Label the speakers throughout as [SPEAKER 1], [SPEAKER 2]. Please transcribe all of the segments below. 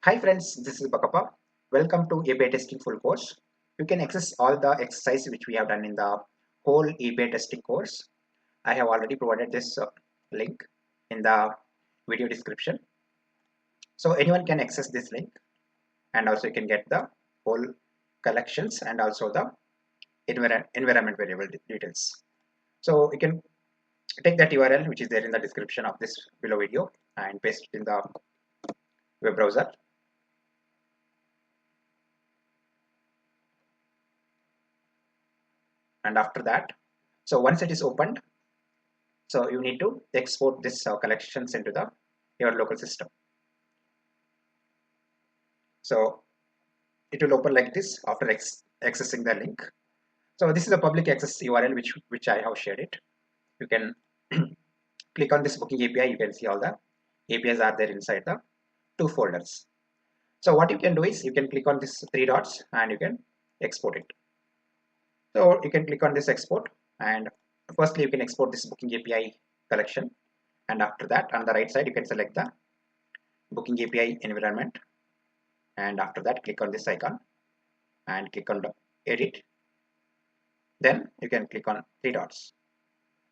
[SPEAKER 1] Hi friends, this is Bakapa. Welcome to API testing full course. You can access all the exercise which we have done in the whole API testing course. I have already provided this link in the video description. So anyone can access this link, and also you can get the whole collections and also the environment variable details. So you can take that URL which is there in the description of this below video and paste it in the web browser. And after that, so once it is opened, so you need to export this collections into the your local system. So it will open like this after accessing the link. So this is a public access URL which I have shared it. You can click on this booking API. You can see all the APIs are there inside the two folders. So what you can do is you can click on this three dots and you can export it. So you can click on this export, and firstly you can export this booking API collection, and after that on the right side you can select the booking API environment, and after that click on this icon and click on the edit. Then you can click on three dots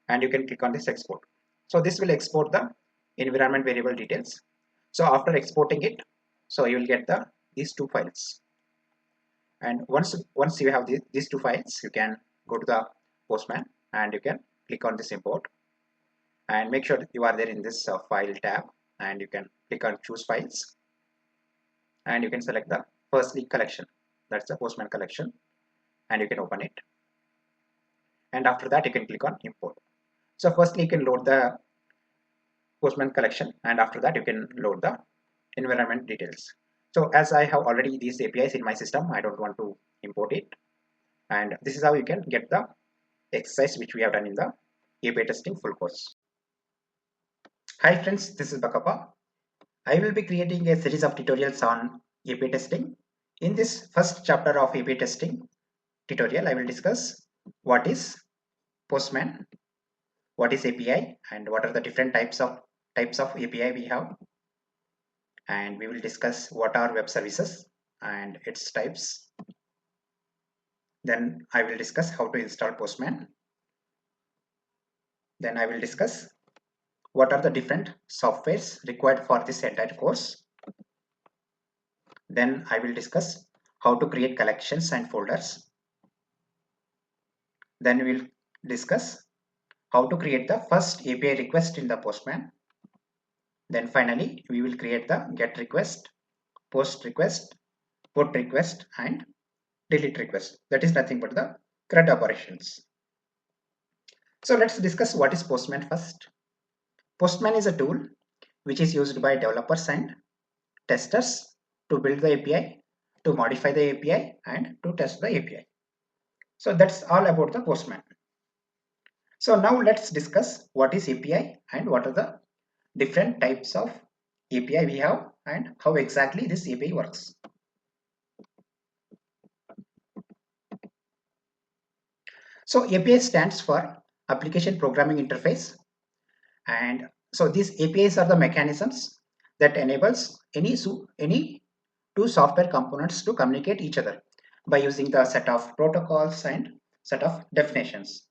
[SPEAKER 1] and you can click on this export. So this will export the environment variable details. So after exporting it, so you will get these two files. And once you have these two files, you can go to the Postman and you can click on this import and make sure that you are there in this file tab, and you can click on choose files and you can select the firstly collection, that's the Postman collection, and you can open it, and after that you can click on import. So firstly you can load the Postman collection, and after that you can load the environment details. So as I have already these APIs in my system, I don't want to import it, and this is how you can get the exercise which we have done in the API testing full course. Hi friends, this is Bakapa. I will be creating a series of tutorials on API testing. In this first chapter of API testing tutorial, I will discuss what is Postman, what is API, and what are the different types of API we have, and we will discuss what are web services and its types. Then I will discuss how to install Postman. Then I will discuss what are the different softwares required for this entire course. Then I will discuss how to create collections and folders. Then we will discuss how to create the first API request in the Postman. Then finally, we will create the get request, post request, put request, and delete request. That is nothing but the CRUD operations. So let's discuss what is Postman first. Postman is a tool which is used by developers and testers to build the API, to modify the API, and to test the API. So that's all about the Postman. So now let's discuss what is API and what are the different types of API we have and how exactly this API works. So API stands for Application Programming Interface, and so these APIs are the mechanisms that enables any two software components to communicate each other by using the set of protocols and set of definitions.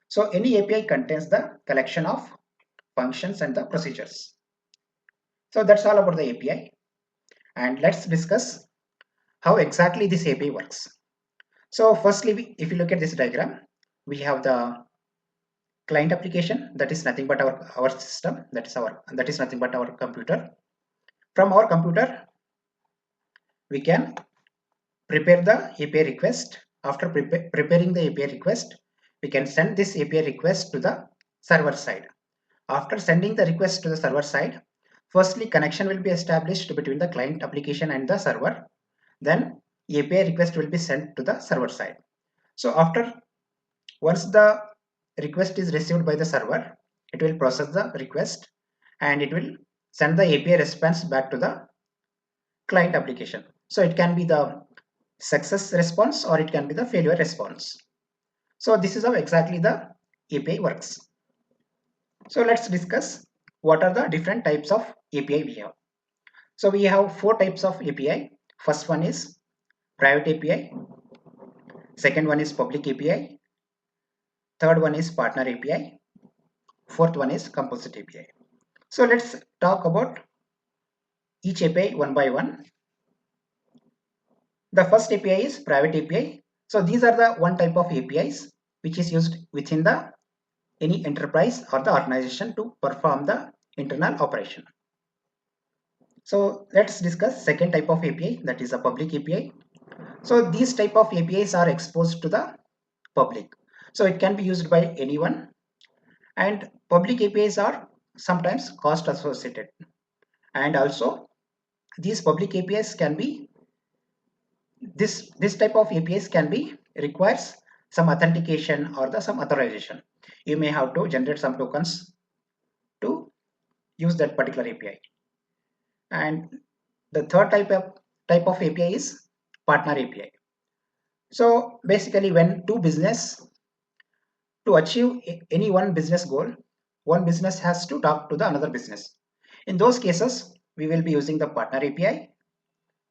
[SPEAKER 1] So any API contains the collection of functions and the procedures. So that's all about the API, and let's discuss how exactly this API works. So firstly, if you look at this diagram, we have the client application, that is nothing but our system, that is nothing but our computer. From our computer, we can prepare the API request. After preparing the API request, we can send this API request to the server side. After sending the request to the server side, firstly connection will be established between the client application and the server. Then API request will be sent to the server side. So once the request is received by the server, it will process the request and it will send the API response back to the client application. So it can be the success response or it can be the failure response. So this is how exactly the API works. So let's discuss what are the different types of API we have. So we have four types of API. First one is private API. Second one is public API. Third one is partner API. Fourth one is composite API. So let's talk about each API one by one. The first API is private API. So these are the one type of APIs which is used within the any enterprise or the organization to perform the internal operation. So let's discuss second type of API, that is a public API. So these type of APIs are exposed to the public. So it can be used by anyone, and public APIs are sometimes cost associated, and also these public APIs can be this type of APIs can be requires some authentication or the some authorization. You may have to generate some tokens to use that particular API. And the third type of API is partner API. So basically, when two business to achieve any one business goal, one business has to talk to the another business. In those cases, we will be using the partner API,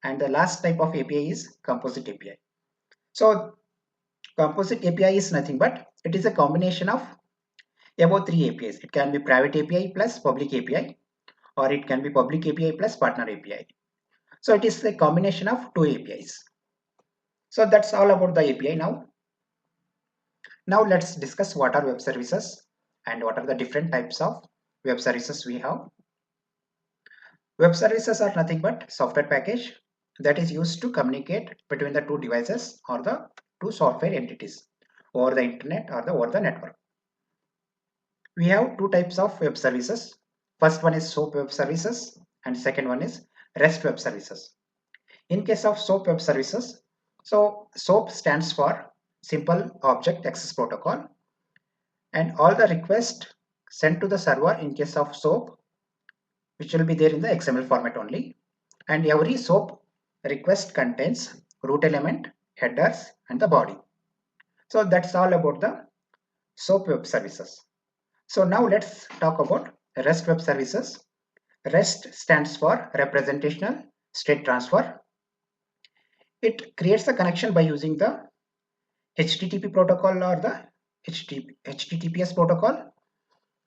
[SPEAKER 1] and the last type of API is composite API. So composite API is nothing but it is a combination of about three APIs. It can be private API plus public API, or it can be public API plus partner API. So it is a combination of two APIs. So that's all about the API now. Now let's discuss what are web services and what are the different types of web services we have. Web services are nothing but software package that is used to communicate between the two devices or the two software entities over the internet or over the network. We have two types of web services. First one is SOAP web services and second one is REST web services. In case of SOAP web services, so SOAP stands for Simple Object Access Protocol, and all the requests sent to the server in case of SOAP, which will be there in the XML format only, and every SOAP request contains root element, headers, and the body. So that's all about the SOAP web services. So now let's talk about REST web services. REST stands for Representational State Transfer. It creates a connection by using the HTTP protocol or the HTTPS protocol,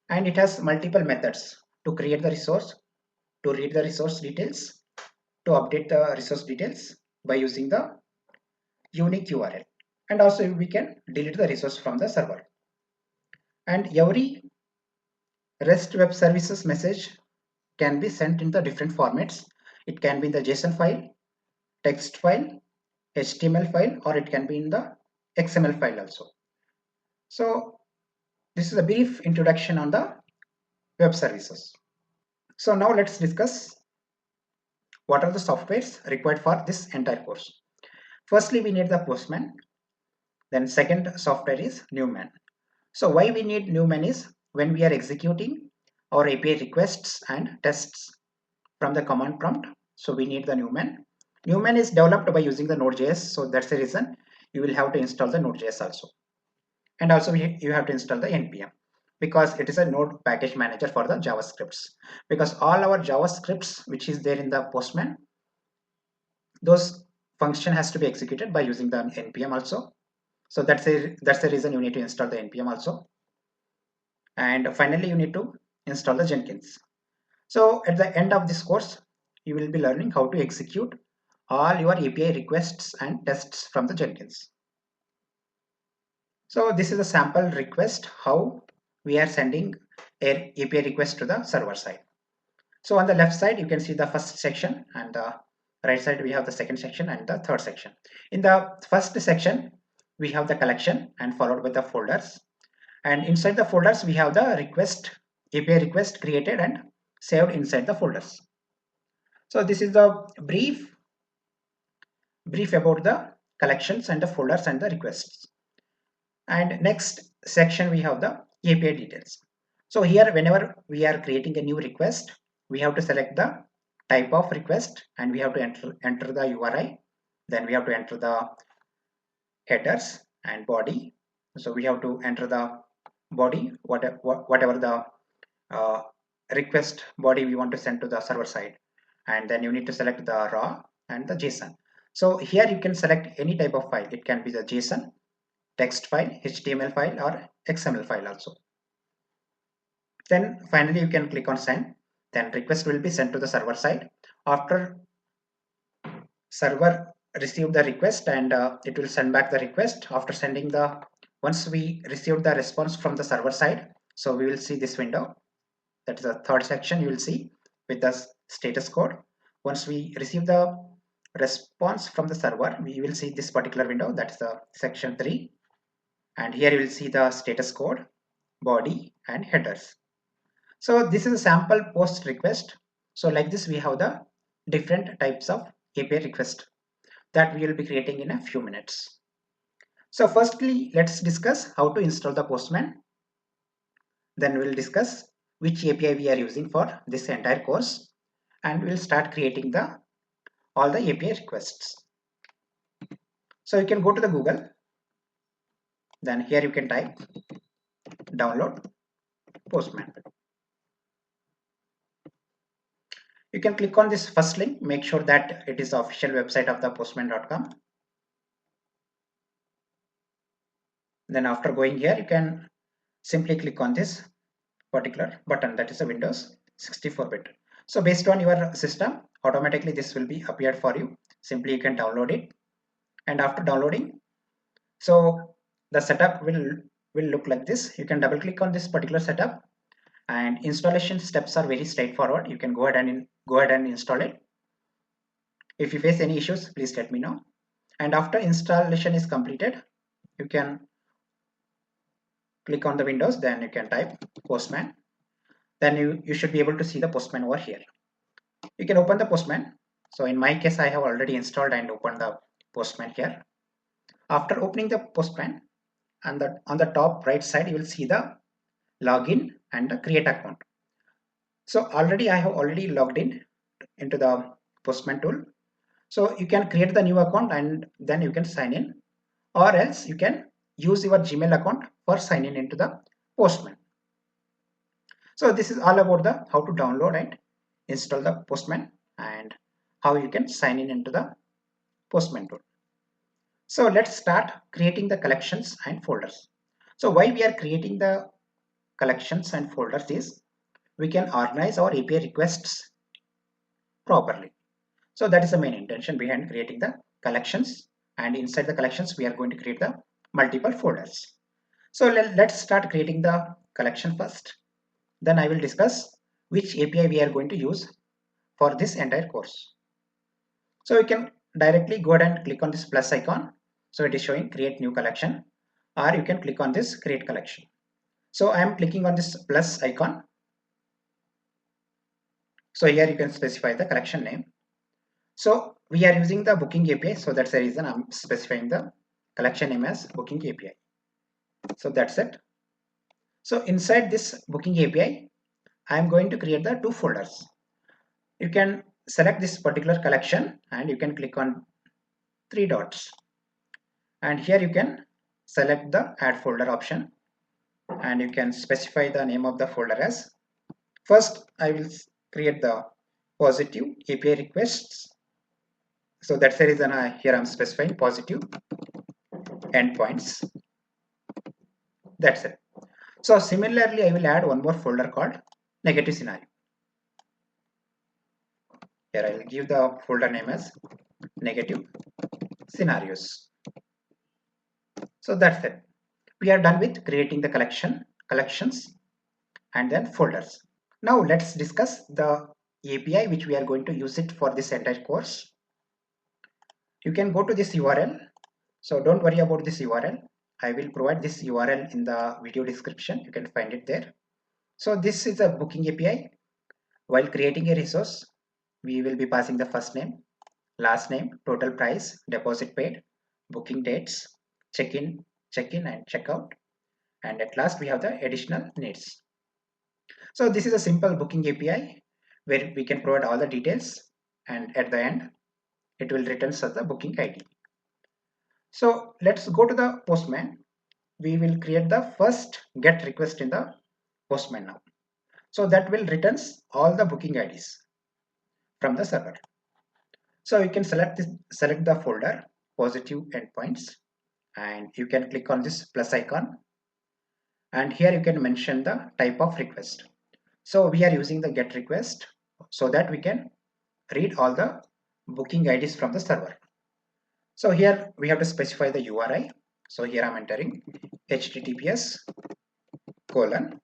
[SPEAKER 1] and it has multiple methods to create the resource, to read the resource details, to update the resource details by using the unique URL, and also we can delete the resource from the server. And every REST web services message can be sent in the different formats. It can be in the JSON file, text file, HTML file, or it can be in the XML file also. So this is a brief introduction on the web services. So now let's discuss what are the softwares required for this entire course. Firstly, we need the Postman. Then second software is Newman. So why we need Newman is when we are executing our API requests and tests from the command prompt. So we need the Newman. Newman is developed by using the nodejs. So that's the reason you will have to install the nodejs also. And also you have to install the npm, because it is a node package manager for the JavaScripts. Because all our JavaScripts which is there in the Postman, those function has to be executed by using the npm also. So that's the reason you need to install the npm also. And finally you need to install the Jenkins. So at the end of this course you will be learning how to execute all your API requests and tests from the Jenkins. So this is a sample request how we are sending an API request to the server side. So on the left side you can see the first section, and the right side we have the second section and the third section. In the first section we have the collection and followed by the folders, and inside the folders we have the API request created and saved inside the folders. So this is the brief about the collections and the folders and the requests. And next section we have the API details. So here whenever we are creating a new request, we have to select the type of request and we have to enter the URI. Then we have to enter the headers and body. So we have to enter the body, whatever the request body we want to send to the server side. and then you need to select the raw and the JSON. So here you can select any type of file. It can be the JSON, text file, HTML file, or XML file also. Then finally you can click on send. Then request will be sent to the server side. After server receive the request, and it will send back the request. After sending the, once we receive the response from the server side, so we will see this window. That is the third section you will see with the status code. Once we receive the response from the server, we will see this particular window, that's the section 3, and here you will see the status code, body, and headers. So this is a sample post request. So like this we have the different types of API request that we will be creating in a few minutes. So firstly, let's discuss how to install the Postman. Then we'll discuss which API we are using for this entire course, and we'll start creating all the API requests. So you can go to the Google, then here you can type download Postman. You can click on this first link, make sure that it is the official website of the postman.com. Then after going here, you can simply click on this particular button, that is a Windows 64-bit. So based on your system, automatically this will be appeared for you. Simply you can download it, and after downloading, so the setup will look like this. You can double click on this particular setup, and installation steps are very straightforward. You can go ahead and install it. If you face any issues, please let me know. And after installation is completed, you can click on the Windows, then you can type Postman. Then you should be able to see the Postman over here. You can open the Postman. So in my case, I have already installed and opened the Postman here. After opening the Postman, and on the top right side, you will see the login and the create account. So already I have logged in into the Postman tool. So you can create the new account and then you can sign in, or else you can use your Gmail account for signing into the Postman. So this is all about the how to download and install the Postman and how you can sign in into the Postman tool. So let's start creating the collections and folders. So why we are creating the collections and folders is we can organize our API requests properly. So that is the main intention behind creating the collections, and inside the collections we are going to create the multiple folders. So let's start creating the collection first. Then I will discuss which API we are going to use for this entire course. So you can directly go ahead and click on this plus icon. So it is showing create new collection, or you can click on this create collection. So I am clicking on this plus icon. So here you can specify the collection name. So we are using the booking API, so that's the reason I'm specifying the collection name as booking API. So that's it. So inside this booking API, I'm going to create the two folders. You can select this particular collection and you can click on three dots, and here you can select the add folder option, and you can specify the name of the folder as, first I will create the positive API requests. So that's the reason here I'm specifying positive endpoints. That's it. So similarly, I will add one more folder called negative scenario. Here I will give the folder name as negative scenarios. So that's it. We are done with creating the collections and then folders. Now let's discuss the API which we are going to use it for this entire course. You can go to this URL. So don't worry about this URL. I will provide this URL in the video description. You can find it there. So this is a booking API. While creating a resource, we will be passing the first name, last name, total price, deposit paid, booking dates, check-in, and checkout. And at last we have the additional needs. So this is a simple booking API where we can provide all the details, and at the end it will return us the booking ID. So let's go to the Postman. We will create the first get request in the Postman now. So that will returns all the booking IDs. from the server. So you can select the folder positive endpoints, and you can click on this plus icon, and here you can mention the type of request. So we are using the get request so that we can read all the booking IDs from the server. So here we have to specify the URI. So here I'm entering https colon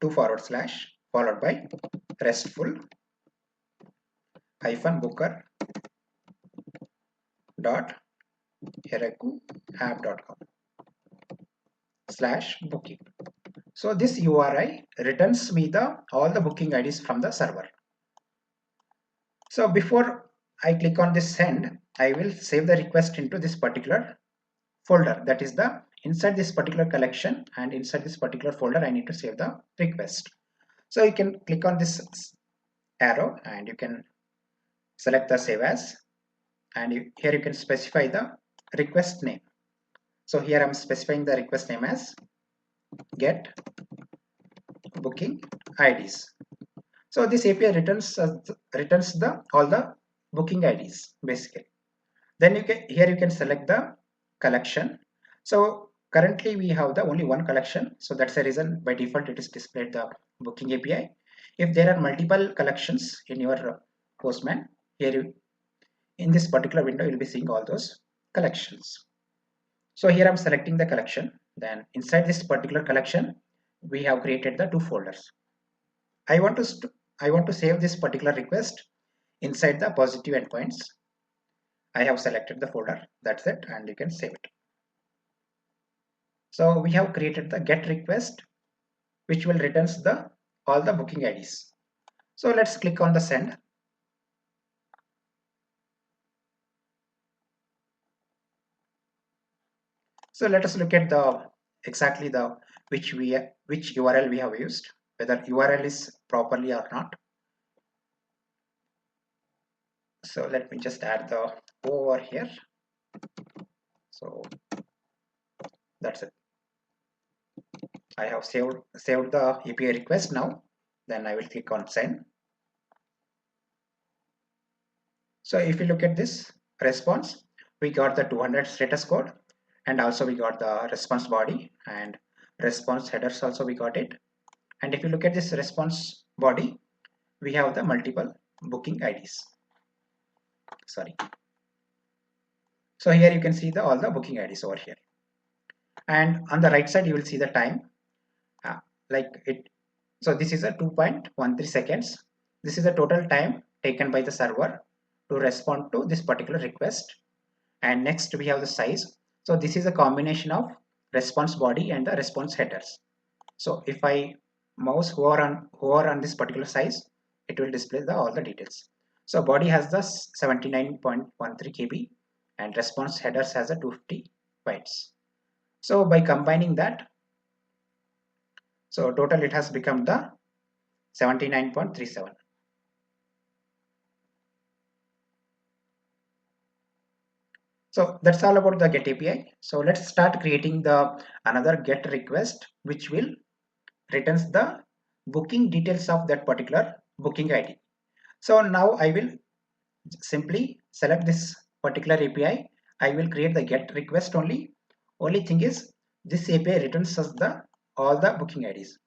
[SPEAKER 1] 2 / followed by restful booker dot app.com /booking. So this URI returns me all the booking IDs from the server. So before I click on this send, I will save the request into this particular folder. That is the inside this particular collection, and inside this particular folder I need to save the request. So you can click on this arrow and you can select the save as, and here you can specify the request name. So here I'm specifying the request name as get booking IDs. So this API returns all the booking IDs basically. Then here you can select the collection. So currently we have the only one collection, so that's the reason by default it is displayed the booking API. If there are multiple collections in your Postman, here in this particular window you'll be seeing all those collections. So here I'm selecting the collection. Then inside this particular collection we have created the two folders. I want to save this particular request inside the positive endpoints. I have selected the folder, that's it, and you can save it. So we have created the get request, which will returns all the booking IDs. So let's click on the send. So let us look at exactly which URL we have used, whether URL is properly or not. So let me just add the O over here. So that's it. I have saved the API request now. Then I will click on send. So if you look at this response, we got the 200 status code, and also we got the response body and response headers also we got it. And if you look at this response body, we have the multiple booking IDs. Sorry. So here you can see all the booking IDs over here. And on the right side you will see the time. So this is a 2.13 seconds. This is the total time taken by the server to respond to this particular request. And next we have the size. So this is a combination of response body and the response headers. So if I mouse hover on this particular size, it will display all the details. So body has the 79.13 KB and response headers has a 250 bytes. So by combining that, so total it has become the 79.37. So that's all about the get API. So let's start creating another get request, which will returns the booking details of that particular booking ID. So now I will simply select this particular API. I will create the get request only. Only thing is this API returns us all the booking IDs.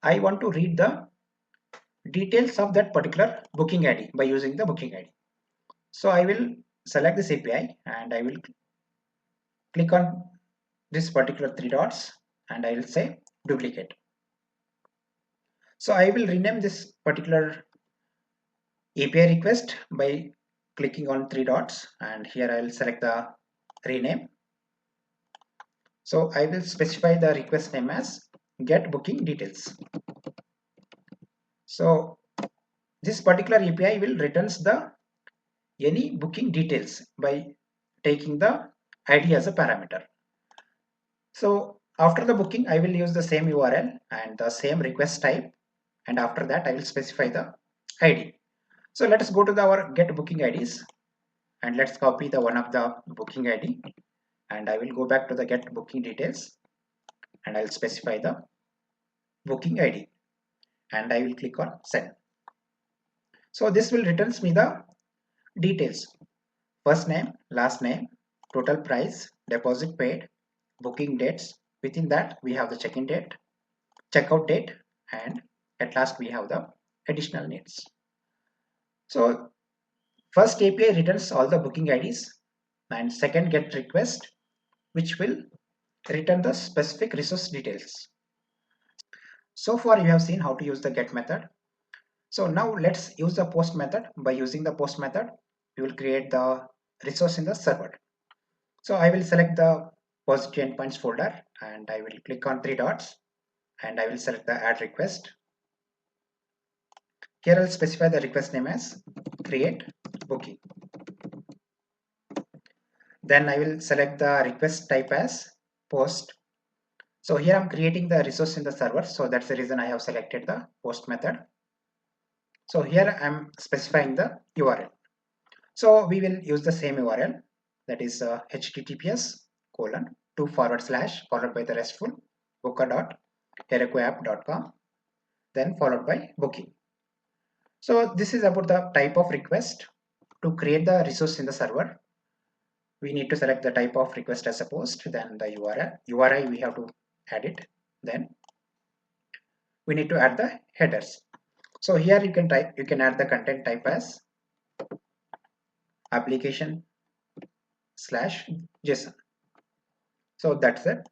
[SPEAKER 1] I want to read the details of that particular booking ID by using the booking ID. So I will select this API and I will click on this particular three dots and I will say duplicate. So I will rename this particular API request by clicking on three dots, and here I will select the rename. So I will specify the request name as get booking details. So this particular API will returns any booking details by taking the ID as a parameter. So after the booking, I will use the same URL and the same request type, and after that I will specify the ID. So let us go to our get booking IDs and let's copy the one of the booking ID, and I will go back to the get booking details and I will specify the booking ID and I will click on send. So this will returns me the details: first name, last name, total price, deposit paid, booking dates. Within that we have the check-in date, checkout date, and at last we have the additional needs. So first API returns all the booking IDs, and second get request, which will return the specific resource details. So far you have seen how to use the get method. So now let's use the post method. By using the post method, we will create the resource in the server. So I will select the repository endpoints folder and I will click on three dots and I will select the add request. Here I'll specify the request name as create booking. Then I will select the request type as post. So here I'm creating the resource in the server. So that's the reason I have selected the post method. So here I'm specifying the URL. So we will use the same URL, that is https:// followed by the restful booker.herokuapp.com, then followed by booking. So this is about the type of request. To create the resource in the server, we need to select the type of request as a post, then the URI we have to add it, then we need to add the headers. So here you can add the content type as application/JSON. So that's it.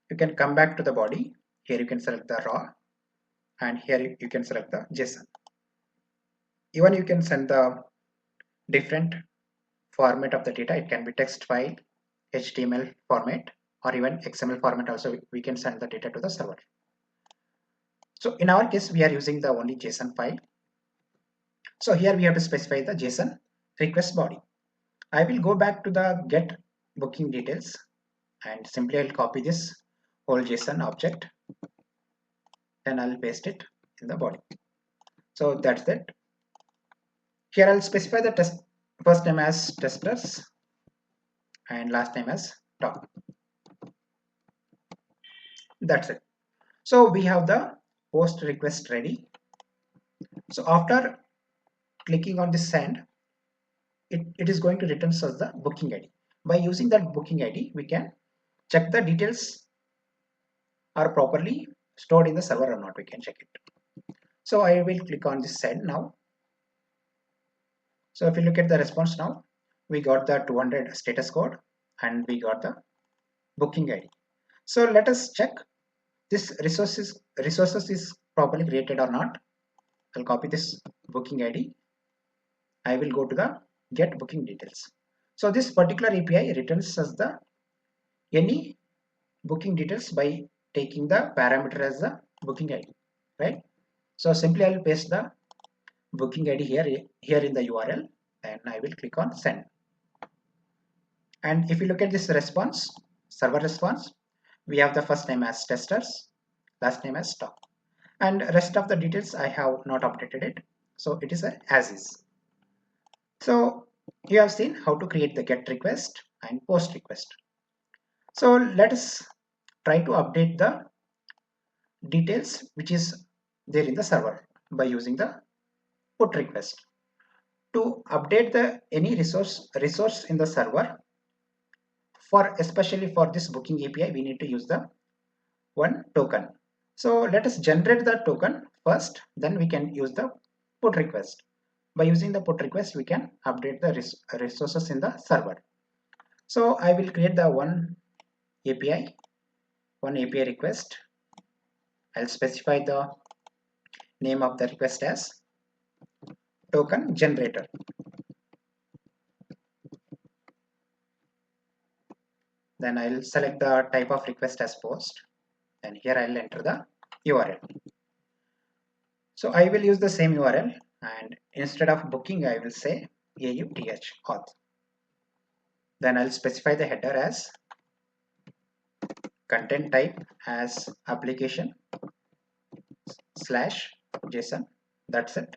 [SPEAKER 1] You can come back to the body. Here you can select the raw and here you can select the JSON. Even you can send the different format of the data. It can be text file, HTML format, or even XML format also. We can send the data to the server. So in our case, we are using the only JSON file. So here we have to specify the JSON request body. I will go back to the get booking details and simply I'll copy this whole JSON object. Then I'll paste it in the body. So that's it. Here I'll specify the first name as testers and last name as top. That's it. So we have the post request ready. So after clicking on this send, it is going to return us the booking ID. By using that booking ID, we can check the details are properly stored in the server or not. We can check it. So I will click on this send now. So if you look at the response now, we got the 200 status code and we got the booking ID. So let us check this resources is properly created or not. I'll copy this booking ID. I will go to the get booking details. So this particular API returns us the any booking details by taking the parameter as the booking ID, right? So simply I'll paste the booking ID here in the URL and I will click on send. And if you look at this response, server response, we have the first name as testers, last name as top, and rest of the details I have not updated it, so it is as is. So you have seen how to create the get request and post request. So let us try to update the details which is there in the server by using the put request. To update the any resource in the server, especially for this booking API, we need to use the one token. So let us generate the token first, then we can use the put request. By using the put request, we can update the resources in the server. So I will create the one API request. I'll specify the name of the request as token generator. Then I'll select the type of request as post, and here I'll enter the URL. So I will use the same URL, and instead of booking I will say auth auth. Then I'll specify the header as content type as application/JSON. That's it.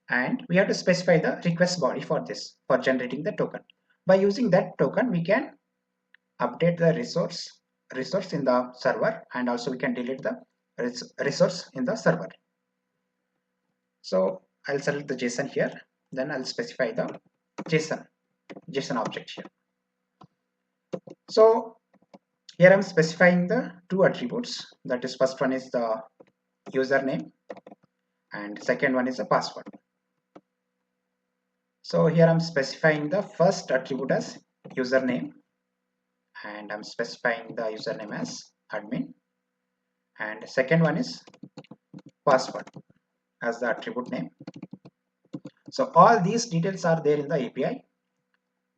[SPEAKER 1] And we have to specify the request body for this, for generating the token. By using that token, we can update the resource in the server, and also we can delete the resource in the server. So I'll select the JSON here, then I'll specify the JSON object here. So here I'm specifying the two attributes, that is first one is the username and second one is the password. So here I'm specifying the first attribute as username and I'm specifying the username as admin, and second one is password as the attribute name. So all these details are there in the API.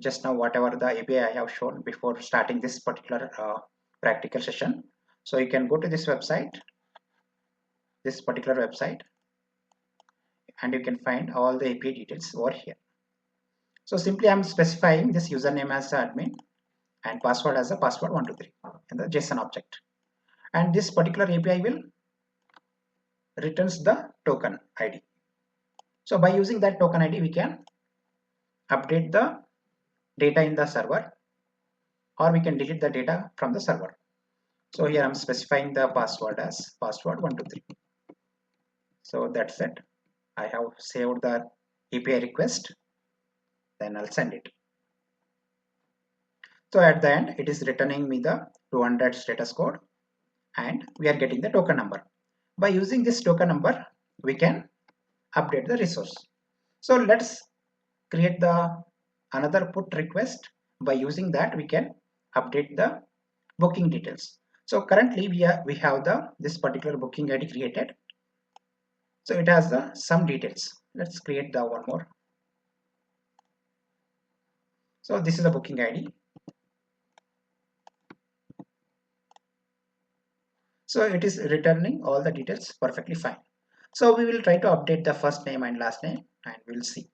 [SPEAKER 1] Just now whatever the API I have shown before starting this particular practical session. So you can go to this particular website, and you can find all the API details over here. So simply I'm specifying this username as admin and password as a password123 in the JSON object, and this particular API will returns the token ID. So by using that token ID we can update the data in the server, or we can delete the data from the server. So here I'm specifying the password as password123. So that's it. I have saved the API request, then I'll send it. So at the end it is returning me the 200 status code and we are getting the token number. By using this token number we can update the resource. So let's create the another put request. By using that we can update the booking details. So currently we have this particular booking ID created. So it has some details. Let's create the one more. So this is the booking ID. So it is returning all the details perfectly fine. So we will try to update the first name and last name and we'll see.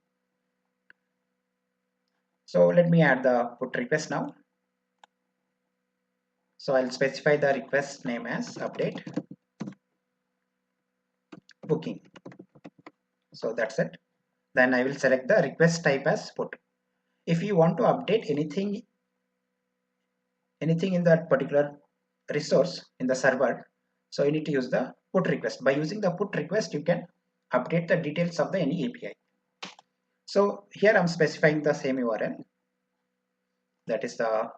[SPEAKER 1] So let me add the put request now. So I'll specify the request name as update booking. So that's it. Then I will select the request type as put. If you want to update anything in that particular resource in the server, so you need to use the put request. By using the put request you can update the details of the any API. So here I'm specifying the same URL, that is the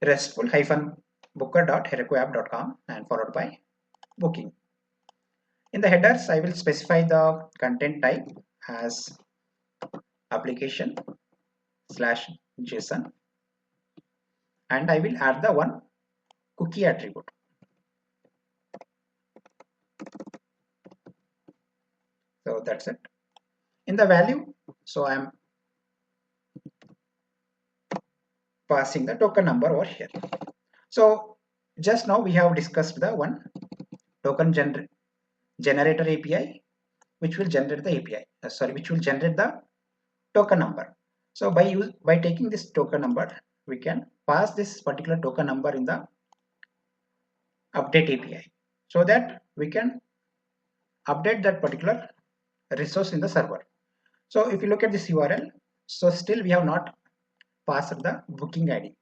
[SPEAKER 1] restful-booker.herokuapp.com and followed by booking. In the headers I will specify the content type as application/JSON, and I will add the one cookie attribute. So that's it. In the value, so I am passing the token number over here. So just now we have discussed the one token generator API, which will generate the which will generate the token number. So by taking this token number, we can pass this particular token number in the update API, so that we can update that particular resource in the server. So if you look at this URL, so still we have not passed the booking ID.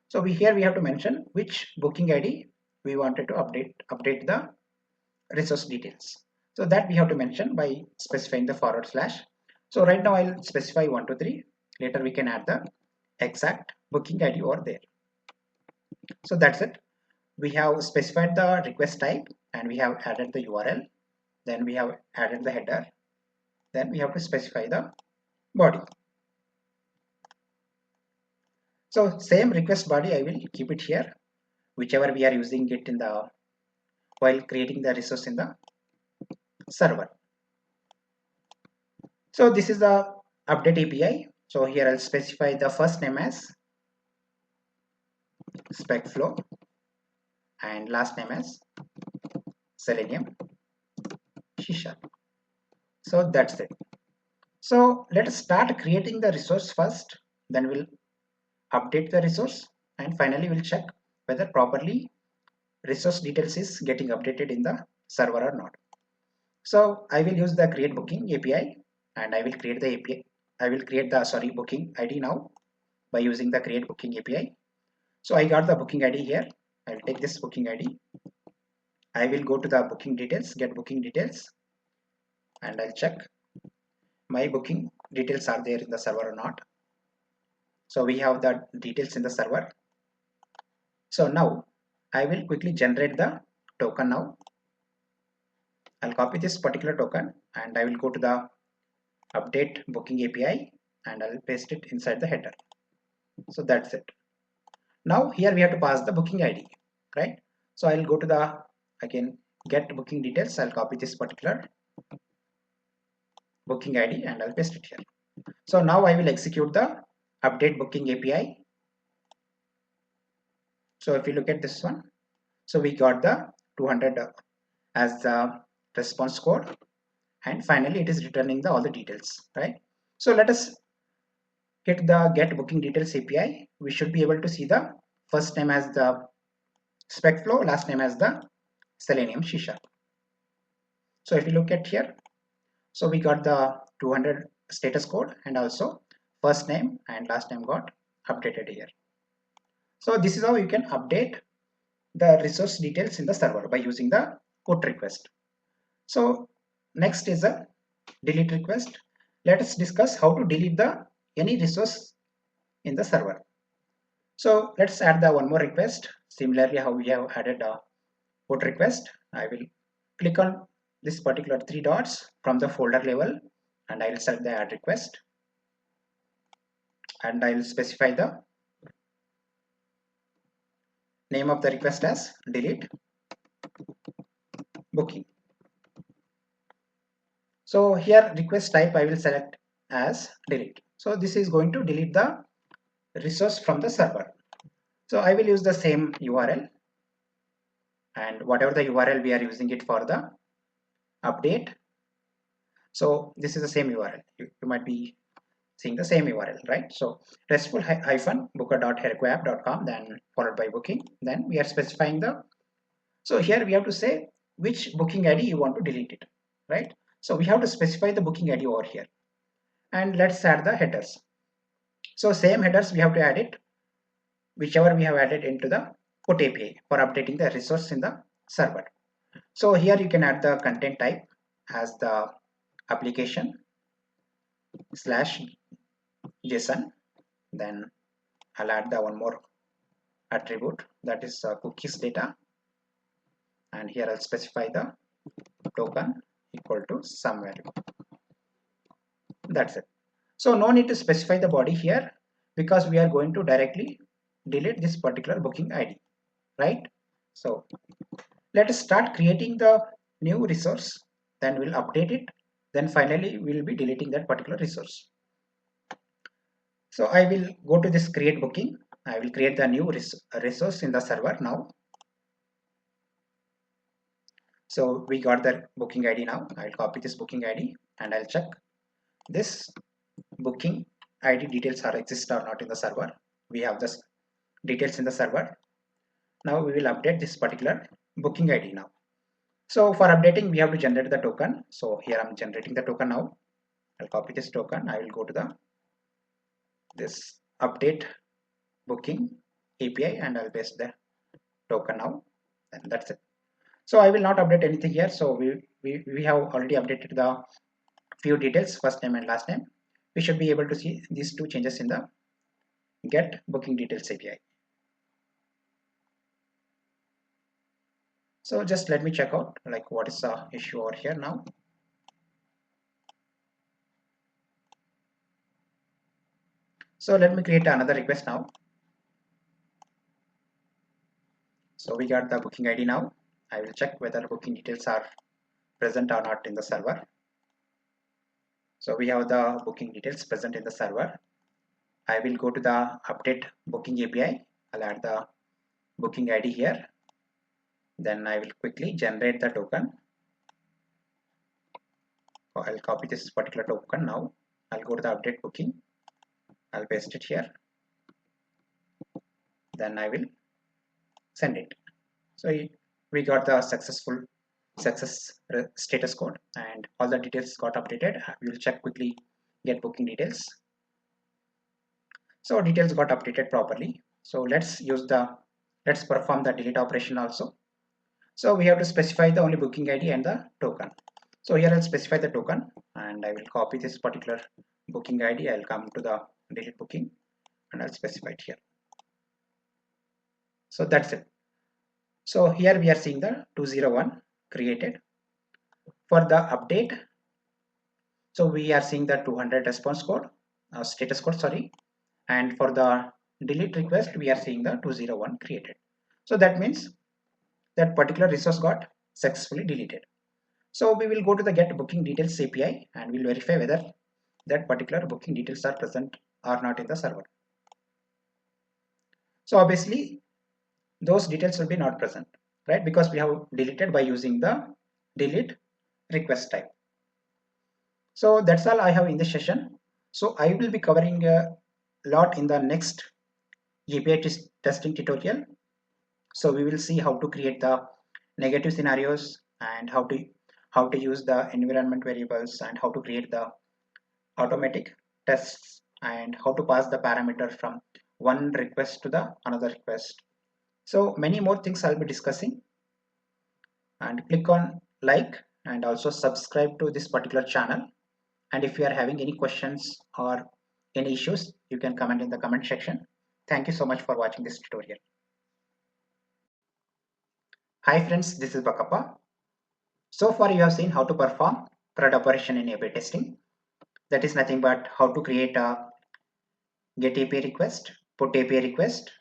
[SPEAKER 1] So here we have to mention which booking ID we wanted to update the resource details. So that we have to mention by specifying the /. So right now I'll specify 123. Later we can add the exact booking ID over there. So that's it. We have specified the request type and we have added the URL. Then we have added the header. Then we have to specify the body. So same request body I will keep it here, whichever we are using it in the while creating the resource in the server. So this is the update API. So here I'll specify the first name as specflow and last name as selenium C#. So that's it. So let us start creating the resource first, then we'll update the resource, and finally we'll check whether properly resource details is getting updated in the server or not. So I will use the create booking API and I will create the booking ID now by using the create booking API. So I got the booking ID here. I will take this booking ID. I will go to the booking details, get booking details. and I'll check my booking details are there in the server or not. So we have the details in the server. So now I will quickly generate the token now. I'll copy this particular token and I will go to the update booking API and I'll paste it inside the header. So that's it. Now here we have to pass the booking ID, right? So I'll go to the again get booking details. I'll copy this particular booking ID and I'll paste it here. So now I will execute the update booking API. So if you look at this one, so we got the 200 as the response code, and finally it is returning all the details, right? So let us hit the get booking details API. We should be able to see the first name as the spec flow, last name as the Selenium C#. So if you look at here, so we got the 200 status code and also first name and last name got updated here. So this is how you can update the resource details in the server by using the put request. So next is a delete request. Let us discuss how to delete any resource in the server. So let's add the one more request. Similarly, how we have added a put request, I will click on this particular 3 dots from the folder level and I will select the add request and I will specify the name of the request as delete booking. So here request type I will select as delete. So this is going to delete the resource from the server. So I will use the same URL and whatever the URL we are using it for the update. So this is the same URL. You might be seeing the same URL, right? So restful booker.herokuapp.com, then followed by booking. Then we are specifying so here we have to say which booking ID you want to delete it, right? So we have to specify the booking ID over here. And let's add the headers. So same headers we have to add it, whichever we have added into the put API for updating the resource in the server. So here you can add the content type as the application /JSON. Then I'll add the one more attribute, that is cookies data, and here I'll specify the token equal to some value. That's it. So no need to specify the body here because we are going to directly delete this particular booking ID, right? So let us start creating the new resource, then we'll update it, then finally we'll be deleting that particular resource. So I will go to this create booking. I will create the new resource in the server now. So we got the booking ID now. I'll copy this booking ID and I'll check this booking ID details are exist or not in the server. We have this details in the server. Now we will update this particular booking ID now. So for updating we have to generate the token. So here I'm generating the token now. I'll copy this token. I will go to this update booking API and I'll paste the token now, and that's it. So I will not update anything here. So we have already updated the few details, first name and last name. We should be able to see these two changes in the get booking details API. So just let me check out like what is the issue over here now. So let me create another request now. So we got the booking ID now. I will check whether booking details are present or not in the server. So we have the booking details present in the server. I will go to the update booking API. I'll add the booking ID here. Then I will quickly generate the token. I'll copy this particular token now. I'll go to the update booking. I'll paste it here. Then I will send it. So we got the success status code and all the details got updated. We will check quickly get booking details. So details got updated properly. So let's perform the delete operation also. So we have to specify the only booking ID and the token. So here I'll specify the token and I will copy this particular booking ID. I'll come to the delete booking and I'll specify it here. So that's it. So here we are seeing the 201 created. For the update, so we are seeing the 200 response code, status code, sorry. And for the delete request, we are seeing the 201 created. So that means that particular resource got successfully deleted. So we will go to the get booking details API and we'll verify whether that particular booking details are present or not in the server. So obviously those details will be not present, right? Because we have deleted by using the delete request type. So that's all I have in this session. So I will be covering a lot in the next API testing tutorial. So we will see how to create the negative scenarios and how to use the environment variables and how to create the automatic tests and how to pass the parameter from one request to the another request. So many more things I'll be discussing, and click on like and also subscribe to this particular channel. And if you are having any questions or any issues, you can comment in the comment section. Thank you so much for watching this tutorial. Hi friends, this is Bakappa. So far you have seen how to perform CRUD operation in API testing. That is nothing but how to create a get API request, put API request,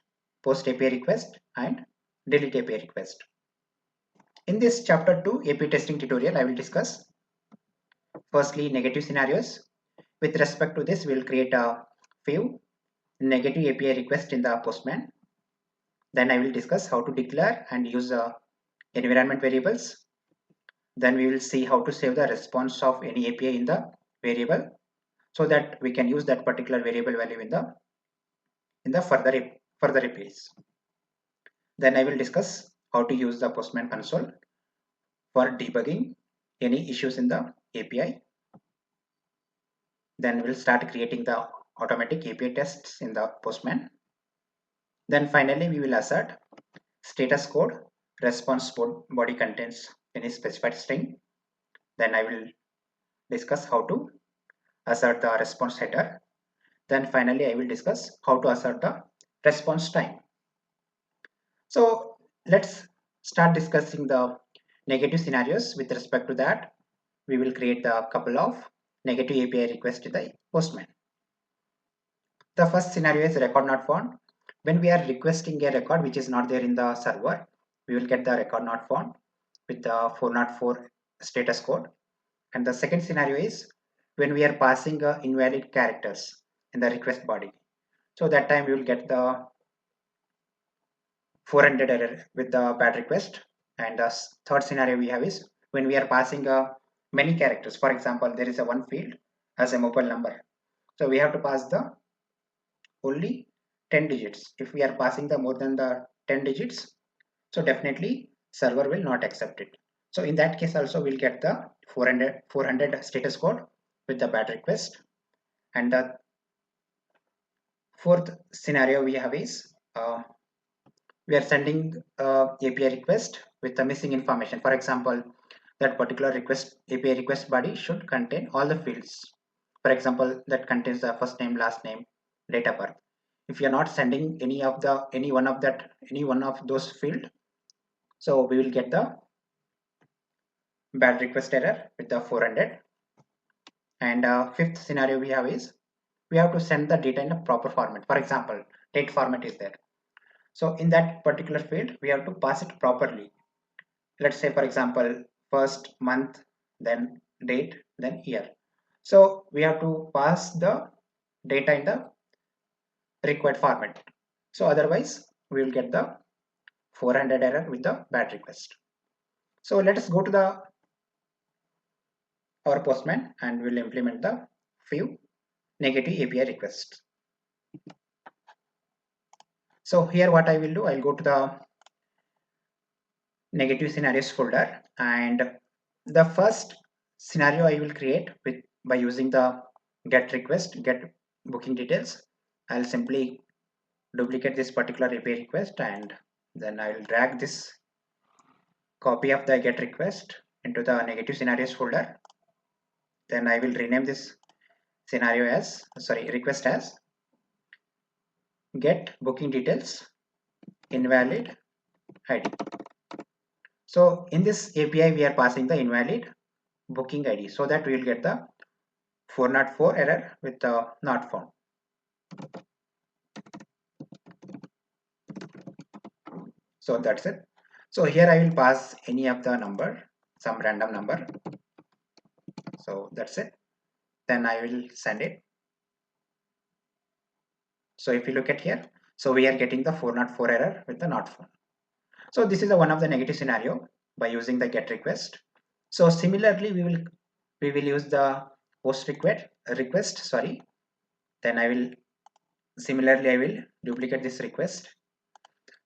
[SPEAKER 1] post API request, and delete API request. In this chapter 2 API testing tutorial, I will discuss firstly negative scenarios. With respect to this, we will create a few negative API requests in the Postman. Then I will discuss how to declare and use environment variables. Then we will see how to save the response of any API in the variable so that we can use that particular variable value in the further APIs. Then I will discuss how to use the Postman console for debugging any issues in the API. Then we'll start creating the automatic API tests in the Postman. Then finally we will assert status code response body contains any specified string. Then I will discuss how to assert the response header. Then finally I will discuss how to assert the response time. So let's start discussing the negative scenarios. With respect to that, we will create the couple of negative API requests to the Postman. The first scenario is record not found. When we are requesting a record which is not there in the server, we will get the record not found with the 404 status code. And the second scenario is when we are passing invalid characters in the request body. So that time we will get the 400 error with the bad request. And the third scenario we have is when we are passing many characters. For example, there is a one field as a mobile number. So we have to pass the only 10 digits. If we are passing the more than the 10 digits, so definitely server will not accept it. So in that case also we'll get the 400 status code with the bad request. And the fourth scenario we have is we are sending API request with the missing information. For example, that particular API request body should contain all the fields. For example, that contains the first name, last name, date of birth. If you are not sending any one of those field, so we will get the bad request error with the 400. And fifth scenario we have is we have to send the data in a proper format. For example, date format is there. So in that particular field, we have to pass it properly. Let's say, for example, first month, then date, then year. So we have to pass the data in the required format. So otherwise, we will get the 400 error with the bad request. So let us go to our Postman and we'll implement the few negative API requests. So here what I will do, I'll go to the negative scenarios folder, and the first scenario I will create by using the get request, get booking details. I'll simply duplicate this particular API request and then I will drag this copy of the get request into the negative scenarios folder. Then I will rename this scenario as, request as get booking details invalid ID. So in this API, we are passing the invalid booking ID so that we will get the 404 error with the not found. So that's it. So here I will pass any of the number, some random number. So that's it. Then I will send it. So if you look at here, so we are getting the 404 error with the not found. So this is one of the negative scenario by using the get request. So similarly, we will use the post request. Then I will duplicate this request.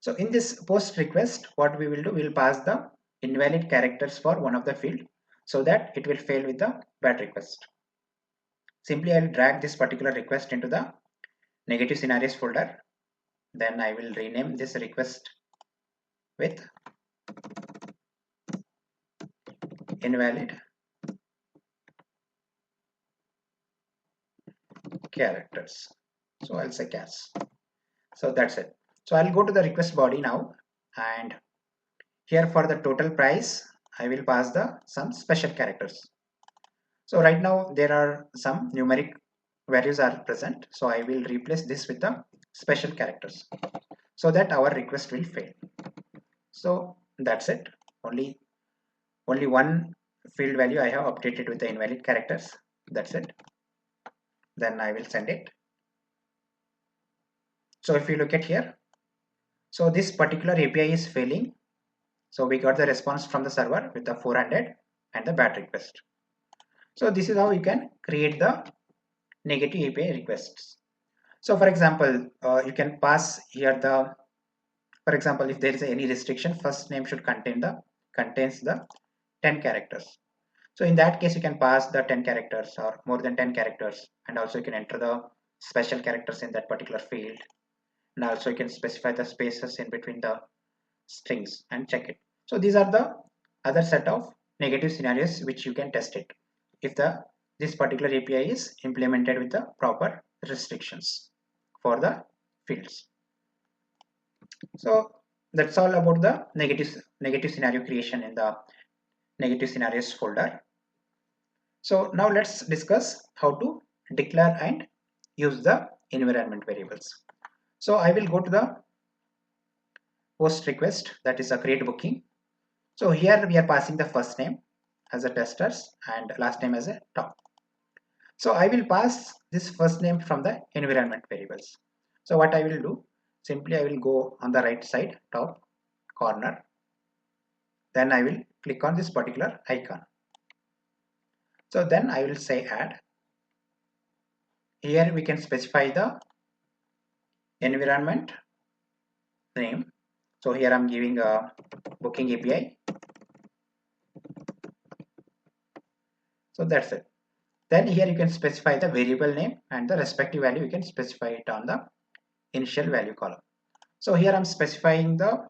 [SPEAKER 1] So in this post request, what we will do, we will pass the invalid characters for one of the field so that it will fail with the bad request. Simply I will drag this particular request into the negative scenarios folder. Then I will rename this request with invalid characters. So I'll say cas. So that's it. So I'll go to the request body now, and here for the total price, I will pass some special characters. So right now there are some numeric values are present. So I will replace this with the special characters so that our request will fail. So that's it. Only one field value I have updated with the invalid characters. That's it. Then I will send it. So if you look at here, so this particular API is failing. So we got the response from the server with the 400 and the bad request. So this is how you can create the negative API requests. So for example, you can pass here for example, if there is any restriction, first name should contains the 10 characters. So in that case, you can pass the 10 characters or more than 10 characters, and also you can enter the special characters in that particular field, and also you can specify the spaces in between the strings and check it. So these are the other set of negative scenarios which you can test it if this particular API is implemented with the proper restrictions for the fields. So that's all about the negative scenario creation in the negative scenarios folder. So now let's discuss how to declare and use the environment variables. So I will go to the post request, that is a create booking. So here we are passing the first name as a testers and last name as a top. So I will pass this first name from the environment variables. So what I will do, simply I will go on the right side top corner. Then I will click on this particular icon. So then I will say add. Here we can specify the environment name. So here I'm giving a booking API. So that's it. Then here you can specify the variable name and the respective value. You can specify it on the initial value column. So here I'm specifying the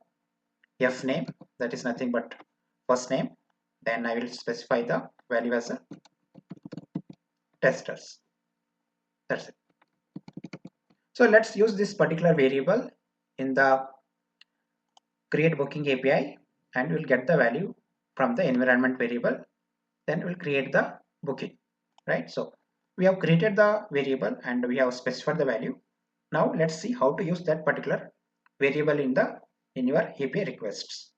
[SPEAKER 1] f name, that is nothing but first name. Then I will specify the value as a testers. That's it. So let's use this particular variable in the create booking API, and we'll get the value from the environment variable. Then we'll create the booking, right? So we have created the variable and we have specified the value. Now let's see how to use that particular variable in your API requests.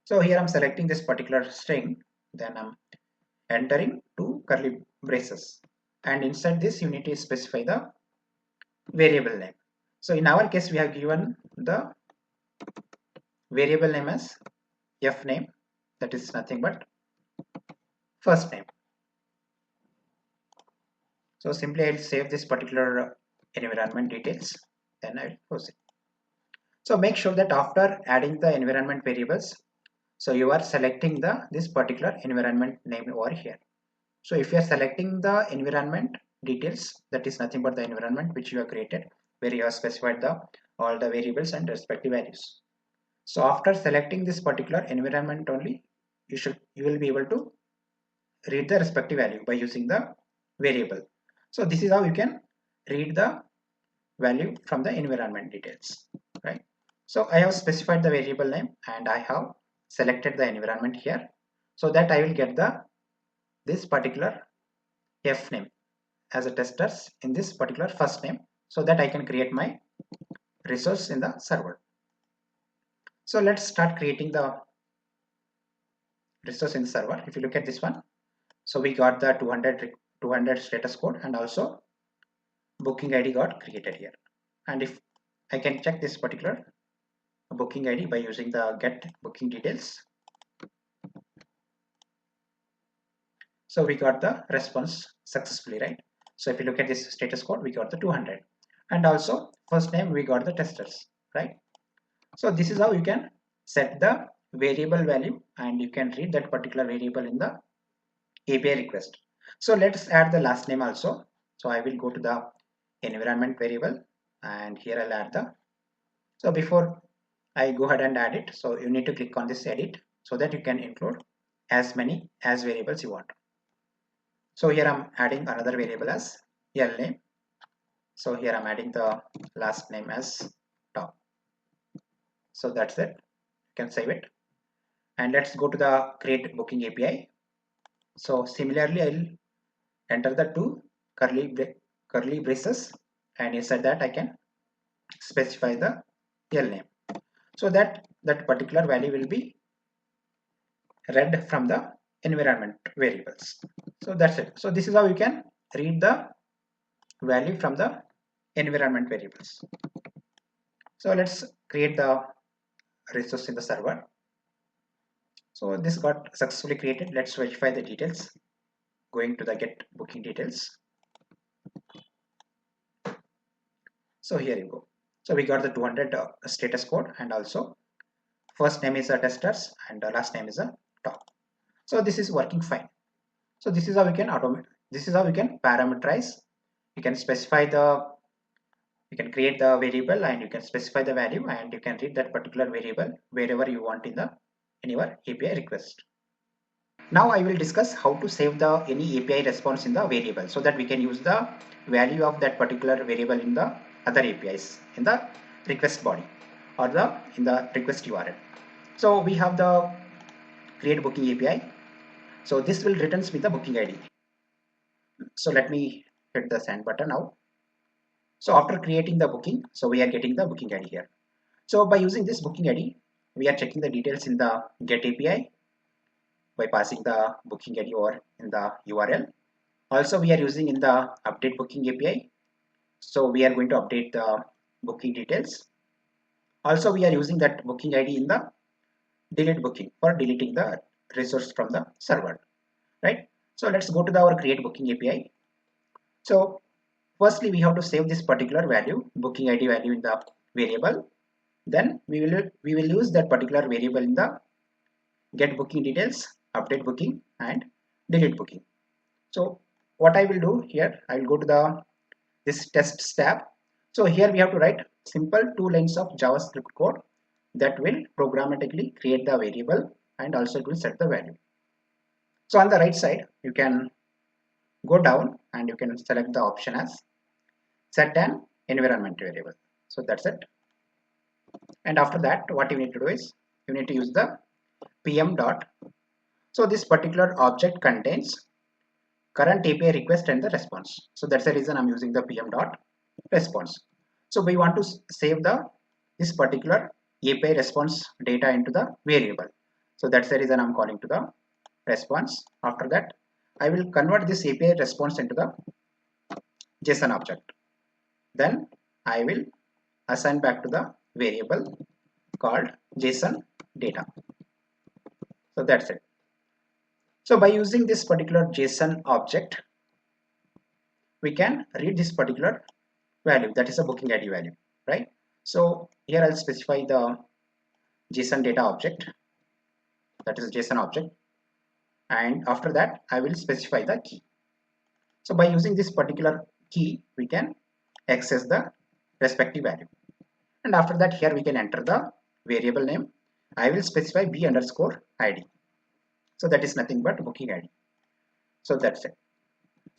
[SPEAKER 1] So here I'm selecting this particular string, then I'm entering two curly braces, and inside this you need to specify the variable name. So in our case we have given the variable name as f name, that is nothing but first name. So simply I'll save this particular environment details, then I'll close it. So make sure that after adding the environment variables, so you are selecting this particular environment name over here. So if you are selecting the environment details, that is nothing but the environment which you have created, where you have specified all the variables and respective values. So after selecting this particular environment only, you will be able to read the respective value by using the variable. So this is how you can read the value from the environment details, right? So I have specified the variable name and I have selected the environment here, so that I will get this particular f name as a testers in this particular first name, so that I can create my resource in the server. So let's start creating the resource in the server. If you look at this one, so we got the 200 status code, and also booking ID got created here. And if I can check this particular booking ID by using the get booking details, so we got the response successfully, right? So if you look at this status code, we got the 200, and also first name we got the testers, right? So this is how you can set the variable value, and you can read that particular variable in the API request. So let's add the last name also. So I will go to the environment variable, and here I'll add the, so before I go ahead and add it, so you need to click on this edit, so that you can include as many as variables you want. So here I'm adding another variable as L name. So here I'm adding the last name as top. So that's it. You can save it. And let's go to the create booking API. So similarly, I'll enter the two curly braces, and inside that I can specify the L name, so that particular value will be read from the environment variables. So that's it. So this is how you can read the value from the environment variables. So let's create the resource in the server. So this got successfully created. Let's verify the details, going to the get booking details. So here you go. So we got the 200 status code, and also first name is a testers and last name is a top. So this is working fine. So this is how we can automate. This is how we can parameterize. You can specify you can create the variable, and you can specify the value, and you can read that particular variable wherever you want in your API request. Now I will discuss how to save any API response in the variable, so that we can use the value of that particular variable in the other APIs in the request body or in the request URL. So we have the create booking API. So this will returns me the booking ID. So let me hit the send button now. So after creating the booking, so we are getting the booking ID here. So by using this booking ID, we are checking the details in the get API by passing the booking ID or in the URL. Also we are using in the update booking API. So we are going to update the booking details. Also we are using that booking ID in the delete booking for deleting the resource from the server, right? So let's go to our create booking API. So firstly we have to save this particular value, booking ID value, in the variable. Then we will use that particular variable in the get booking details, update booking, and delete booking. So what I will do here, I will go to this tests tab. So here we have to write simple 2 lines of JavaScript code that will programmatically create the variable, and also it will set the value. So on the right side, you can go down and you can select the option as set an environment variable. So that's it. And after that, what you need to do is you need to use the pm dot. So this particular object contains current API request and the response. So that's the reason I'm using the pm dot response. So we want to save this particular API response data into the variable. So that's the reason I'm calling to the response. After that, I will convert this API response into the JSON object. Then I will assign back to the variable called JSON data. So that's it. So by using this particular JSON object, we can read this particular value, that is a booking ID value, right? So here I'll specify the JSON data object, that is a JSON object, and after that I will specify the key. So by using this particular key, we can access the respective value, and after that here we can enter the variable name. I will specify b_id. So that is nothing but booking ID. So that's it.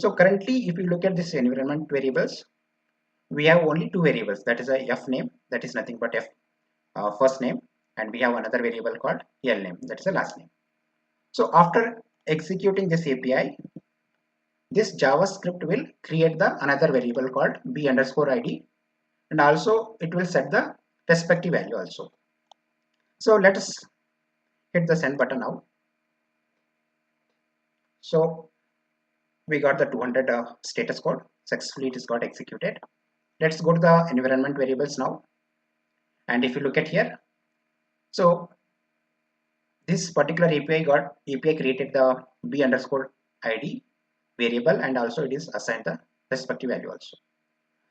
[SPEAKER 1] So currently, if you look at this environment variables, we have only two variables. That is a f name, that is nothing but f first name, and we have another variable called l name, that is a last name. So after executing this API, this JavaScript will create the another variable called b underscore id, and also it will set the respective value also. So let us hit the send button now. So we got the 200 status code successfully, it is got executed. Let's go to the environment variables now, and if you look at here, so this particular API created the b underscore id variable, and also it is assigned the respective value also.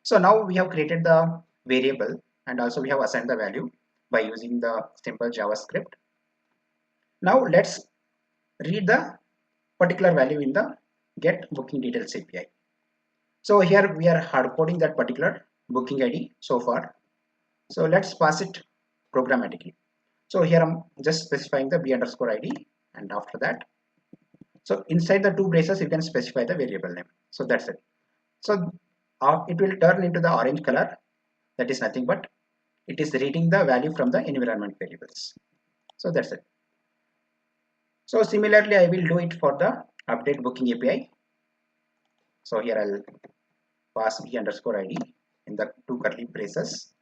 [SPEAKER 1] So now we have created the variable, and also we have assigned the value by using the simple JavaScript. Now let's read the particular value in the get booking details API. So here we are hard coding that particular booking ID so far. So let's pass it programmatically. So here I'm just specifying the b underscore id, and after that, so inside the two braces you can specify the variable name. So that's it. So it will turn into the orange color, that is nothing but it is reading the value from the environment variables. So that's it. So similarly I will do it for the update booking API. So here I'll pass b underscore id in the two curly braces.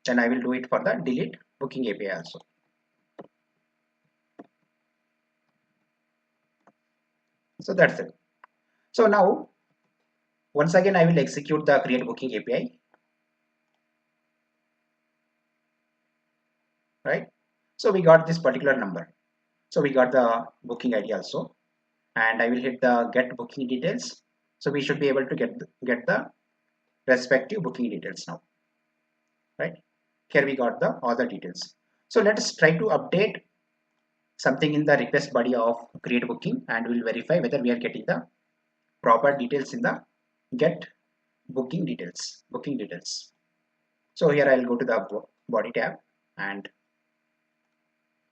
[SPEAKER 1] Then I will do it for the delete booking API also. So that's it. So now once again I will execute the create booking API. Right? So we got this particular number. So we got the booking ID also, and I will hit the get booking details. So we should be able to get the respective booking details now. Right? Here we got the all the details. So let us try to update something in the request body of create booking, and we'll verify whether we are getting the proper details in the get booking details. So here I'll go to the body tab, and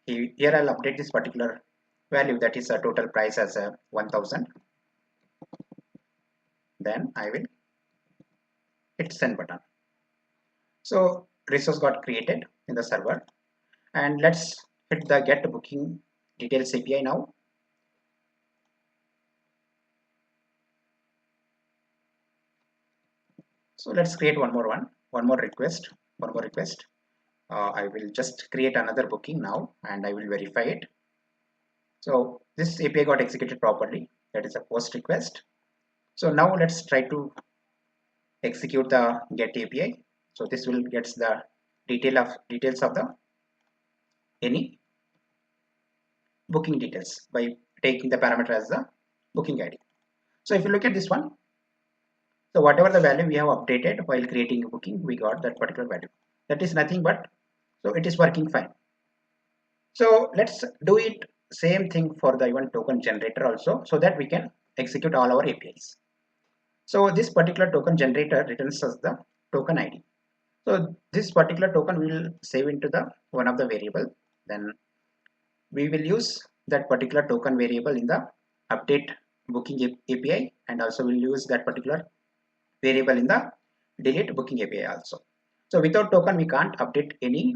[SPEAKER 1] here I'll update this particular value, that is a total price as a 1000. Then I will hit send button. So resource got created in the server, and let's hit the get booking details API now. So let's create one more request. I will just create another booking now, and I will verify it. So this API got executed properly, that is a post request. So now let's try to execute the get API. So this will get the details of the any booking details by taking the parameter as the booking ID. So if you look at this one, so whatever the value we have updated while creating a booking, we got that particular value. That is nothing but, so it is working fine. So let's do it same thing for the event token generator also, so that we can execute all our APIs. So this particular token generator returns us the token ID. So this particular token will save into the one of the variable. Then we will use that particular token variable in the update booking API, and also we'll use that particular variable in the delete booking API also. So without token we can't update any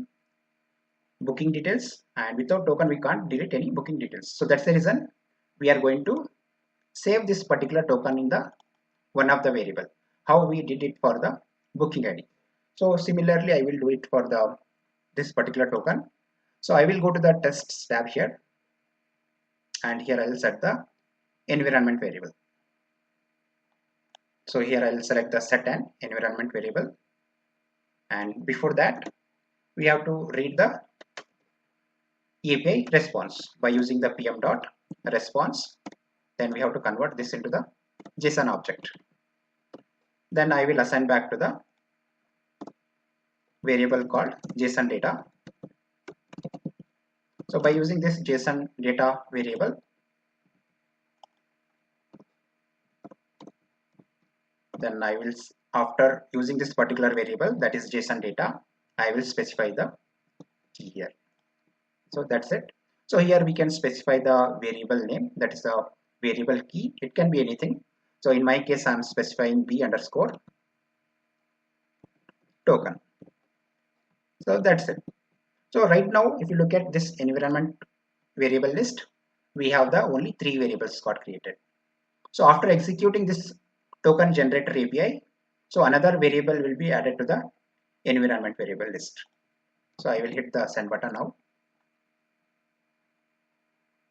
[SPEAKER 1] booking details, and without token we can't delete any booking details. So that's the reason we are going to save this particular token in the one of the variable, how we did it for the booking ID. So similarly I will do it for the this particular token. So I will go to the tests tab here, and here I will set the environment variable. So here I will select the set an environment variable, and before that we have to read the API response by using the pm.response. Then we have to convert this into the JSON object. Then I will assign back to the variable called JSON data. So by using this JSON data variable, then I will, after using this particular variable, that is JSON data, I will specify the key here. So that's it. So here we can specify the variable name, that is the variable key. It can be anything. So in my case I'm specifying b underscore token. So that's it. So right now if you look at this environment variable list, we have the only 3 variables got created. So after executing this token generator API, so another variable will be added to the environment variable list. So I will hit the send button now.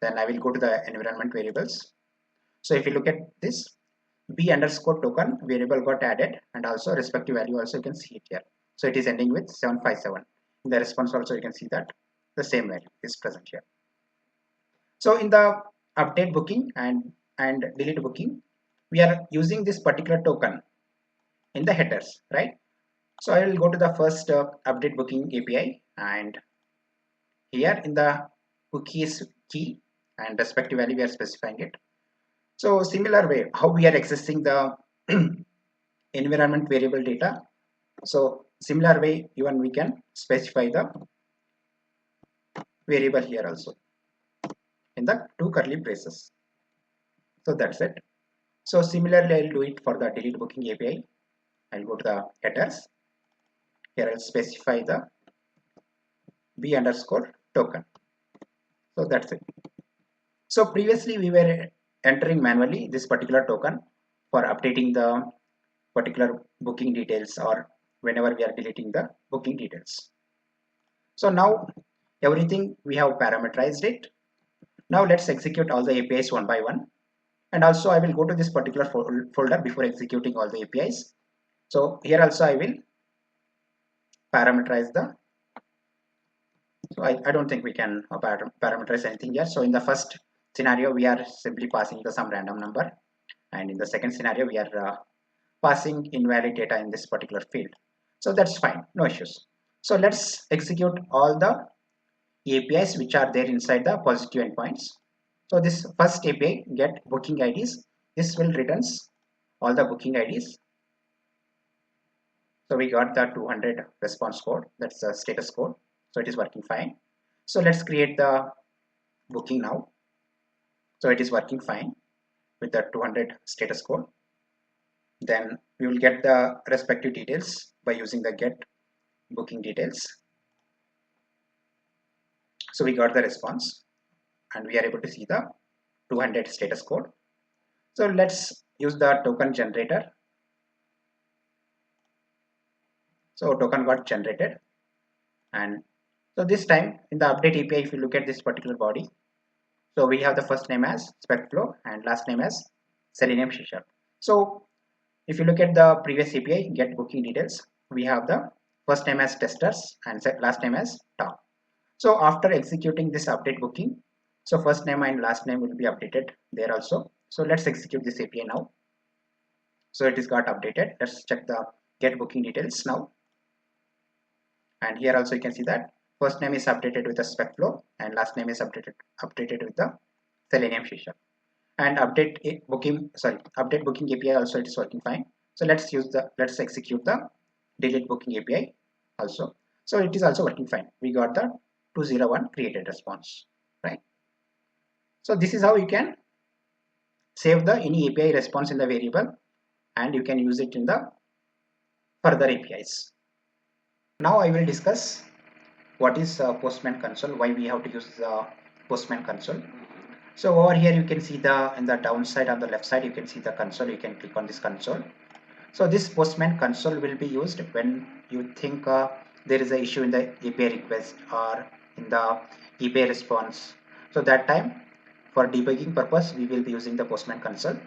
[SPEAKER 1] Then I will go to the environment variables. So if you look at this, b underscore token variable got added, and also respective value also you can see it here. So it is ending with 757. In the response also you can see that the same value is present here. So in the update booking and delete booking, we are using this particular token in the headers, right? So I will go to the first update booking API, and here in the cookies key and respective value we are specifying it. So similar way how we are accessing the environment variable data, so similar way even we can specify the variable here also in the 2 curly braces. So that's it. So similarly I'll do it for the delete booking API. I'll go to the headers. Here I'll specify the b underscore token. So that's it. So previously we were entering manually this particular token for updating the particular booking details or whenever we are deleting the booking details. So now everything we have parameterized it. Now let's execute all the APIs one by one. And also I will go to this particular folder before executing all the APIs. So here also I will parameterize the, so I don't think we can parameterize anything here. So in the first scenario we are simply passing the some random number, and in the second scenario we are passing invalid data in this particular field. So that's fine, no issues. So let's execute all the APIs which are there inside the positive endpoints. So this first API get booking IDs, this will returns all the booking IDs. So we got the 200 response code, that's the status code. So it is working fine. So let's create the booking now. So it is working fine with the 200 status code. Then we will get the respective details by using the get booking details. So we got the response and we are able to see the 200 status code. So let's use the token generator. So token got generated, and so this time in the update API if you look at this particular body, so we have the first name as specflow and last name as selenium C#. So if you look at the previous API get booking details, we have the first name as testers and last name as top. So after executing this update booking, so first name and last name will be updated there also. So let's execute this API now. So it is got updated. Let's check the get booking details now. And here also you can see that first name is updated with the specflow and last name is updated with the selenium C#. And update booking API also it is working fine. So let's execute the delete booking API also. So it is also working fine. We got the 201 created response, right? So this is how you can save the any API response in the variable, and you can use it in the further APIs. Now I will discuss what is Postman console, why we have to use the Postman console. So over here you can see in the downside on the left side you can see the console. You can click on this console. So this Postman console will be used when you think there is an issue in the API request or in the API response. So that time for debugging purpose we will be using the Postman console.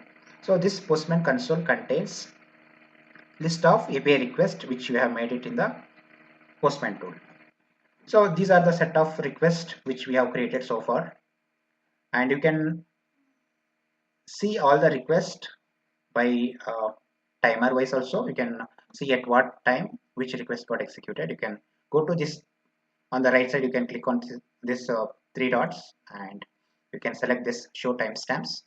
[SPEAKER 1] So this Postman console contains list of API requests which you have made it in the Postman tool. So these are the set of requests which we have created so far, and you can see all the requests by timer wise also. You can see at what time which request got executed. You can go to this on the right side, you can click on this 3 dots and you can select this show timestamps.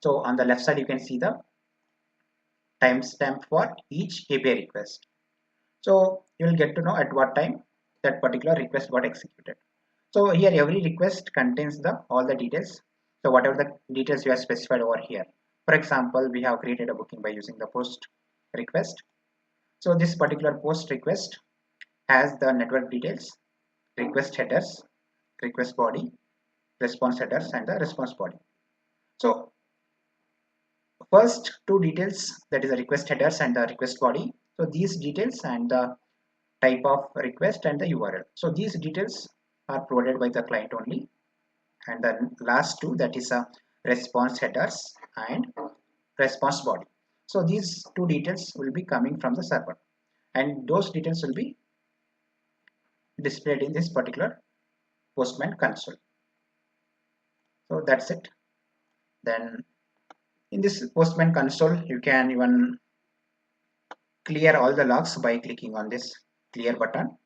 [SPEAKER 1] So on the left side you can see the timestamp for each API request. So you will get to know at what time that particular request got executed. So here every request contains all the details. So whatever the details you have specified over here. For example, we have created a booking by using the post request. So this particular post request has the network details, request headers, request body, response headers, and the response body. So first two details, that is the request headers and the request body. So these details and the type of request and the URL. So these details are provided by the client only. And the last two, that is a response headers and response body. So these two details will be coming from the server, and those details will be displayed in this particular Postman console. So that's it. Then in this Postman console, you can even clear all the logs by clicking on this clear button.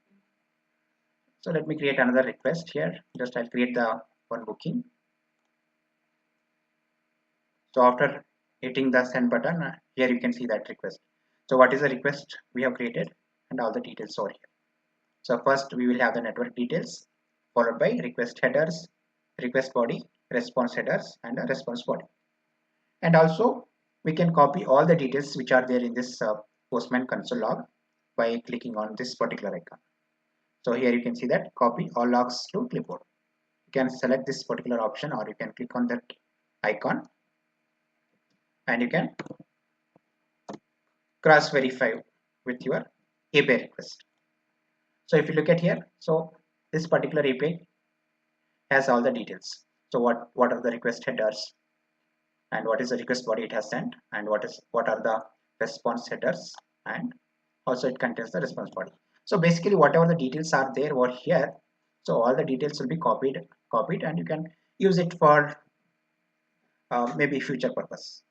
[SPEAKER 1] So let me create another request here. Just I'll create the one booking. So after hitting the send button, here you can see that request. So what is the request we have created and all the details over here. So first we will have the network details, followed by request headers, request body, response headers, and a response body. And also we can copy all the details which are there in this Postman console log by clicking on this particular icon. So here you can see that copy all logs to clipboard. You can select this particular option, or you can click on that icon and you can cross verify with your API request. So if you look at here, so this particular API has all the details. So what are the request headers, and what is the request body it has sent, and what are the response headers, and also it contains the response body. So basically whatever the details are there over here, so all the details will be copied, and you can use it for maybe future purpose.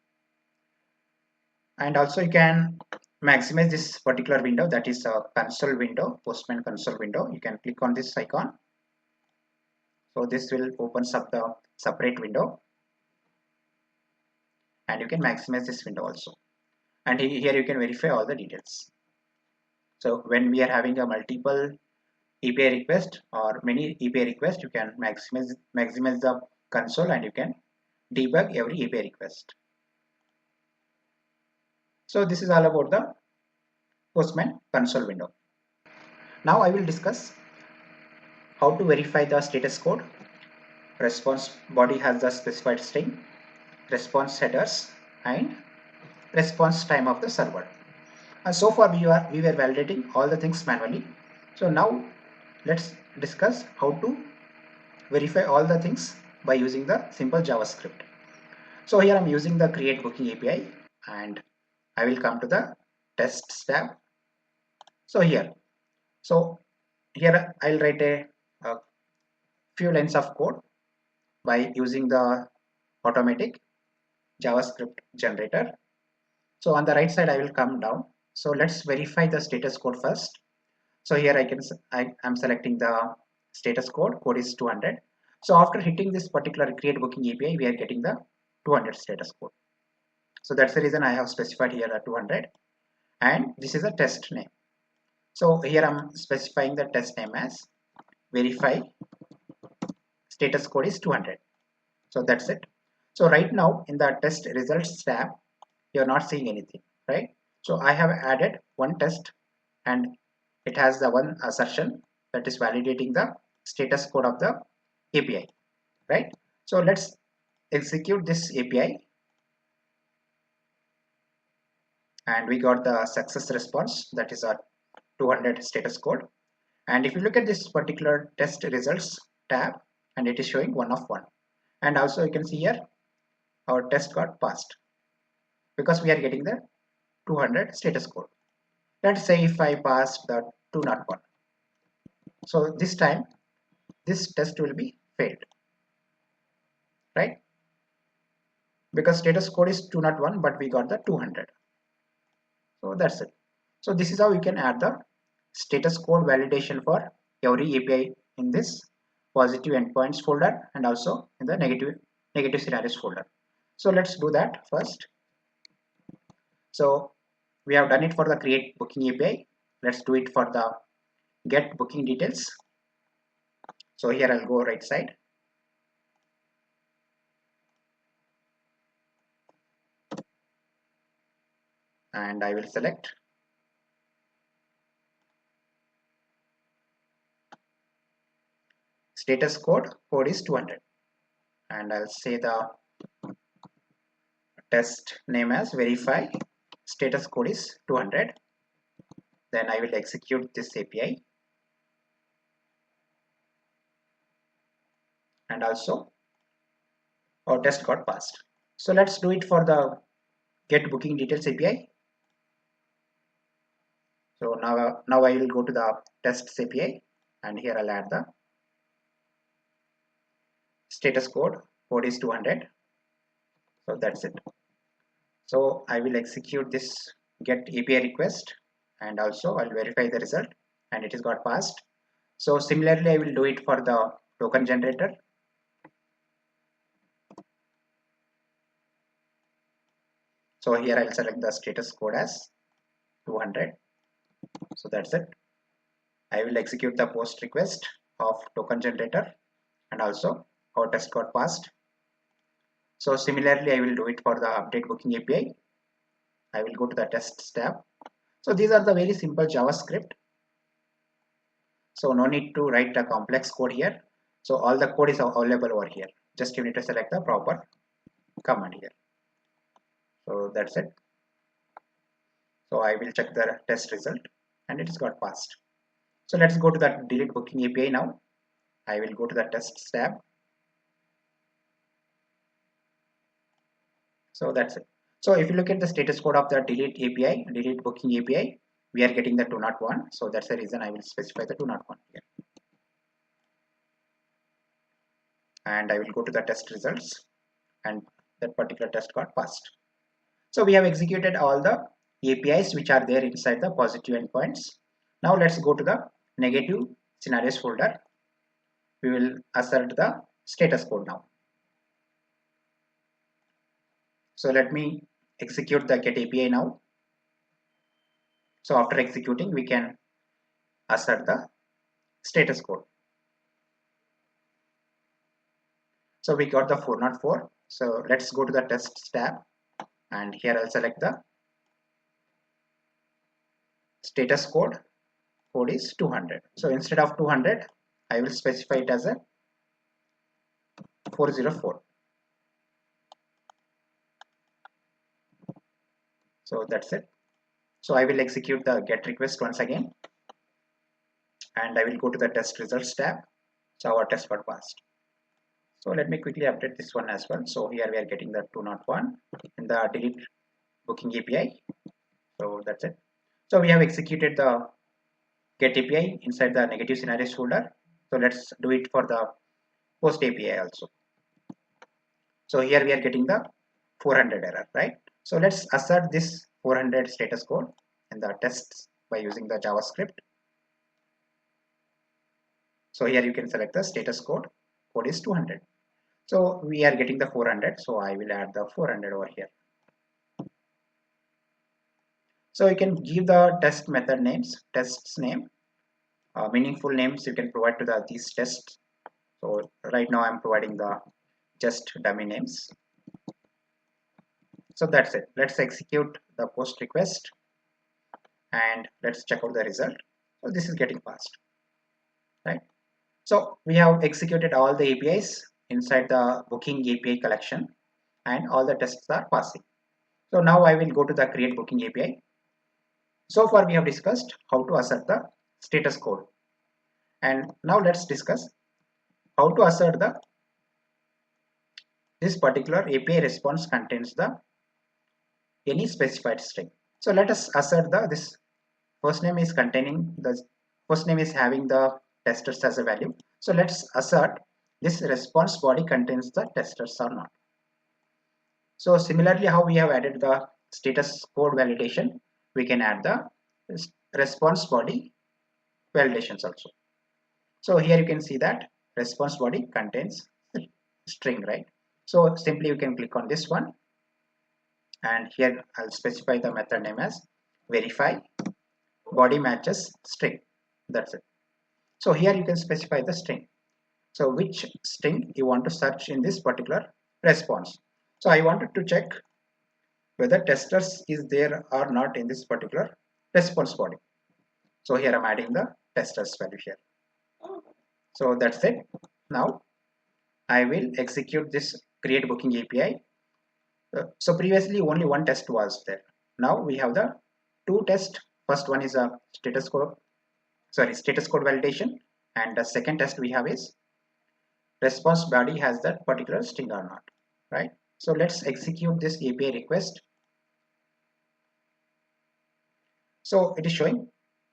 [SPEAKER 1] And also you can maximize this particular window, that is a console window, Postman console window. You can click on this icon. So this will opens up the separate window, and you can maximize this window also. And here you can verify all the details. So when we are having a multiple API request or many API requests, you can maximize the console, and you can debug every API request. So this is all about the Postman console window. Now I will discuss how to verify the status code. Response body has the specified string, response headers, and response time of the server. And so far we were validating all the things manually. So now let's discuss how to verify all the things by using the simple JavaScript. So here I'm using the create booking API, and I will come to the tests tab. So here I'll write a few lines of code by using the automatic JavaScript generator. So on the right side I will come down. So let's verify the status code first. So here I'm selecting the status code is 200. So after hitting this particular create booking API, we are getting the 200 status code. So that's the reason I have specified here a 200, and this is a test name. So here I'm specifying the test name as verify status code is 200. So that's it. So right now in the test results tab, you're not seeing anything, right? So I have added one test, and it has the one assertion that is validating the status code of the API, right? So let's execute this API, and we got the success response, that is a 200 status code. And if you look at this particular test results tab, and it is showing 1 of 1, and also you can see here our test got passed because we are getting the 200 status code. Let's say if I pass the 201, so this time this test will be failed, right? Because status code is 201, but we got the 200. So that's it. So this is how you can add the status code validation for every API in this positive endpoints folder, and also in the negative scenarios folder. So let's do that first. So we have done it for the create booking API. Let's do it for the get booking details. So here I'll go right side, and I will select status code is 200, and I'll say the test name as verify status code is 200. Then I will execute this API, and also our test got passed. So let's do it for the get booking details API. So now I will go to the tests API, and here I'll add the status code is 200. So that's it. So I will execute this get API request, and also I'll verify the result, and it is got passed. So similarly I will do it for the token generator. So here I'll select the status code as 200. So that's it. I will execute the post request of token generator, and also our test got passed. So similarly I will do it for the update booking API. I will go to the tests tab. So these are the very simple JavaScript. So no need to write a complex code here. So all the code is available over here. Just you need to select the proper command here. So that's it. So I will check the test result, and it is got passed. So let's go to the delete booking API now. I will go to the tests tab. So that's it. So if you look at the status code of the delete booking API, we are getting the 201. So that's the reason I will specify the 201 here. And I will go to the test results, and that particular test got passed. So we have executed all the APIs which are there inside the positive endpoints. Now let's go to the negative scenarios folder. We will assert the status code now. So let me execute the get API now. So after executing, we can assert the status code. So we got the 404. So let's go to the tests tab, and here I'll select the status code is 200. So instead of 200, I will specify it as a 404. So that's it. So I will execute the get request once again, and I will go to the test results tab. So our test got passed. So let me quickly update this one as well. So here we are getting the 201 in the delete booking API. So that's it. So we have executed the get API inside the negative scenarios folder. So let's do it for the post API also. So here we are getting the 400 error, right? So let's assert this 400 status code in the tests by using the JavaScript. So here you can select the status code is 200. So we are getting the 400. So I will add the 400 over here. So you can give the test method names, tests name, meaningful names you can provide to these tests. So right now I'm providing the just dummy names. So that's it. Let's execute the post request, and let's check out the result. So this is getting passed, right? So we have executed all the APIs inside the booking API collection, and all the tests are passing. So now I will go to the create booking API. So far we have discussed how to assert the status code, and now let's discuss how to assert this particular API response contains the any specified string. So let us assert this first name is having the testers as a value. So let's assert this response body contains the testers or not. So similarly, how we have added the status code validation, we can add the response body validations also. So here you can see that response body contains string, right? So simply you can click on this one, and here I'll specify the method name as verify body matches string. That's it. So here you can specify the string. So which string you want to search in this particular response. So I wanted to check whether testers is there or not in this particular response body. So here I'm adding the testers value here. So that's it. Now I will execute this create booking API. So previously only one test was there. Now we have the two tests. First one is a status code validation, and the second test we have is response body has that particular string or not, right? So let's execute this API request. So it is showing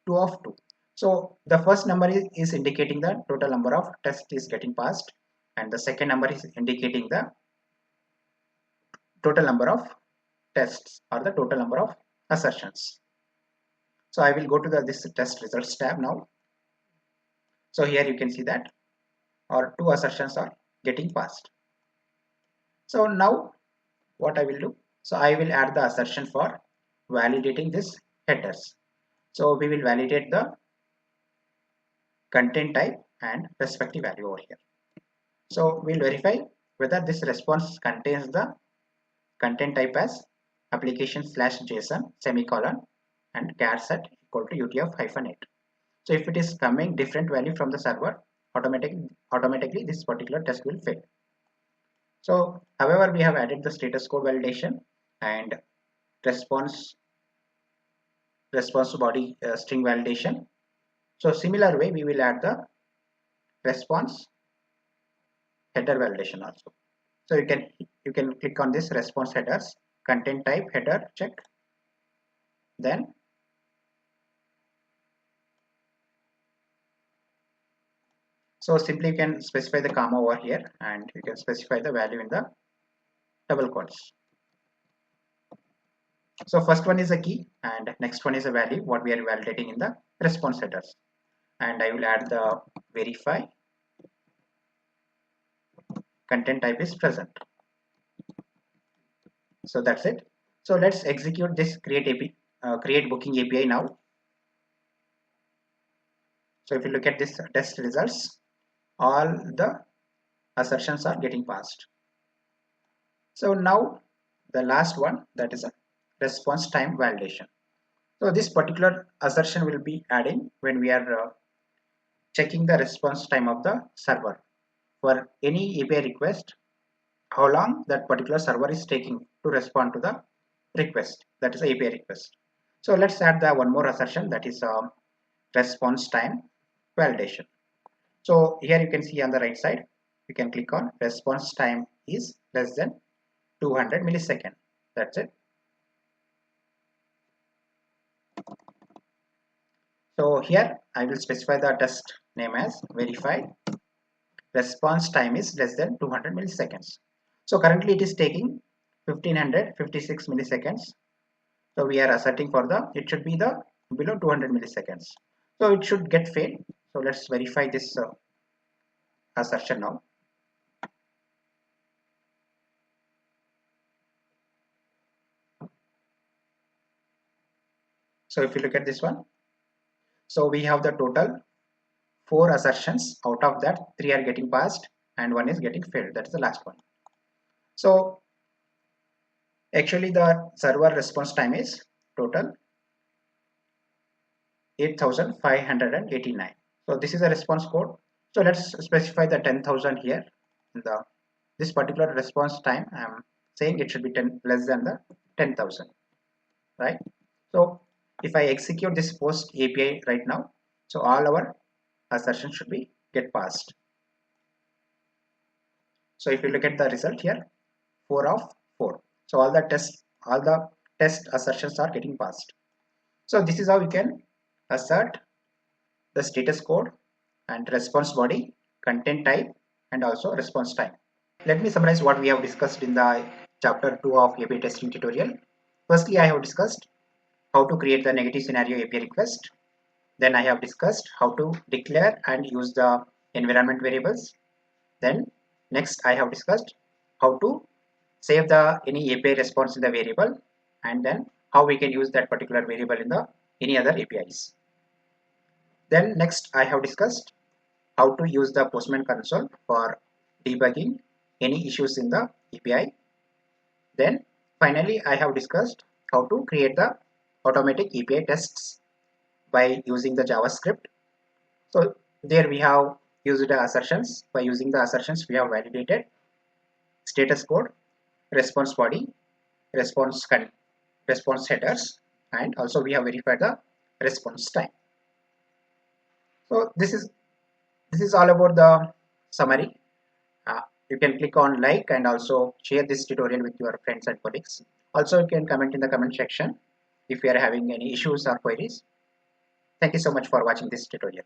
[SPEAKER 1] 2 of 2. So the first number is indicating the total number of tests is getting passed, and the second number is indicating the total number of tests or the total number of assertions. So I will go to this test results tab now. So here you can see that our 2 assertions are getting passed. So now what I will do, so I will add the assertion for validating this headers. So we will validate the content type and respective value over here. So we'll verify whether this response contains the content type as application/JSON semicolon and char set equal to UTF-8. So if it is coming different value from the server, automatically this particular test will fail. So however, we have added the status code validation and response body string validation. So similar way we will add the response header validation also. So you can click on this response headers, content type header check, then so simply you can specify the comma over here and you can specify the value in the double quotes. So first one is a key and next one is a value what we are validating in the response headers, and I will add the verify content type is present. So that's it. So let's execute this create booking API now. So if you look at this test results, all the assertions are getting passed. So now the last one, that is a response time validation. So this particular assertion will be adding when we are checking the response time of the server for any API request, how long that particular server is taking to respond to the request, that is API request. So let's add the one more assertion, that is response time validation. So here you can see on the right side, you can click on response time is less than 200 milliseconds. That's it. So here I will specify the test name as verify response time is less than 200 milliseconds. So currently it is taking 1556 milliseconds. So we are asserting for it should be the below 200 milliseconds. So it should get failed. So let's verify this assertion now. So if you look at this one, so we have the total 4 assertions. Out of that, 3 are getting passed and 1 is getting failed. That's the last one. So actually the server response time is total 8589. So this is a response code. So let's specify the 10,000 here. This particular response time, I am saying it should be less than the 10,000, right? So if I execute this post API right now, so all our assertions should be get passed. So if you look at the result here, 4 of 4. So all the test assertions are getting passed. So this is how we can assert the status code and response body, content type, and also response time. Let me summarize what we have discussed in the chapter 2 of API testing tutorial. Firstly, I have discussed how to create the negative scenario API request. Then I have discussed how to declare and use the environment variables. Then next I have discussed how to save any API response in the variable, and then how we can use that particular variable in any other APIs. Then next I have discussed how to use the Postman console for debugging any issues in the API. Then finally, I have discussed how to create the automatic API tests by using the JavaScript. So there we have used the assertions. By using the assertions, we have validated status code, response body, response headers, and also we have verified the response time. So this is all about the summary. You can click on like and also share this tutorial with your friends and colleagues. Also, you can comment in the comment section if you are having any issues or queries. Thank you so much for watching this tutorial.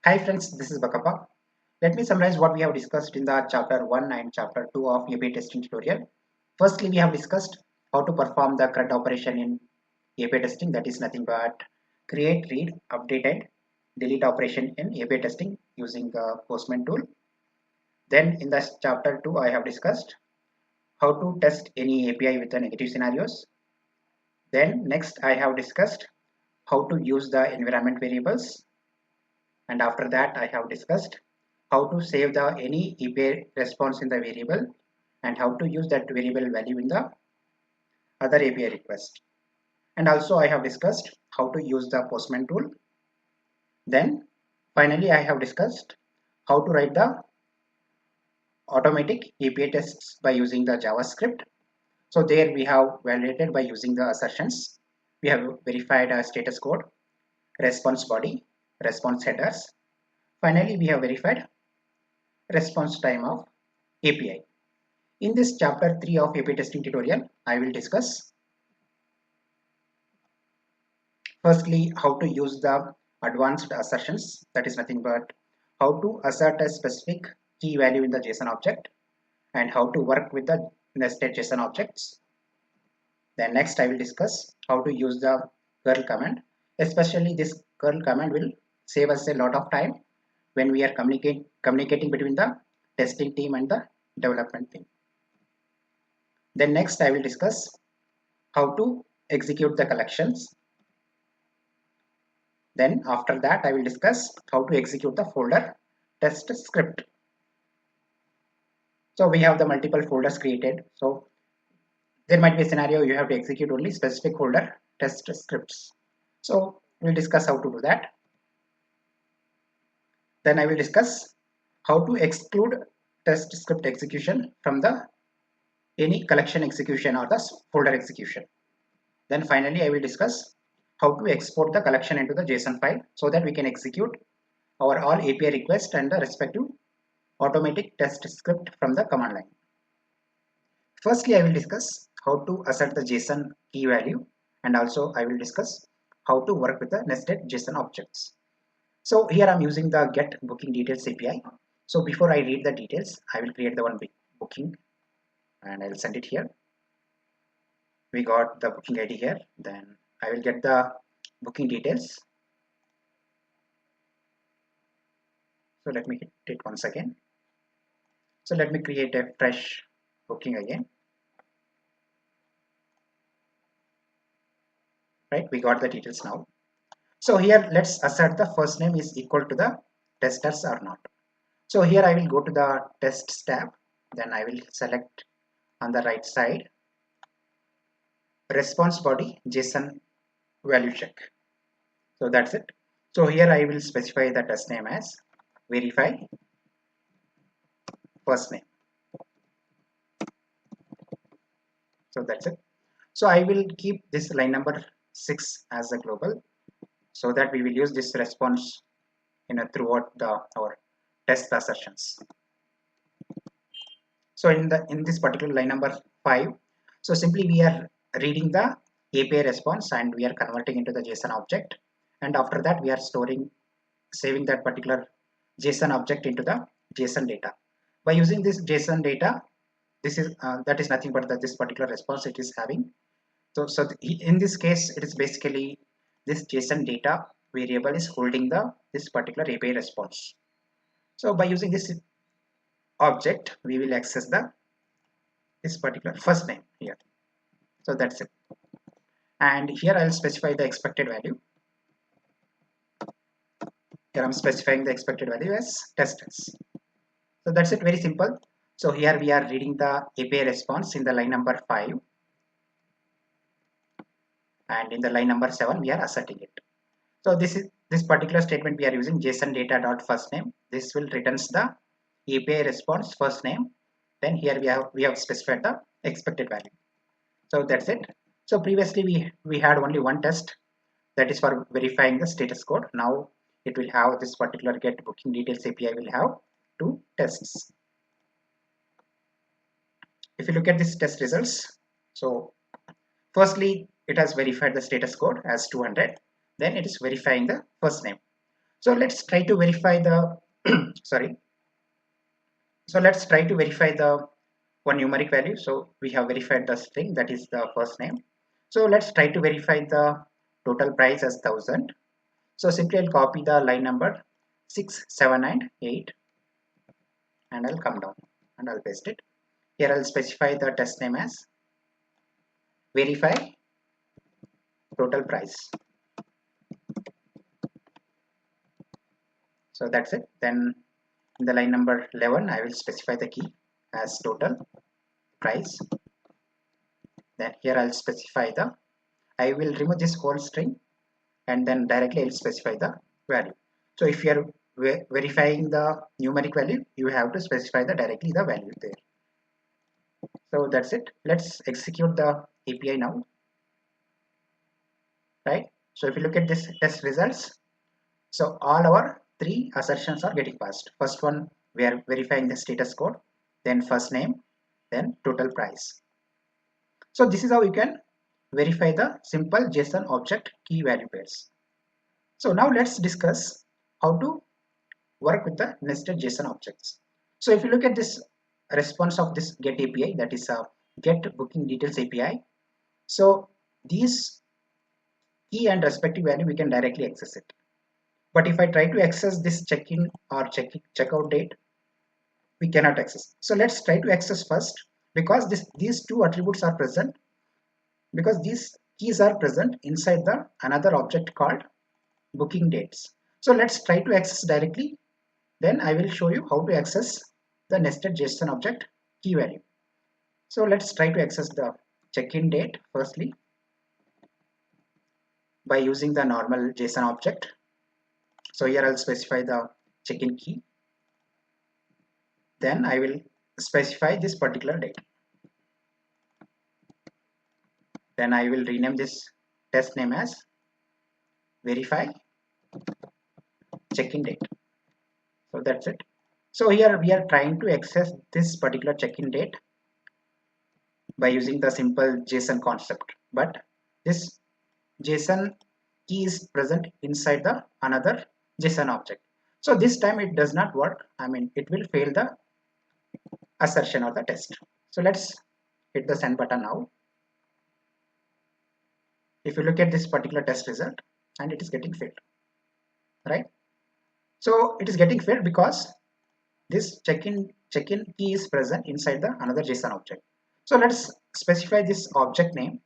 [SPEAKER 1] Hi friends, this is Bakappa. Let me summarize what we have discussed in the chapter 1 and chapter 2 of API testing tutorial. Firstly, we have discussed how to perform the CRUD operation in API testing, that is nothing but create, read, update and delete operation in API testing using the Postman tool. Then in this chapter 2, I have discussed how to test any API with the negative scenarios. Then next I have discussed how to use the environment variables. And after that I have discussed how to save the any API response in the variable and how to use that variable value in the other API request. And also I have discussed how to use the Postman tool. Then finally I have discussed how to write the automatic API tests by using the JavaScript. So there we have validated by using the assertions. We have verified a status code, response body, response headers. Finally, we have verified response time of API. In this chapter 3 of API testing tutorial, I will discuss firstly how to use the advanced assertions, that is nothing but how to assert a specific key value in the JSON object and how to work with the nested JSON objects. Then next I will discuss how to use the curl command. Especially this curl command will save us a lot of time when we are communicating between the testing team and the development team. Then next I will discuss how to execute the collections. Then after that I will discuss how to execute the folder test script. So we have the multiple folders created. So there might be a scenario you have to execute only specific folder test scripts. So we'll discuss how to do that. Then I will discuss how to exclude test script execution from the any collection execution or the folder execution. Then finally I will discuss how to export the collection into the JSON file so that we can execute our all API request and the respective automatic test script from the command line. Firstly, I will discuss how to assert the JSON key value, and also I will discuss how to work with the nested JSON objects. So here I'm using the get booking details API. So before I read the details, I will create the one booking and I will send it here. We got the booking ID here. Then I will get the booking details. So let me hit it once again. So let me create a fresh booking again. Right, we got the details now. So here let's assert the first name is equal to the testers or not. So here I will go to the tests tab. Then I will select on the right side response body JSON value check. So that's it. So here I will specify the test name as verify first name. So that's it. So I will keep this line number 6 as a global so that we will use this response throughout our test assertions. So in this particular line number 5, so simply we are reading the API response and we are converting into the JSON object, and after that we are saving that particular JSON object into the JSON data. By using this JSON data, this is that is nothing but this particular response it is having. So in this case, it is basically this JSON data variable is holding this particular API response. So by using this object, we will access this particular first name here. So that's it. And here I'll specify the expected value. Here I'm specifying the expected value as testdas. So that's it, very simple. So here we are reading the API response in the line number 5, and in the line number 7 we are asserting it. So this particular statement we are using JSON data dot first name. This will returns the API response first name. Then here we have specified the expected value. So that's it. So previously we had only one test, that is for verifying the status code. Now it will have this particular get booking details API will have 2 tests. If you look at this test results, so firstly it has verified the status code as 200. Then it is verifying the first name. So let's try to verify the sorry. So let's try to verify the one numeric value. So we have verified the string, that is the first name. So let's try to verify the total price as 1000. So simply I'll copy the line number 6, 7 and 8 and I'll come down and I'll paste it. Here I'll specify the test name as verify total price. So that's it. Then in the line number 11 I will specify the key as total price. Then here I'll specify I will remove this whole string and then directly I'll specify the value. So if you are verifying the numeric value, you have to specify directly the value there. So that's it. Let's execute the API now. Right. So if you look at this test results, so all our 3 assertions are getting passed. First one we are verifying the status code, then first name, then total price. So this is how you can verify the simple JSON object key value pairs. So now let's discuss how to work with the nested JSON objects. So if you look at this response of this get API, that is a get booking details API. So these key and respective value we can directly access it. But if I try to access this check-in or checkout date, we cannot access. So let's try to access first, because these 2 attributes are present, because these keys are present inside the another object called booking dates. So let's try to access directly. Then I will show you how to access the nested JSON object key value. So let's try to access the check-in date firstly by using the normal JSON object. So here I'll specify the check-in key. Then I will specify this particular date. Then I will rename this test name as verify check-in date. So that's it. So here we are trying to access this particular check-in date by using the simple JSON concept, but this JSON key is present inside the another JSON object. So this time it does not work. I mean, it will fail the assertion or the test. So let's hit the send button now. If you look at this particular test result, and it is getting failed, right? So it is getting failed because this check-in key is present inside the another JSON object. So let's specify this object name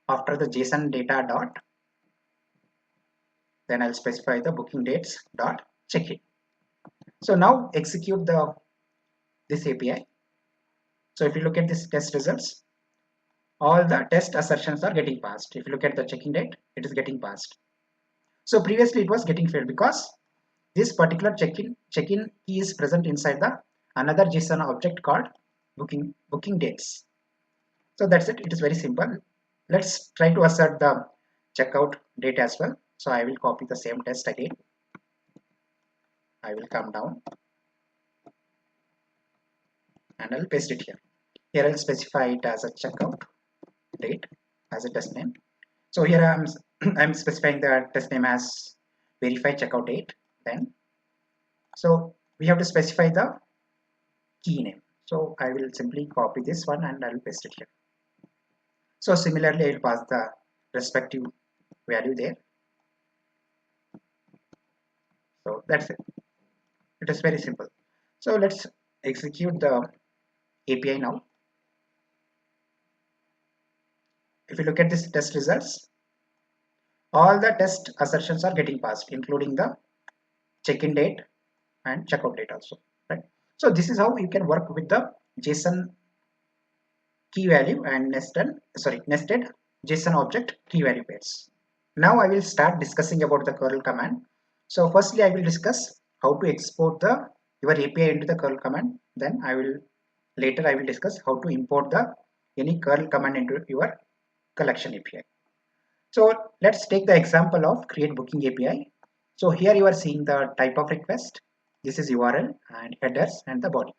[SPEAKER 1] after the JSON data dot. Then I'll specify the booking dates dot check-in. So now execute this API. So if you look at this test results, all the test assertions are getting passed. If you look at the check-in date, it is getting passed. So previously it was getting failed because this particular check-in key is present inside the another JSON object called booking dates. So that's it. It is very simple. Let's try to assert the checkout date as well. So I will copy the same test again. I will come down and I'll paste it here. Here I'll specify it as a checkout date as a test name. So here I'm specifying the test name as verify checkout date. Then so we have to specify the key name. So I will simply copy this one and I will paste it here. So similarly I will pass the respective value there. So that's it. It is very simple. So let's execute the API now. If you look at this test results, all the test assertions are getting passed, including the check-in date and checkout date also, right? So this is how you can work with the JSON key value and nested JSON object key value pairs. Now I will start discussing about the curl command. So firstly I will discuss how to export your API into the curl command. Then later I will discuss how to import any curl command into your collection API. So let's take the example of create booking API. So here you are seeing the type of request. This is URL and headers and the body.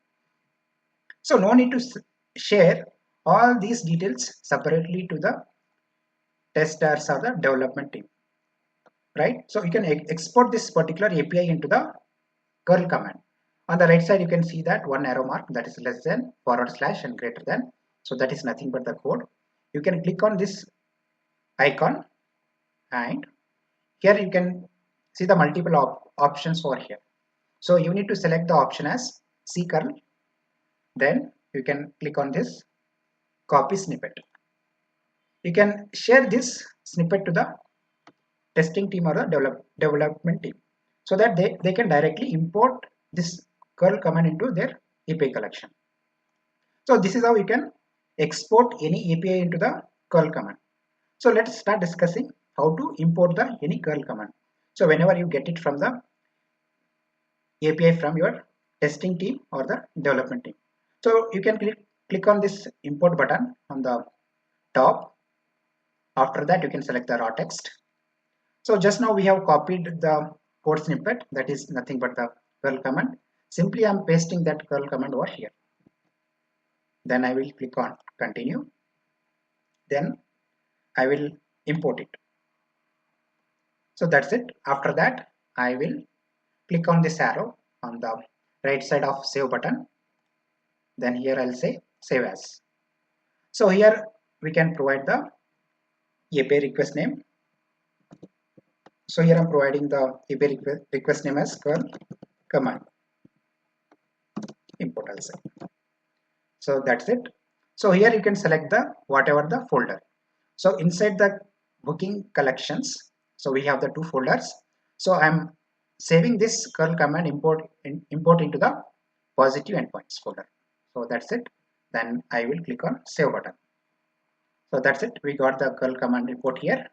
[SPEAKER 1] So no need to share all these details separately to the testers or the development team, right? So you can export this particular API into the curl command. On the right side you can see that one arrow mark, that is less than, forward slash and greater than. So that is nothing but the code. You can click on this icon and here you can see the multiple options over here. So you need to select the option as C curl. Then you can click on this copy snippet. You can share this snippet to the testing team or the development team so that they can directly import this curl command into their API collection. So this is how you can export any API into the curl command. So let's start discussing how to import any curl command. So whenever you get it from the API from your testing team or the development team. So you can click on this import button on the top. After that you can select the raw text. So just now we have copied the code snippet, that is nothing but the curl command. Simply I am pasting that curl command over here. Then I will click on continue. Then I will import it. So that's it. After that I will click on this arrow on the right side of save button. Then here I'll say save as. So here we can provide the API request name. So here I'm providing the API request name as curl command import, I'll say. So that's it. So here you can select the whatever the folder. So inside the booking collections, so we have the two folders. So I'm saving this curl command import into the positive endpoints folder. So that's it. Then I will click on save button. So that's it. We got the curl command import here.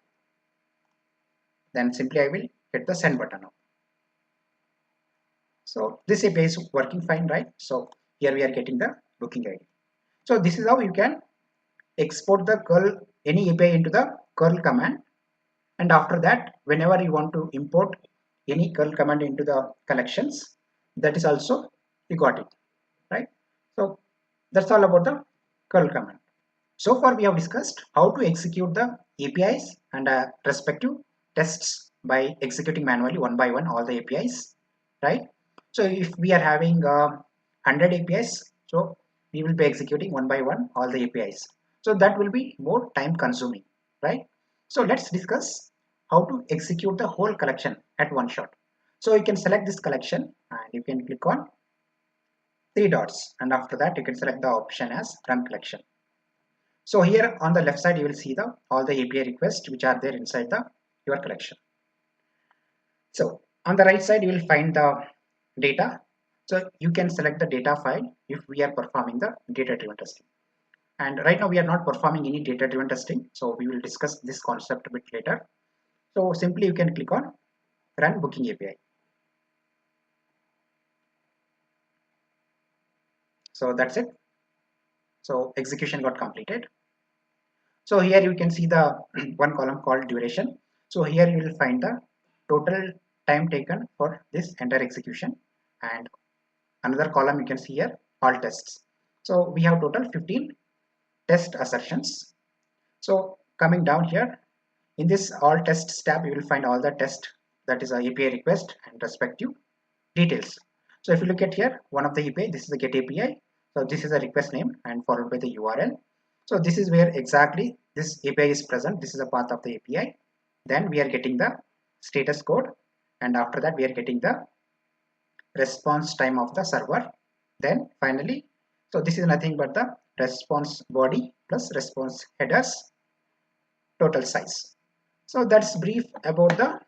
[SPEAKER 1] Then simply I will hit the send button now. So this API is working fine, right? So here we are getting the booking ID. So this is how you can export the any API into the curl command. And after that, whenever you want to import any curl command into the collections, that is also you got it, right? So that's all about the curl command. So far we have discussed how to execute the APIs and respective tests by executing manually one by one all the APIs, right? So if we are having 100 APIs, so we will be executing one by one all the APIs. So that will be more time consuming, right? So let's discuss how to execute the whole collection at one shot. So you can select this collection and you can click on 3 dots, and after that you can select the option as run collection. So here on the left side you will see all the API requests which are there inside your collection. So on the right side you will find the data. So you can select the data file if we are performing the data driven testing. And right now we are not performing any data driven testing, so we will discuss this concept a bit later. So simply you can click on run booking API. So that's it. So execution got completed. So here you can see the one column called duration. So here you will find the total time taken for this entire execution, and another column you can see here all tests. So we have total 15 test assertions. So coming down here in this all tests tab, you will find all the test, that is a API request and respective details. So if you look at here, one of the API, this is the get API. So this is a request name and followed by the URL. So this is where exactly this API is present. This is a path of the API. Then we are getting the status code, and after that we are getting the response time of the server. Then finally, so this is nothing but the response body plus response headers total size. So that's brief about the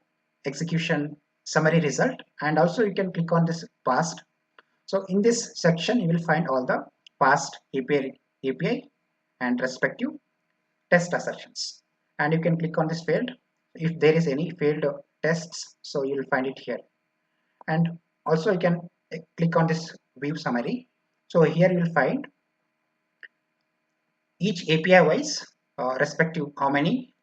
[SPEAKER 1] execution summary result, and also you can click on this past. So in this section you will find all the past API and respective test assertions, and you can click on this field if there is any failed tests, so you will find it here. And also you can click on this view summary. So here you will find each API wise respective how many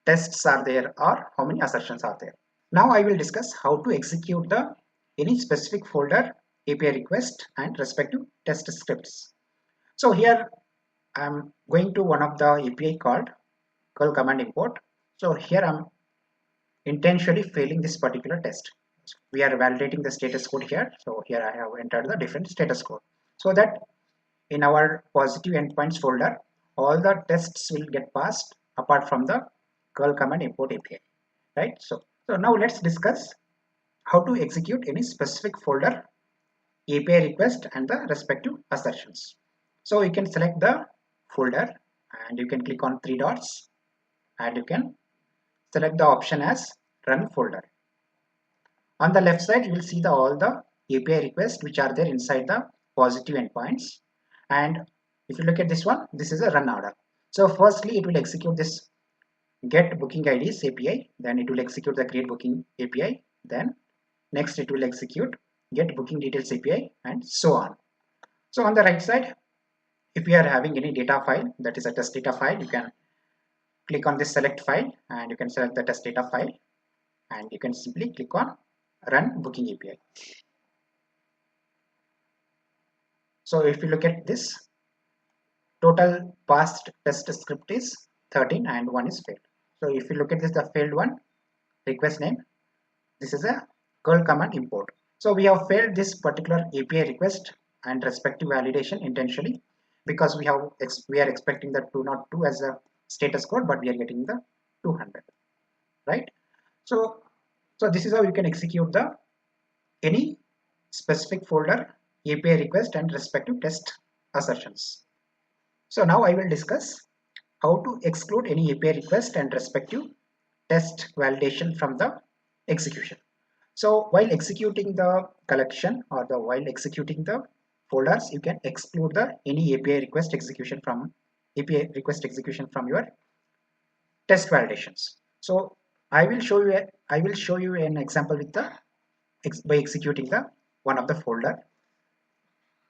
[SPEAKER 1] tests are there or how many assertions are there. Now I will discuss how to execute the any specific folder API request and respective test scripts. So here I am going to one of the API called curl command import. So here I am intentionally failing this particular test. We are validating the status code here. So here I have entered the different status code, so that in our positive endpoints folder all the tests will get passed apart from the curl command import API, right? So now let's discuss how to execute any specific folder API request and the respective assertions. So you can select the folder and you can click on three dots and you can select the option as run folder. On the left side you will see all the API requests which are there inside the positive endpoints, and if you look at this one, this is a run order. So firstly it will execute this get booking IDs API, then it will execute the create booking API, then next it will execute get booking details API, and so on. So on the right side, if you are having any data file, that is a test data file, you can click on this select file and you can select the test data file and you can simply click on run booking API. So if you look at this, total past test script is 13 and one is failed. So if you look at this, the failed one, request name, this is a curl command import. So we have failed this particular API request and respective validation intentionally, because we are expecting the 202 as a status code, but we are getting the 200, right? So this is how you can execute the any specific folder API request and respective test assertions. So now I will discuss how to exclude any API request and respective test validation from the execution. So while executing the collection or while executing the folders, you can exclude the any API request execution from your test validations. So I will show you an example with the by executing the one of the folder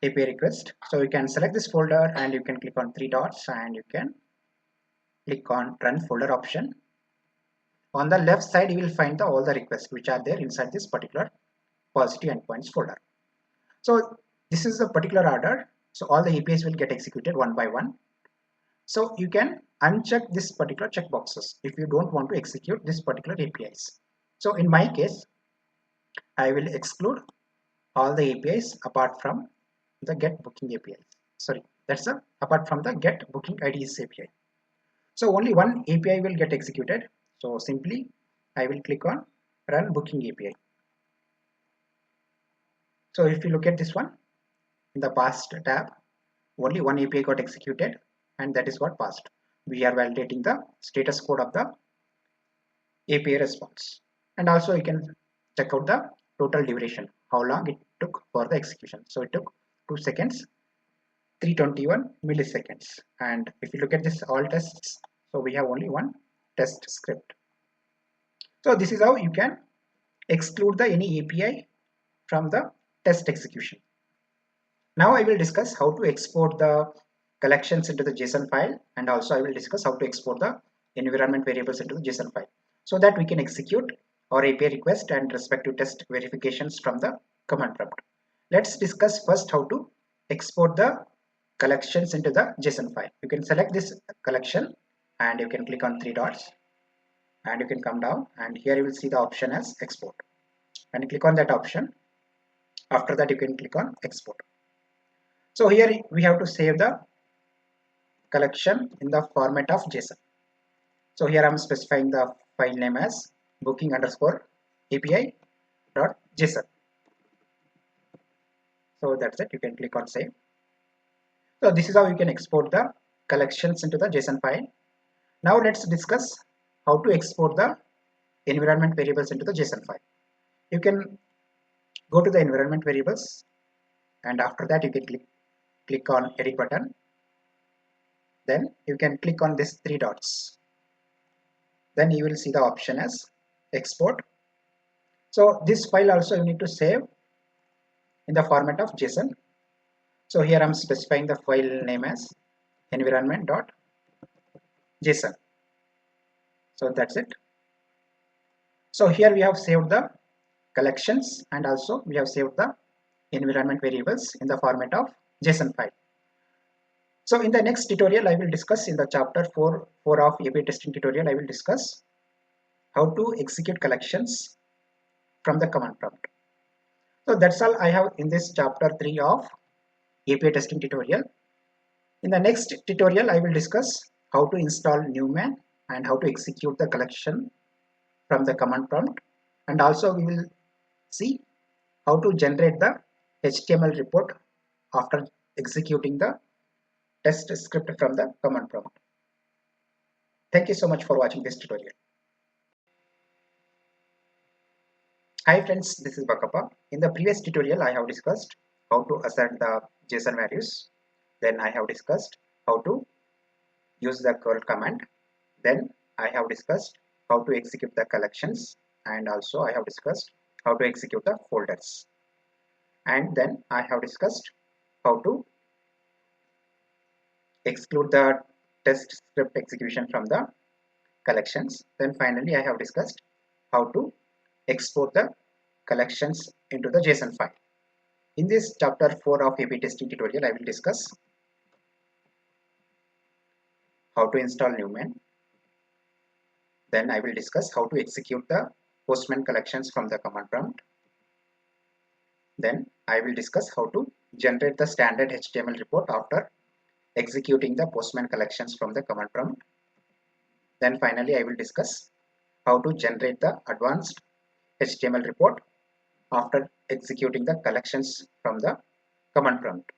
[SPEAKER 1] API request. So you can select this folder and you can click on three dots and you can click on run folder option. On the left side you will find all the requests which are there inside this particular positive endpoints folder. So this is the particular order, so all the APIs will get executed one by one. So you can uncheck this particular checkboxes if you don't want to execute this particular APIs. So in my case I will exclude all the APIs apart from the get booking API. Sorry, that's apart from the get booking IDs API. So only one API will get executed. So simply I will click on run booking API. So if you look at this one, in the past tab, only one API got executed, and that is what passed. We are validating the status code of the API response. And also you can check out the total duration, how long it took for the execution. So it took 2 seconds, 321 milliseconds. And if you look at this all tests, so we have only one test script. So this is how you can exclude the any API from the test execution. Now I will discuss how to export the collections into the JSON file, and also I will discuss how to export the environment variables into the JSON file, so that we can execute our API request and respective test verifications from the command prompt. Let's discuss first how to export the collections into the JSON file. You can select this collection and you can click on three dots and you can come down, and here you will see the option as export, and click on that option. After that you can click on export. So here we have to save the collection in the format of JSON. So here I am specifying the file name as booking_API.json. So that's it. You can click on save. So this is how you can export the collections into the JSON file. Now let's discuss how to export the environment variables into the JSON file. You can go to the environment variables, and after that you can click on edit button. Then you can click on this three dots. Then you will see the option as export. So this file also you need to save in the format of JSON. So here I'm specifying the file name as environment.json. So that's it. So here we have saved the collections, and also we have saved the environment variables in the format of JSON file. So in the next tutorial I will discuss, in the chapter 4 of API testing tutorial, I will discuss how to execute collections from the command prompt. So that's all I have in this chapter 3 of API testing tutorial. In the next tutorial I will discuss how to install newman and how to execute the collection from the command prompt, and also we will see how to generate the HTML report after executing the test script from the command prompt. Thank you so much for watching this tutorial. Hi friends, this is Bakappa. In the previous tutorial I have discussed how to assert the JSON values. Then I have discussed how to use the curl command. Then I have discussed how to execute the collections, and also I have discussed how to execute the folders. And then I have discussed how to exclude the test script execution from the collections. Then finally I have discussed how to export the collections into the JSON file. In this chapter 4 of API testing tutorial I will discuss how to install newman. Then I will discuss how to execute the Postman collections from the command prompt. Then I will discuss how to generate the standard HTML report after executing the Postman collections from the command prompt. Then finally I will discuss how to generate the advanced HTML report after executing the collections from the command prompt.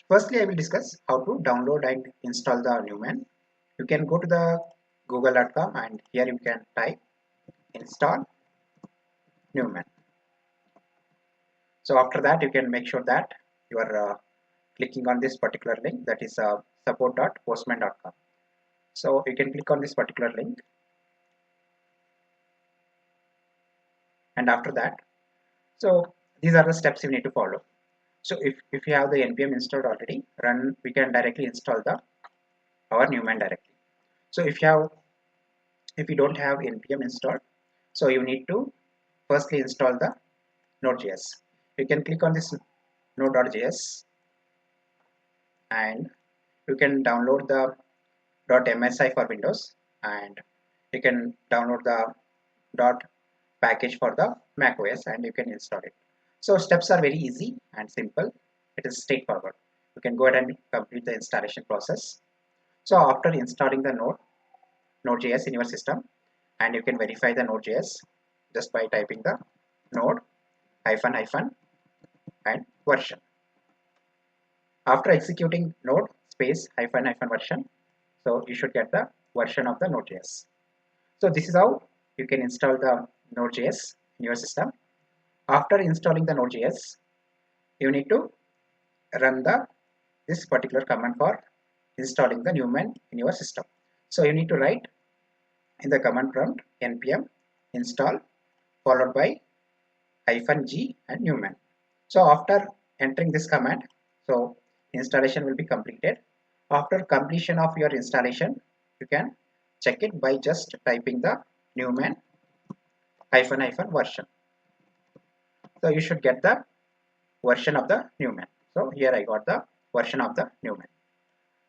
[SPEAKER 1] Firstly I will discuss how to download and install the newman. You can go to the google.com and here you can type install newman. So after that you can make sure that you are clicking on this particular link, that is support.postman.com. So you can click on this particular link, and after that, so these are the steps you need to follow. So if you have the npm installed already, we can directly install our newman directly. So if you don't have npm installed, so you need to firstly install the nodejs. You can click on this node.js and you can download the .msi for Windows, and you can download the .package for the Mac OS and you can install it. So steps are very easy and simple. It is straightforward. You can go ahead and complete the installation process. So after installing the node.js in your system, and you can verify the node.js just by typing the node ---- and version. After executing node space ---- version, so you should get the version of the node.js. So this is how you can install the node.js in your system. After installing the node.js, you need to run this particular command for installing the newman in your system. So you need to write in the command prompt npm install followed by -g and newman. So after entering this command, so installation will be completed. After completion of your installation, you can check it by just typing the newman ---- version. So you should get the version of the newman. So here I got the version of the newman.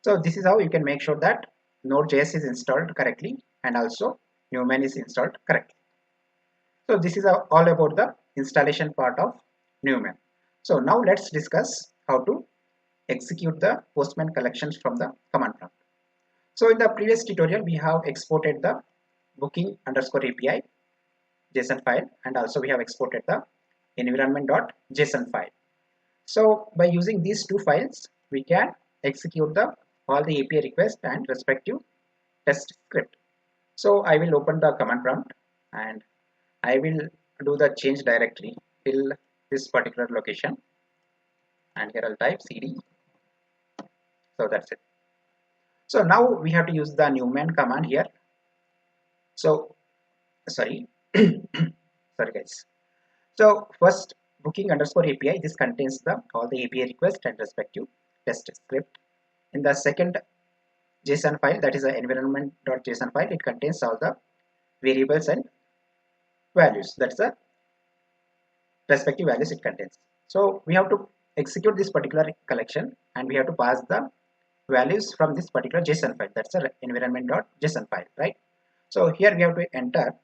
[SPEAKER 1] So this is how you can make sure that node.js is installed correctly and also newman is installed correctly. So this is all about the installation part of newman. So now let's discuss how to execute the Postman collections from the command prompt. So in the previous tutorial we have exported the booking_API JSON file, and also we have exported the environment.json file. So by using these two files we can execute all the API requests and respective test script. So I will open the command prompt and I will do the change directory till this particular location, and here I'll type cd. So that's it. So now we have to use the newman command here. So sorry, sorry guys. So first, booking underscore API, this contains the all the API request and respective test script. In the second JSON file, that is the environment.json file, it contains all the variables and values. That's the respective values it contains. So we have to execute this particular collection, and we have to pass the values from this particular JSON file. That's the environment.json file, right? So here we have to enter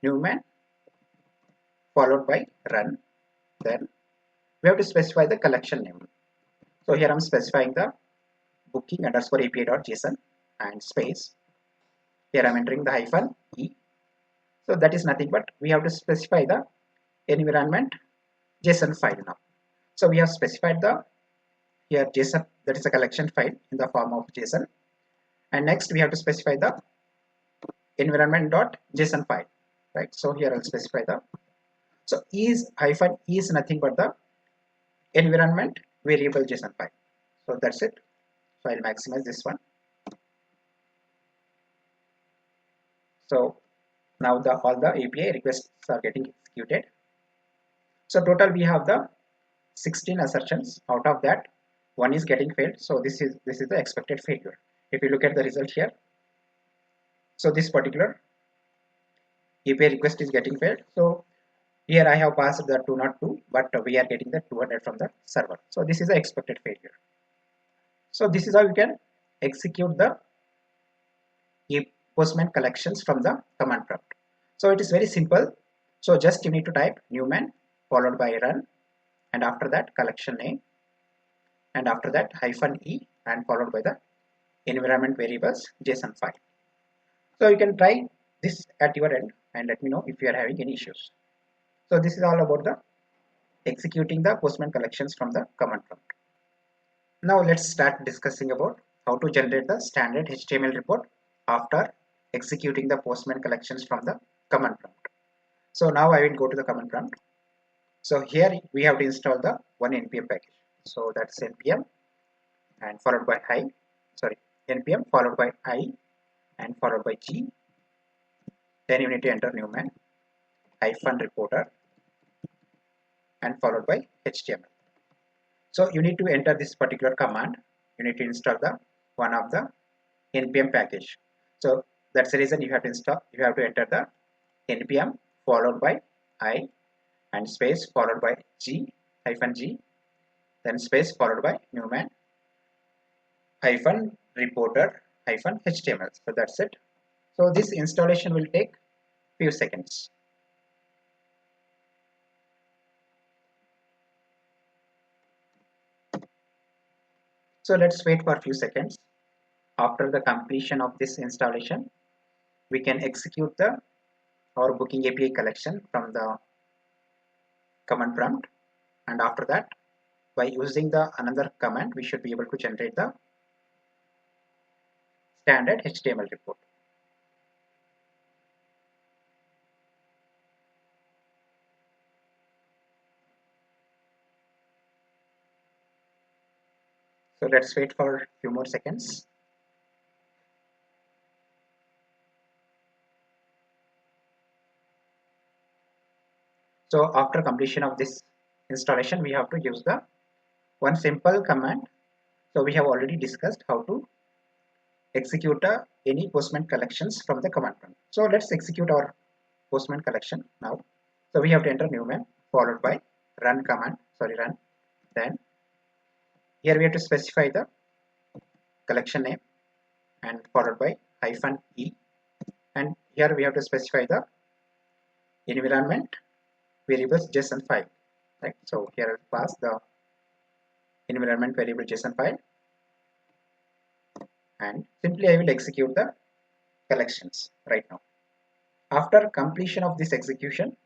[SPEAKER 1] newman followed by run. Then we have to specify the collection name. So here I'm specifying the booking underscore API.json and space. Here I'm entering the hyphen e. So that is nothing but we have to specify the environment JSON file now. So we have specified the here JSON, that is a collection file in the form of JSON, and next we have to specify the environment.json file, right? So here I'll specify the hyphen e is nothing but the environment variable JSON file. So that's it. So I'll maximize this one. So now all the API requests are getting executed. So total we have the 16 assertions. Out of that, one is getting failed. So this is the expected failure. If you look at the result here, so this particular API request is getting failed. So here I have passed the 202, but we are getting the 200 from the server. So this is the expected failure. So this is how you can execute the Postman collections from the command prompt. So it is very simple. So just you need to type newman followed by run, and after that collection name, and after that hyphen e, and followed by the environment variables JSON file. So you can try this at your end and let me know if you are having any issues. So this is all about the executing the Postman collections from the command prompt. Now let's start discussing about how to generate the standard HTML report after executing the Postman collections from the command prompt. So now I will go to the command prompt. So here we have to install the one npm package. So that's npm and followed by npm followed by I and followed by g. Then you need to enter newman hyphen reporter and followed by HTML. So you need to enter this particular command. You need to install the one of the npm package. So that's the reason you have to enter the npm followed by I and space followed by g hyphen g, then space followed by newman hyphen reporter hyphen HTML. So that's it. So this installation will take few seconds. So let's wait for a few seconds. After the completion of this installation, we can execute our booking API collection from the command prompt, and after that, by using the another command, we should be able to generate the standard HTML report. So let's wait for a few more seconds. So after completion of this installation, we have to use the one simple command. So we have already discussed how to execute any Postman collections from the command prompt. So let's execute our Postman collection now. So we have to enter newman followed by run command, run. Then here we have to specify the collection name and followed by hyphen e, and here we have to specify the environment variables JSON file, right? So here I'll pass the environment variable JSON file, and simply I will execute the collections right now. After completion of this execution,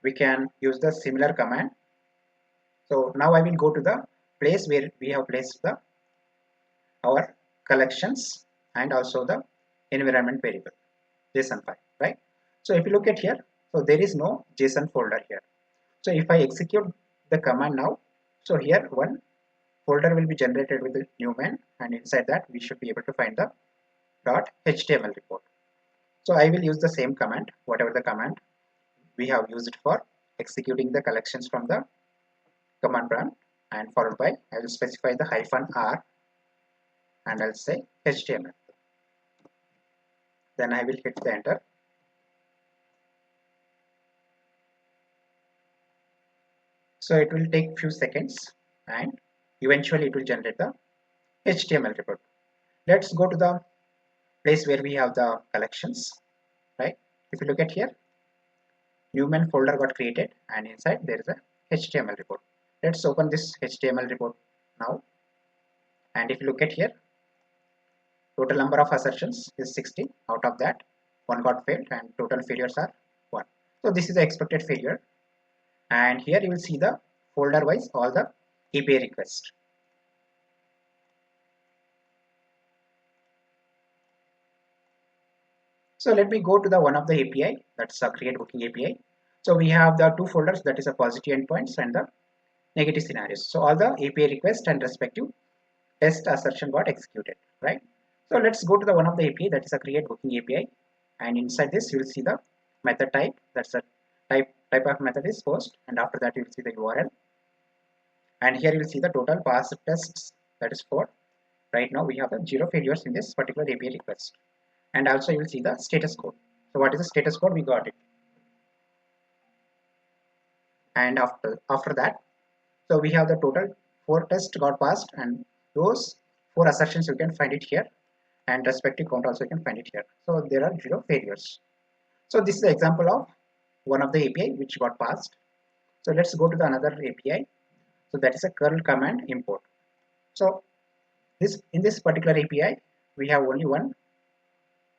[SPEAKER 1] we can use the similar command. So now I will go to the place where we have placed our collections and also the environment variable JSON file, right? So if you look at here, So there is no JSON folder here. So if I execute the command now, so here one folder will be generated with the newman, and inside that we should be able to find the .html report. So I will use the same command, whatever the command we have used for executing the collections from the command prompt, and followed by I will specify the -r and I'll say HTML. Then I will hit the enter. So it will take few seconds and eventually it will generate the HTML report. Let's go to the place where we have the collections, right? If you look at here, newman folder got created and inside there is a HTML report. Let's open this HTML report now. And if you look at here, total number of assertions is 60. Out of that, one got failed and total failures are 1. So this is the expected failure. And here you will see the folder wise all the API requests. So let me go to the one of the API, that's a create booking API. So we have the two folders, that is a positive endpoints and the negative scenarios. So all the API requests and respective test assertion got executed, right? So let's go to the one of the API, that is a create booking API, and inside this you will see the method type. That's a type of method is post, and after that you will see the URL, and here you will see the total passed tests, that is 4. Right now we have 0 failures in this particular API request, and also you will see the status code. So what is the status code? We got it, and after that, so we have the total 4 tests got passed, and those 4 assertions you can find it here, and respective count also you can find it here. So there are 0 failures. So this is the example of one of the API which got passed. So let's go to the another API. So that is a curl command import. So in this particular API we have only one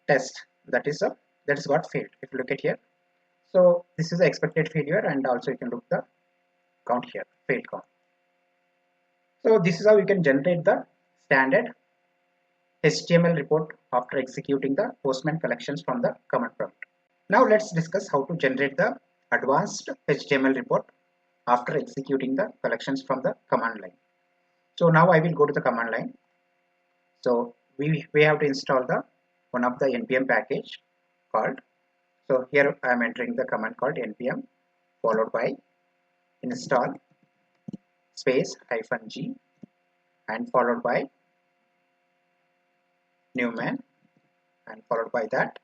[SPEAKER 1] test that is got failed. If you look at here, so this is the expected failure, and also you can look the count here, failed count. So this is how you can generate the standard HTML report after executing the Postman collections from the command prompt. Now let's discuss how to generate the advanced HTML report after executing the collections from the command line. So now I will go to the command line. So we have to install the one of the npm package called, so here I am entering the command called npm followed by install space -g and followed by newman and followed by that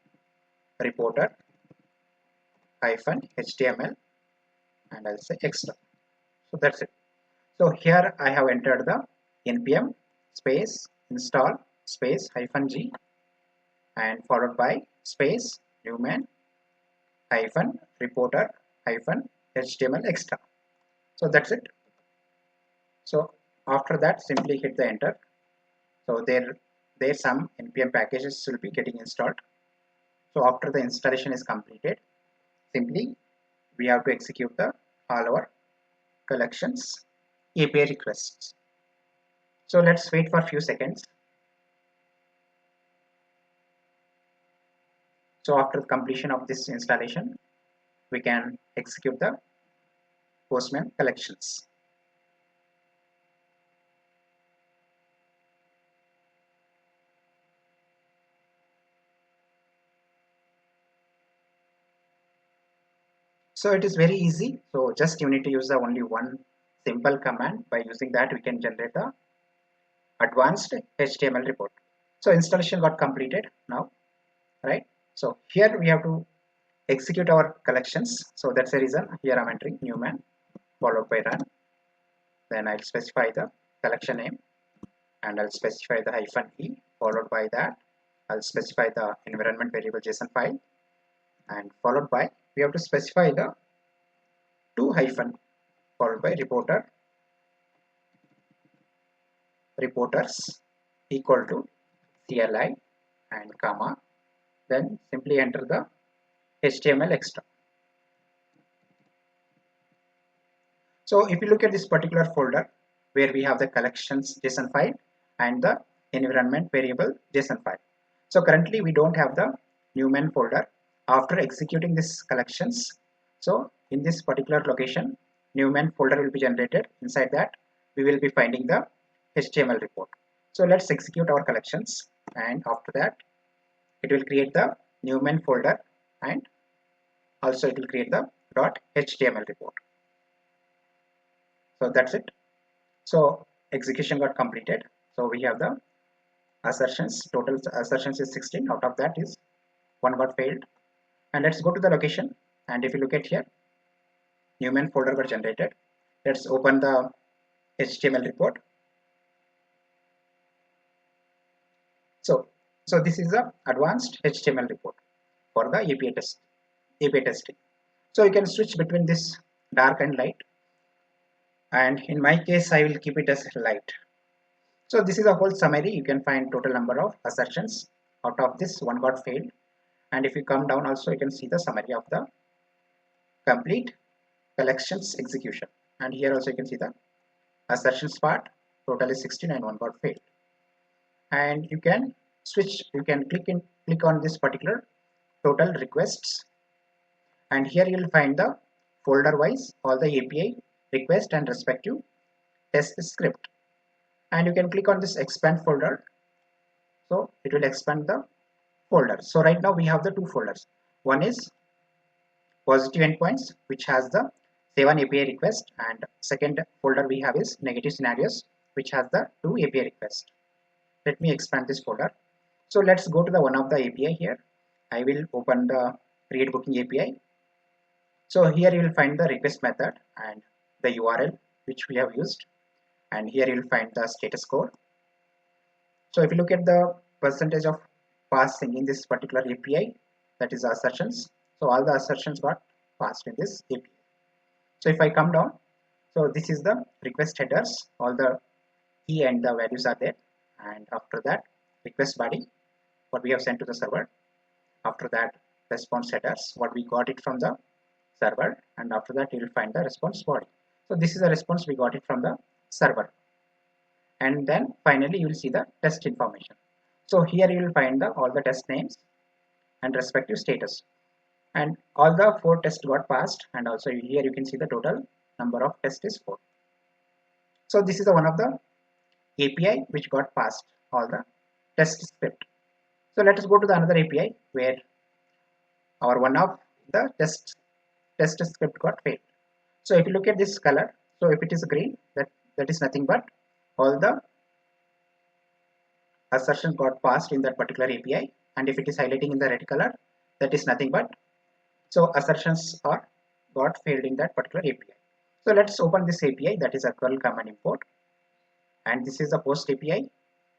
[SPEAKER 1] reporter -html and I'll say extra. So that's it. So here I have entered the npm space install space -g and followed by space newman reporter html extra. So that's it. So after that simply hit the enter. So there some npm packages will be getting installed. So after the installation is completed, simply we have to execute all our collections API requests. So let's wait for a few seconds. So after the completion of this installation, we can execute the Postman collections. So it is very easy. So just you need to use the only one simple command. By using that, we can generate the advanced HTML report. So installation got completed now, right? So here we have to execute our collections. So that's the reason here I'm entering newman followed by run. Then I'll specify the collection name and I'll specify the -e. Followed by that, I'll specify the environment variable JSON file, and followed by we have to specify the 2- followed by reporters equal to CLI and comma, then simply enter the HTML extra. So if you look at this particular folder where we have the collections JSON file and the environment variable JSON file. So currently we don't have the newman folder. After executing this collections, So in this particular location, newman folder will be generated. Inside that, we will be finding the HTML report. So let's execute our collections, and after that, it will create the newman folder, and also it will create the .html report. So that's it. So execution got completed. So we have the assertions. Total assertions is 16. Out of that is one got failed. And let's go to the location. And if you look at here, newman folder got generated. Let's open the HTML report. So this is the advanced HTML report for the API testing. So you can switch between this dark and light. And in my case, I will keep it as light. So this is a whole summary. You can find total number of assertions. Out of this, one got failed. And if you come down also, you can see the summary of the complete collections execution. And here also you can see the assertions part. Total is 16 and one got failed. And you can switch. You can click on this particular total requests. And here you will find the folder wise all the API request and respective test script. And you can click on this expand folder. So it will expand the folder. So right now we have the two folders. One is positive endpoints, which has the 7 API request, and second folder we have is negative scenarios, which has the 2 API request. Let me expand this folder. So let's go to the one of the API here. I will open the create booking API. So here you will find the request method and the URL which we have used, and here you will find the status code. So if you look at the percentage of passing in this particular API, that is assertions. So all the assertions got passed in this API. So if I come down, so this is the request headers, all the key and the values are there, and after that request body, what we have sent to the server. After that response headers, what we got it from the server, and after that you will find the response body. So this is the response we got it from the server, and then finally you will see the test information. So here you will find all the test names and respective status, and all the 4 tests got passed, and also here you can see the total number of tests is 4. So this is the one of the API which got passed all the test script. So let us go to the another API where our one of the test script got failed. So if you look at this color, so if it is green, that is nothing but all the assertions got passed in that particular API, and if it is highlighting in the red color, that is nothing but so assertions are got failed in that particular API. So let's open this API, that is a curl command import, and this is the post API,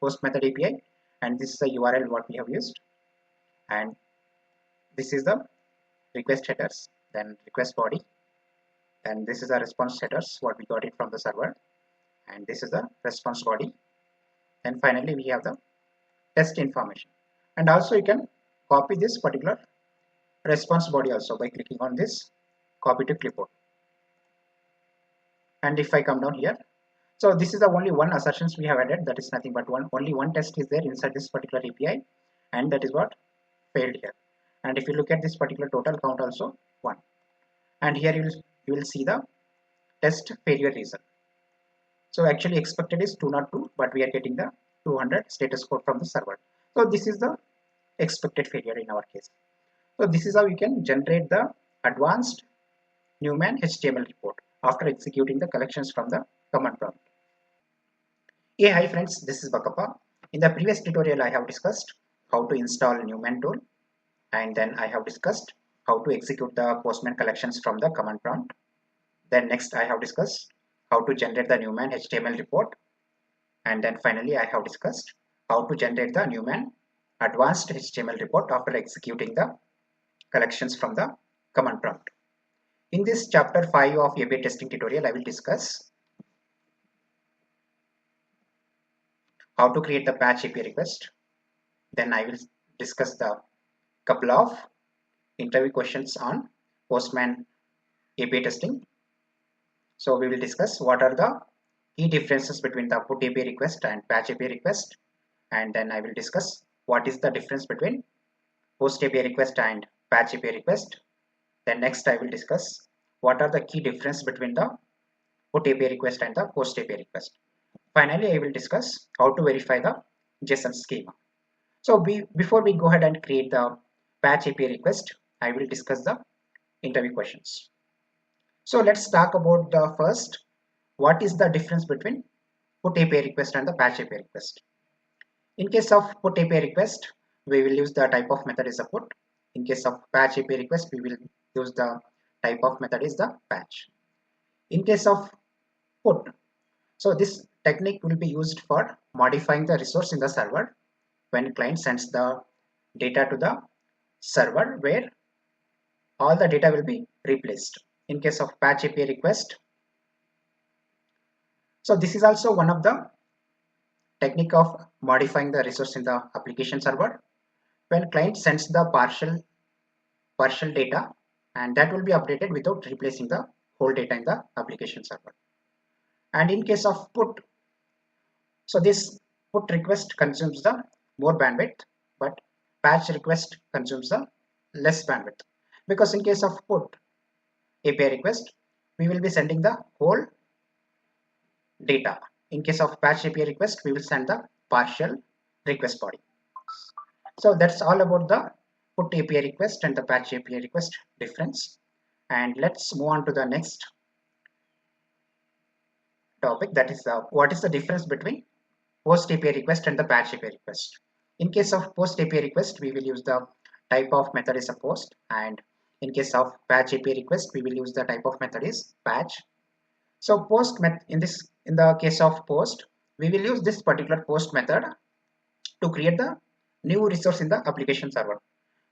[SPEAKER 1] post method API, and this is the URL what we have used, and this is the request headers, then request body, and this is the response headers what we got it from the server, and this is the response body, and finally we have the test information. And also you can copy this particular response body also by clicking on this copy to clipboard. And if I come down here, so this is the only one assertions we have added, that is nothing but only one test is there inside this particular API, and that is what failed here. And if you look at this particular total count also 1, and here you will see the test failure reason. So actually expected is 202, but we are getting the 200 status code from the server. So this is the expected failure in our case. So this is how you can generate the advanced newman HTML report after executing the collections from the command prompt. Hey, hi friends, this is Bakappa. In the previous tutorial I have discussed how to install newman tool, and then I have discussed how to execute the Postman collections from the command prompt. Then next I have discussed how to generate the newman HTML report, and then finally I have discussed how to generate the newman advanced HTML report after executing the collections from the command prompt. In this chapter 5 of API testing tutorial, I will discuss how to create the patch API request. Then I will discuss the couple of interview questions on Postman API testing. So we will discuss what are the key differences between the put API request and patch API request, and then I will discuss what is the difference between post API request and patch API request, Then next I will discuss what are the key difference between the put API request and the post API request. Finally, I will discuss how to verify the JSON schema. So before we go ahead and create the patch API request, I will discuss the interview questions. So let's talk about the first, what is the difference between put API request and the patch API request. In case of put API request, we will use the type of method is a put. In case of patch API request, we will use the type of method is the patch. In case of put, so this technique will be used for modifying the resource in the server when client sends the data to the server where all the data will be replaced. In case of patch API request, so this is also one of the technique of modifying the resource in the application server when client sends the partial data, and that will be updated without replacing the whole data in the application server. And in case of put, so this put request consumes the more bandwidth, but patch request consumes the less bandwidth, because in case of put API request, we will be sending the whole data. In case of patch API request, we will send the partial request body. So that's all about the put API request and the patch API request difference. And let's move on to the next topic, that is what is the difference between post API request and the patch API request. In case of post API request, we will use the type of method is a post, and in case of patch API request, we will use the type of method is patch. So in the case of post, we will use this particular post method to create the new resource in the application server.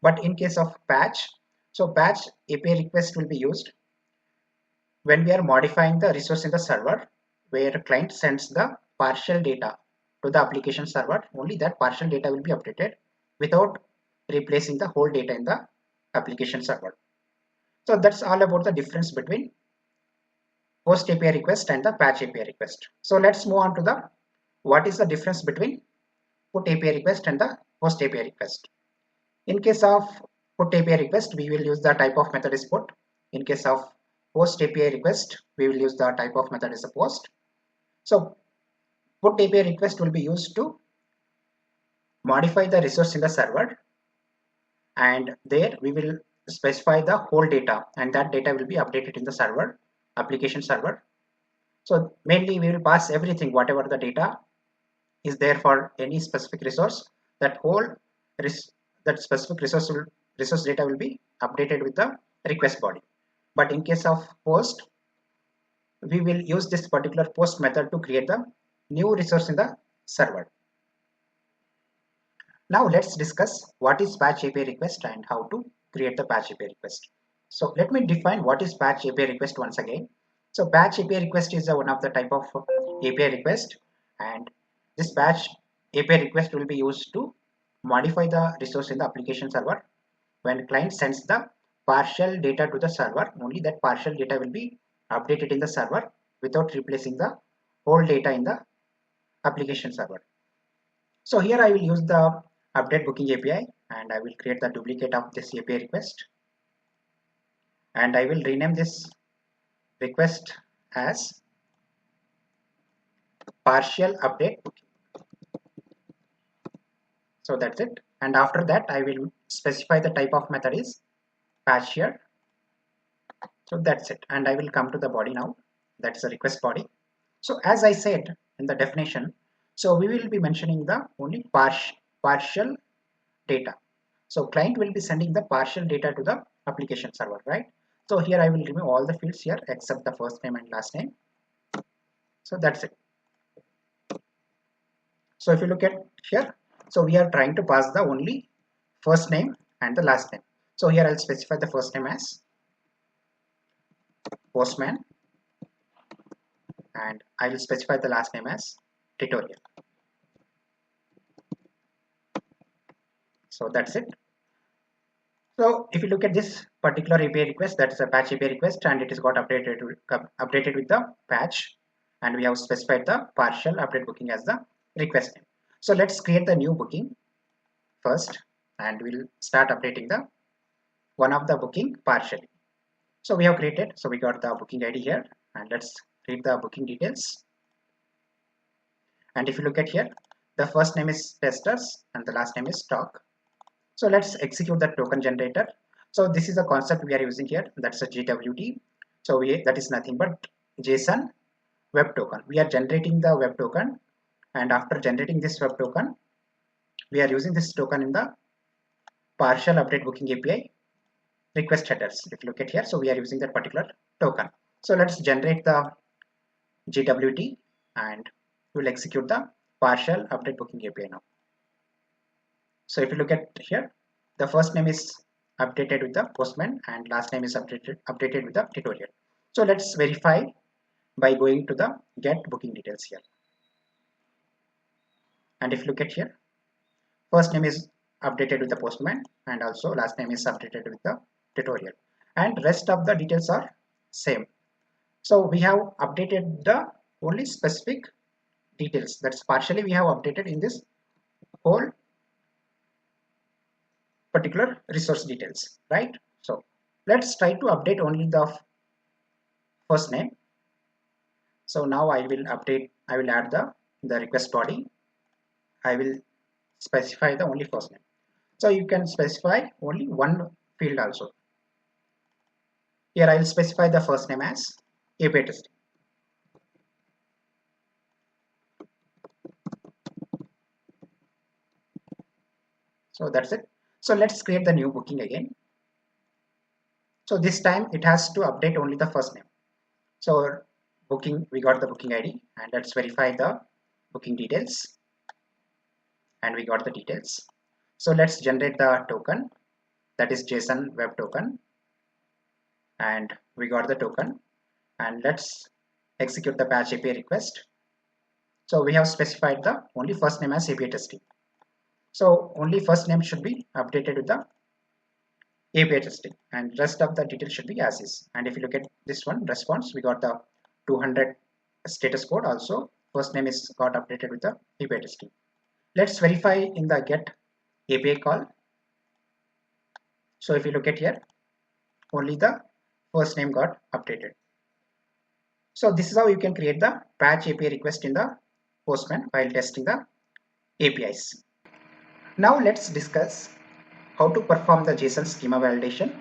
[SPEAKER 1] But in case of patch, so patch API request will be used when we are modifying the resource in the server where client sends the partial data to the application server. Only that partial data will be updated without replacing the whole data in the application server. So that's all about the difference between post API request and the patch API request. So let's move on to the what is the difference between put API request and the post API request. In case of put API request, we will use the type of method is put. In case of post API request, we will use the type of method is a post. So put API request will be used to modify the resource in the server, and there we will specify the whole data, and that data will be updated in the server, application server. So mainly we will pass everything, whatever the data is there for any specific resource, that specific resource data will be updated with the request body. But in case of post, we will use this particular post method to create the new resource in the server. Now let's discuss what is patch API request and how to create the patch API request. So let me define what is patch API request once again. So patch API request is one of the type of API request, and this patch API request will be used to modify the resource in the application server. When client sends the partial data to the server, only that partial data will be updated in the server without replacing the whole data in the application server. So here I will use the update booking API, and I will create the duplicate of this API request, and I will rename this request as partial update booking. So that's it, and after that I will specify the type of method is patch here. So that's it, and I will come to the body now, that's the request body. So as I said in the definition, so we will be mentioning the only partial data. So client will be sending the partial data to the application server, right? So here I will remove all the fields here except the first name and last name. So that's it. So if you look at here, so we are trying to pass the only first name and the last name. So here I'll specify the first name as Postman, and I will specify the last name as tutorial. So that's it. So if you look at this particular API request, that's a patch API request, and it is got updated with the patch, and we have specified the partial update booking as the request name. So let's create the new booking first, and we'll start updating the one of the booking partially. So we have created, so we got the booking ID here, and let's read the booking details. And if you look at here, the first name is testers and the last name is stock. So let's execute the token generator. So this is the concept we are using here. That's a JWT. So that is nothing but JSON Web Token. We are generating the web token, and after generating this web token, we are using this token in the partial update booking API request headers. If you look at here, so we are using that particular token. So let's generate the JWT and we'll execute the partial update booking API now. So if you look at here, the first name is updated with the Postman and last name is updated with the tutorial. So let's verify by going to the get booking details here. And if you look at here, first name is updated with the Postman and also last name is updated with the tutorial, and rest of the details are same. So we have updated the only specific details, that's partially we have updated in this whole particular resource details, right? So let's try to update only the first name. So now I will add the request body. I will specify the only first name. So you can specify only one field also. Here I will specify the first name as API testing. So that's it. So let's create the new booking again. So this time it has to update only the first name. So booking, we got the booking ID, and let's verify the booking details, and we got the details. So let's generate the token, that is JSON Web Token, and we got the token, and let's execute the batch API request. So we have specified the only first name as API testing. So only first name should be updated with the API testing, and rest of the details should be as is. And if you look at this one response, we got the 200 status code. Also first name is got updated with the API testing. Let's verify in the get API call. So if you look at here, only the first name got updated. So this is how you can create the batch API request in the Postman while testing the APIs. Now let's discuss how to perform the JSON schema validation.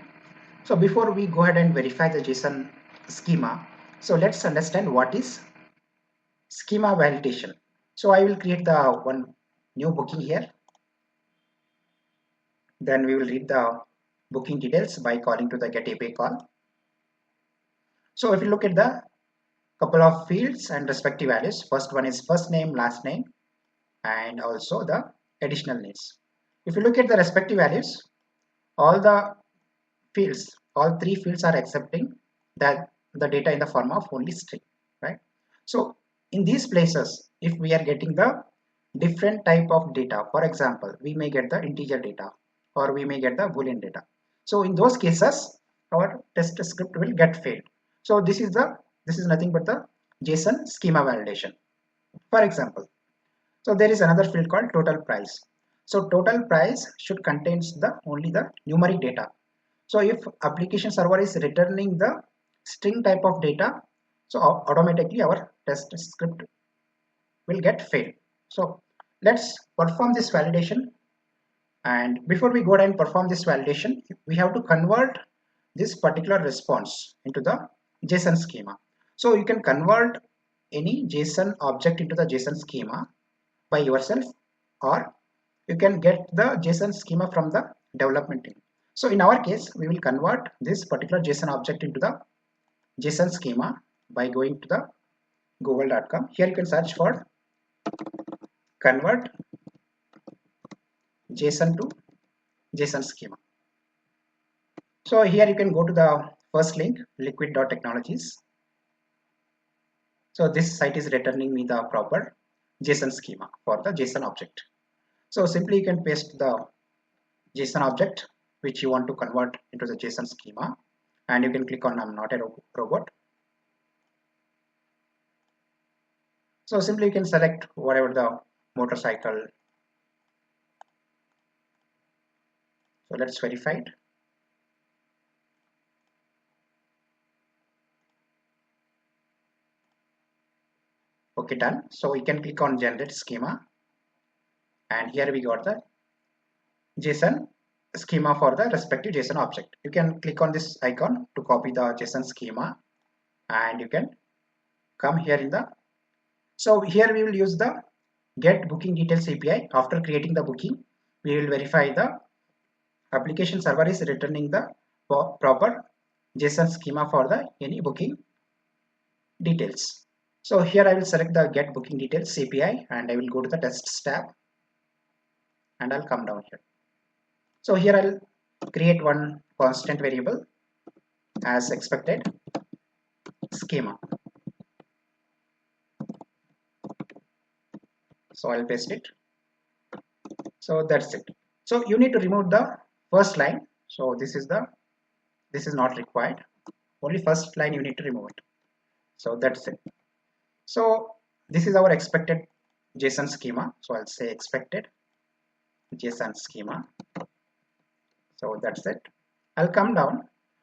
[SPEAKER 1] So before we go ahead and verify the JSON schema, so let's understand what is schema validation. So I will create the one new booking here. Then we will read the booking details by calling to the get API call. So if you look at the couple of fields and respective values, first one is first name, last name, and also the additional names. If you look at the respective values, all the fields, all three fields are accepting that the data in the form of only string, right? So in these places, if we are getting the different type of data, for example, we may get the integer data or we may get the boolean data. So in those cases, our test script will get failed. So this is nothing but the JSON schema validation. For example, so there is another field called total price. So total price should contains only the numeric data. So if application server is returning the string type of data, so automatically our test script will get failed. So let's perform this validation. And before we go ahead and perform this validation, we have to convert this particular response into the JSON schema. So you can convert any JSON object into the JSON schema by yourself, or you can get the JSON schema from the development team. So in our case, we will convert this particular JSON object into the JSON schema by going to the google.com. Here you can search for convert JSON to JSON schema. So here you can go to the first link, liquid.technologies. So this site is returning me the proper JSON schema for the JSON object. So simply you can paste the JSON object which you want to convert into the JSON schema, and you can click on I'm not a robot. So simply you can select whatever the motorcycle. So let's verify it. Okay, done. So we can click on generate schema, and here we got the JSON schema for the respective JSON object. You can click on this icon to copy the JSON schema, and you can come here in the, so here we will use the get booking details API. After creating the booking, we will verify the application server is returning the proper JSON schema for the any booking details. So here I will select the get booking details API, and I will go to the tests tab, and I'll come down here. So here I'll create one constant variable as expected schema. So I'll paste it. So that's it. So you need to remove the first line. So this is not required. Only first line you need to remove it. So that's it. So this is our expected JSON schema. So I'll say expected JSON schema. So that's it. I'll come down.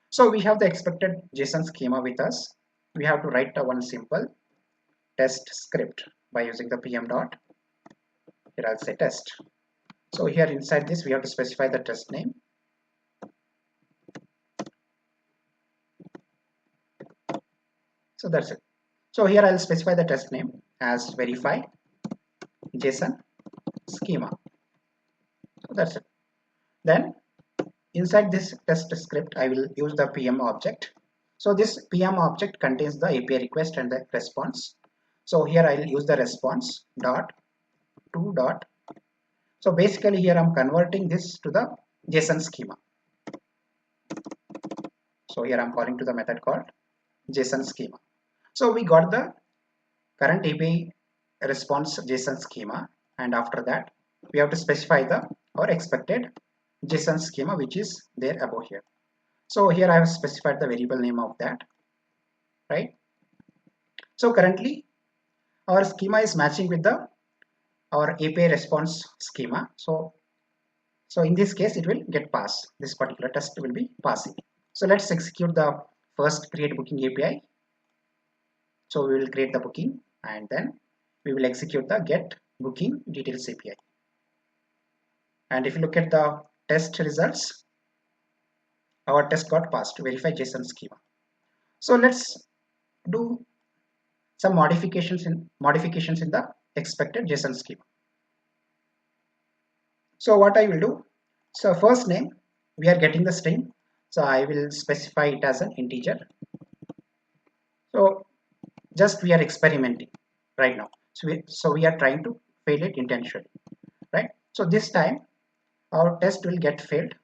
[SPEAKER 1] So we have the expected JSON schema with us. We have to write one simple test script by using the pm dot. Here I'll say test. So here inside this we have to specify the test name. So that's it. So here I'll specify the test name as verify JSON schema. So that's it. Then inside this test script I will use the pm object. So this pm object contains the API request and the response. So here I'll use the response dot to dot. So basically here I'm converting this to the JSON schema. So here I'm calling to the method called JSON schema. So we got the current API response JSON schema, and after that we have to specify our expected JSON schema which is there above here. So here I have specified the variable name of that, right? So currently our schema is matching with our API response schema. So in this case it will get passed. This particular test will be passing. So let's execute the first create booking API. So we will create the booking, and then we will execute the get booking details API. And if you look at the test results, our test got passed to verify JSON schema. So let's do some modifications in the expected JSON schema. So what I will do, so first name we are getting the string, so I will specify it as an integer. So just we are experimenting right now, so we are trying to fail it intentionally, right? So this time our test will get failed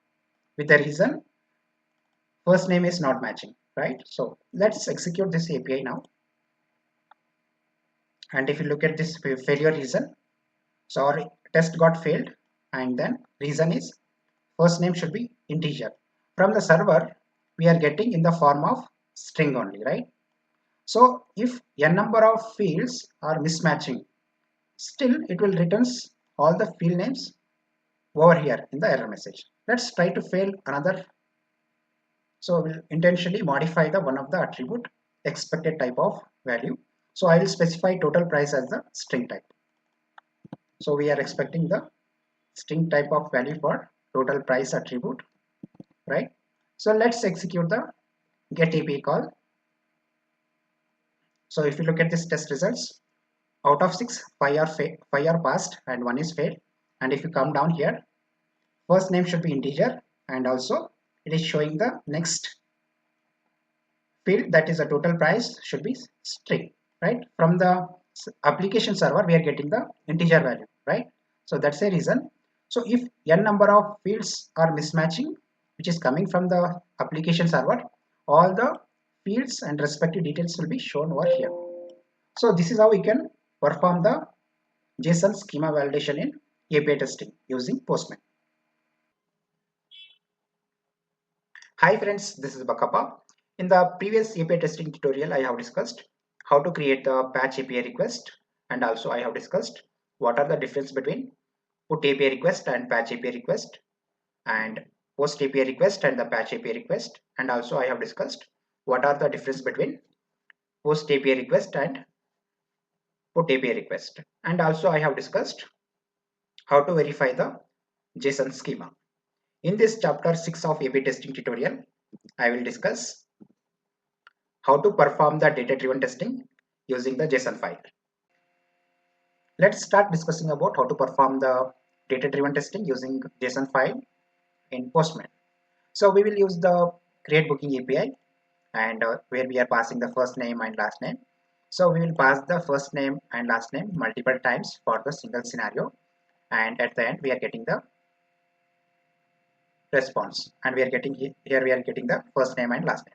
[SPEAKER 1] with the reason first name is not matching, right? So let's execute this API now, and if you look at this failure reason, so our test got failed, and then reason is first name should be integer. From the server we are getting in the form of string only, right? So if n number of fields are mismatching, still it will returns all the field names over here in the error message. Let's try to fail another. So we'll intentionally modify the one of the attribute expected type of value. So I will specify total price as the string type. So we are expecting the string type of value for total price attribute, right? So let's execute the get API call. So if you look at this test results, out of 6, 5 are passed and 1 is failed. And if you come down here, first name should be integer, and also it is showing the next field, that is the total price, should be string, right? From the application server we are getting the integer value, right? So that's a reason. So if n number of fields are mismatching, which is coming from the application server, all the fields and respective details will be shown over here. So this is how we can perform the JSON schema validation in API testing using Postman. Hi friends, this is Bakapa. In the previous API testing tutorial, I have discussed how to create the patch API request, and also I have discussed what are the difference between put API request and patch API request, and post API request and the patch API request, and also I have discussed what are the difference between post API request and put API request. And also I have discussed how to verify the JSON schema. In this chapter 6 of A/B testing tutorial, I will discuss how to perform the data-driven testing using the JSON file. Let's start discussing about how to perform the data-driven testing using JSON file in Postman. So we will use the create booking API, and where we are passing the first name and last name. So we will pass the first name and last name multiple times for the single scenario, and at the end we are getting the response, and we are getting here we are getting the first name and last name.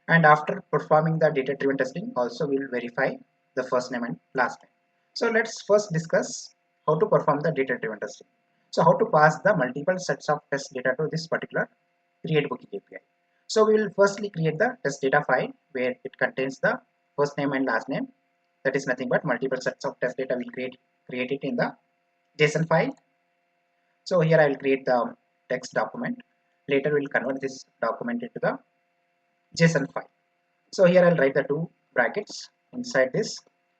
[SPEAKER 1] And after performing the data driven testing, also we will verify the first name and last name. So let's first discuss how to perform the data driven testing. So how to pass the multiple sets of test data to this particular create booking API. So we will firstly create the test data file where it contains the first name and last name. That is nothing but multiple sets of test data. We'll create it in the JSON file. So here I will create the text document. Later we'll convert this document into the JSON file. So here I'll write the two brackets. Inside this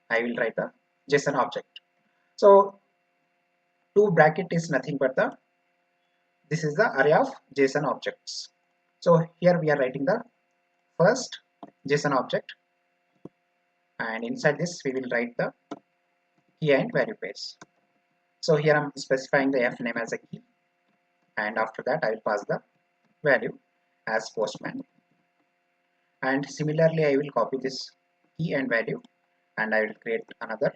[SPEAKER 1] I will write the JSON object. So two bracket is nothing but this is the array of JSON objects. So here we are writing the first JSON object, and inside this we will write the key and value pairs. So here I'm specifying the f name as a key, and after that I will pass the value as Postman. And similarly I will copy this key and value, and I will create another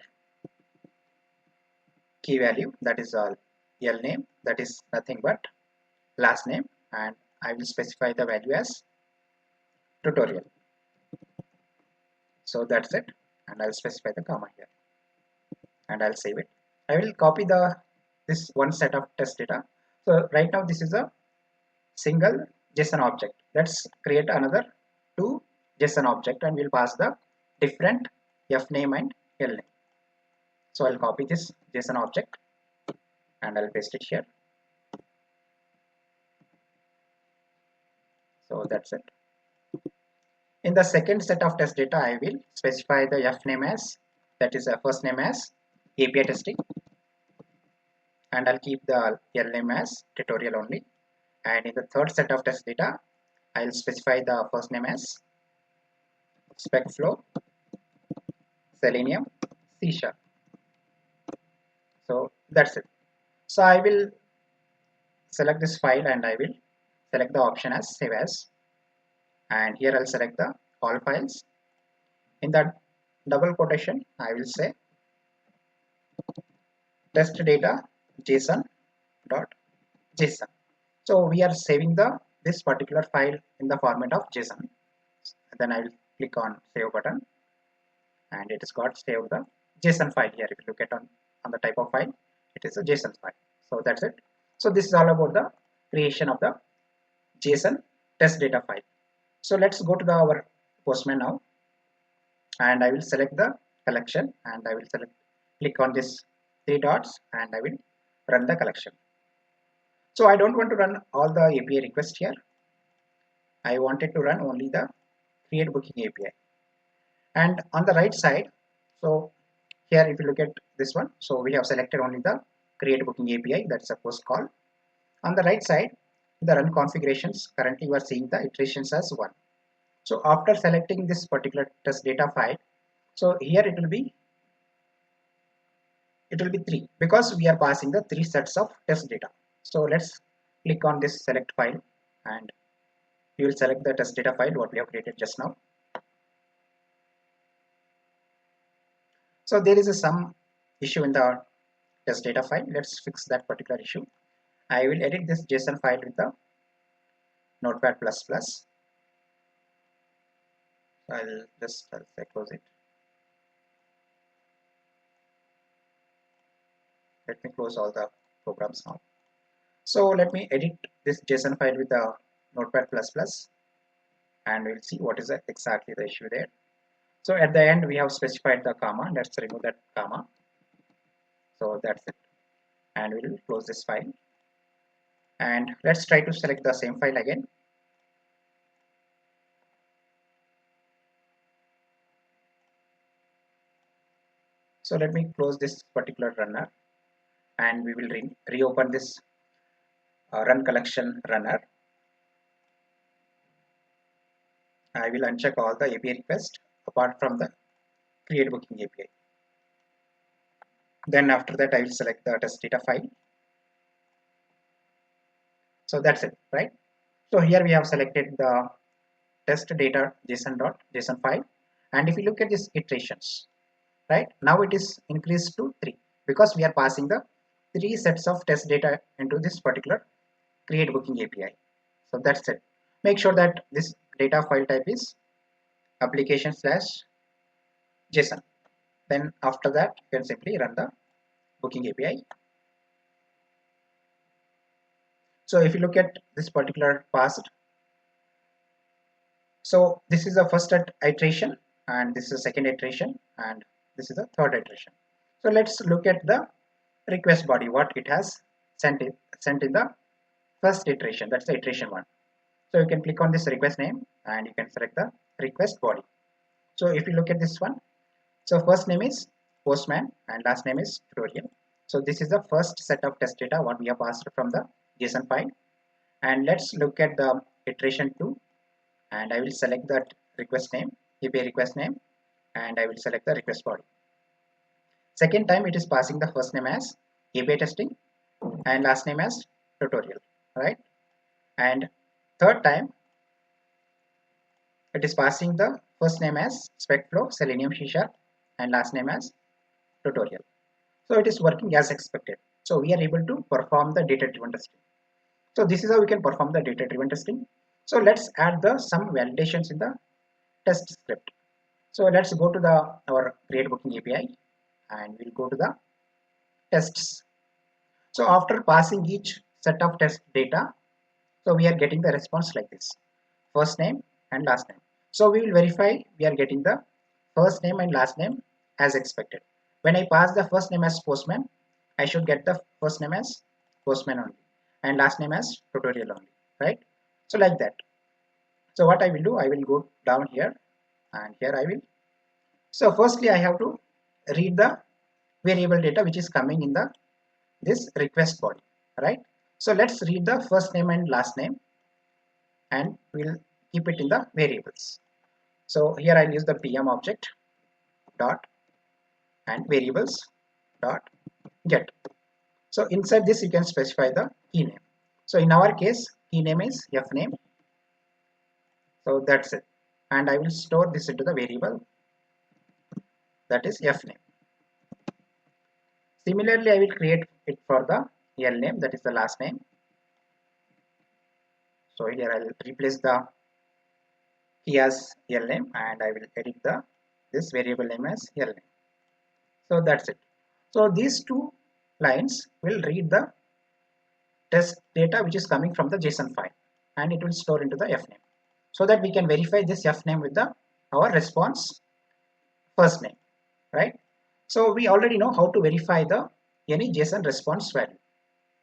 [SPEAKER 1] key value, that is L name, that is nothing but last name, and I will specify the value as tutorial. So that's it, and I'll specify the comma here, and I'll save it. I will copy this one set of test data. So right now this is a single JSON object. Let's create another two JSON object, and we'll pass the different f name and L name. So I'll copy this JSON object and I'll paste it here. So that's it. In the second set of test data, I will specify the f name as, that is a first name as API testing, and I'll keep the L name as tutorial only. And in the third set of test data, I'll specify the first name as SpecFlow, Selenium, C#. So that's it. So I will select this file and I will select the option as save as, and here I'll select the all files. In that double quotation I will say test data JSON dot JSON. So we are saving this particular file in the format of JSON. And then I will click on save button, and it has got saved the JSON file here. If you look at on the type of file, it is a JSON file. So that's it. So this is all about the creation of the JSON test data file. So let's go to our Postman now, and I will select the collection, and I will click on this three dots, and I will run the collection. So I don't want to run all the API requests here. I wanted to run only the create booking API. And on the right side, so here if you look at this one, so we have selected only the create booking API, that's a post call. On the right side, the run configurations, currently you are seeing the iterations as 1. So after selecting this particular test data file, so here it will be 3 because we are passing the 3 sets of test data. So let's click on this select file, and we will select the test data file what we have created just now. So there is some issue in the test data file. Let's fix that particular issue. I will edit this JSON file with the Notepad++. I'll say close it. Let me close all the programs now. So let me edit this JSON file with the Notepad++, and we'll see what is exactly the issue there. So at the end we have specified the comma. Let's remove that comma. So that's it, and we'll close this file, and let's try to select the same file again. So let me close this particular runner, and we will reopen this run collection runner. I will uncheck all the API requests apart from the create booking API. Then after that, I will select the test data file. So that's it, right? So here we have selected the test data JSON file, and if you look at these iterations, right, now it is increased to 3 because we are passing the 3 sets of test data into this particular create booking API. So that's it. Make sure that this data file type is application/JSON. Then after that, you can simply run the booking API. So if you look at this particular passed, so this is the first iteration, and this is the second iteration, and this is the third iteration. So let's look at the request body, what it has sent in the first iteration. That's the iteration 1. So you can click on this request name and you can select the request body. So if you look at this one, so first name is Postman and last name is tutorial. So this is the first set of test data what we have passed from the JSON file. And let's look at the iteration 2, and I will select that request name, API request name, and I will select the request body. Second time it is passing the first name as API testing and last name as tutorial, right? And third time it is passing the first name as SpecFlow, Selenium C# and last name as tutorial. So it is working as expected. So we are able to perform the data-driven testing. So this is how we can perform the data-driven testing. So let's add some validations in the test script. So let's go to our create booking API and we'll go to the tests. So after passing each set of test data, so we are getting the response like this, first name and last name. So we will verify we are getting the first name and last name as expected. When I pass the first name as Postman, I should get the first name as Postman only and last name as tutorial only, right? So like that. So what I will do, I will go down here and here I will. So firstly I have to read the variable data which is coming in this request body, right? So let's read the first name and last name and we'll keep it in the variables. So here I'll use the PM object dot and variables dot get. So inside this you can specify the key name. So in our case key name is fname. So that's it, and I will store this into the variable that is fname. Similarly I will create it for the lname, that is the last name. So here I will replace the key as lname and I will edit this variable name as lname. So that's it. So these two lines will read the test data which is coming from the JSON file and it will store into the fname, so that we can verify this fname with our response first name, right? So we already know how to verify any JSON response value,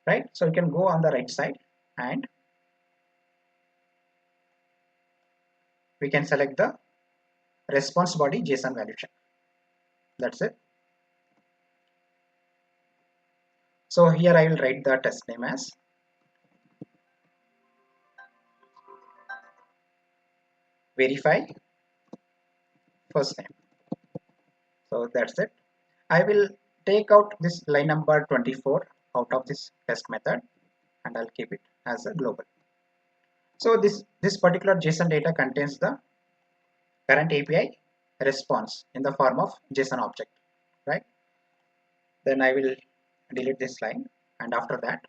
[SPEAKER 1] right? So you can go on the right side and we can select the response body JSON value check. That's it. So here I will write the test name as verify first name. So that's it. I will take out this line number 24 out of this test method and I'll keep it as a global. So this particular JSON data contains the current API response in the form of JSON object, right? Then I will delete this line, and after that,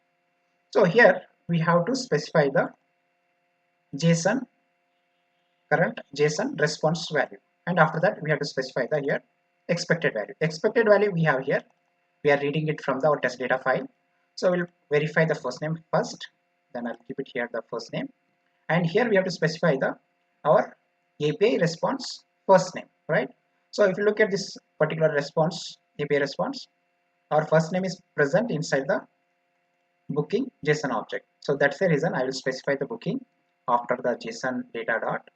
[SPEAKER 1] so here we have to specify the JSON current JSON response value, and after that we have to specify the here expected value. Expected value we have here, we are reading it from our test data file. So we'll verify the first name first, then I'll keep it here the first name, and here we have to specify our API response first name, right? So if you look at this particular response, API response, our first name is present inside the booking JSON object. So that's the reason I will specify the booking after the JSON data dot.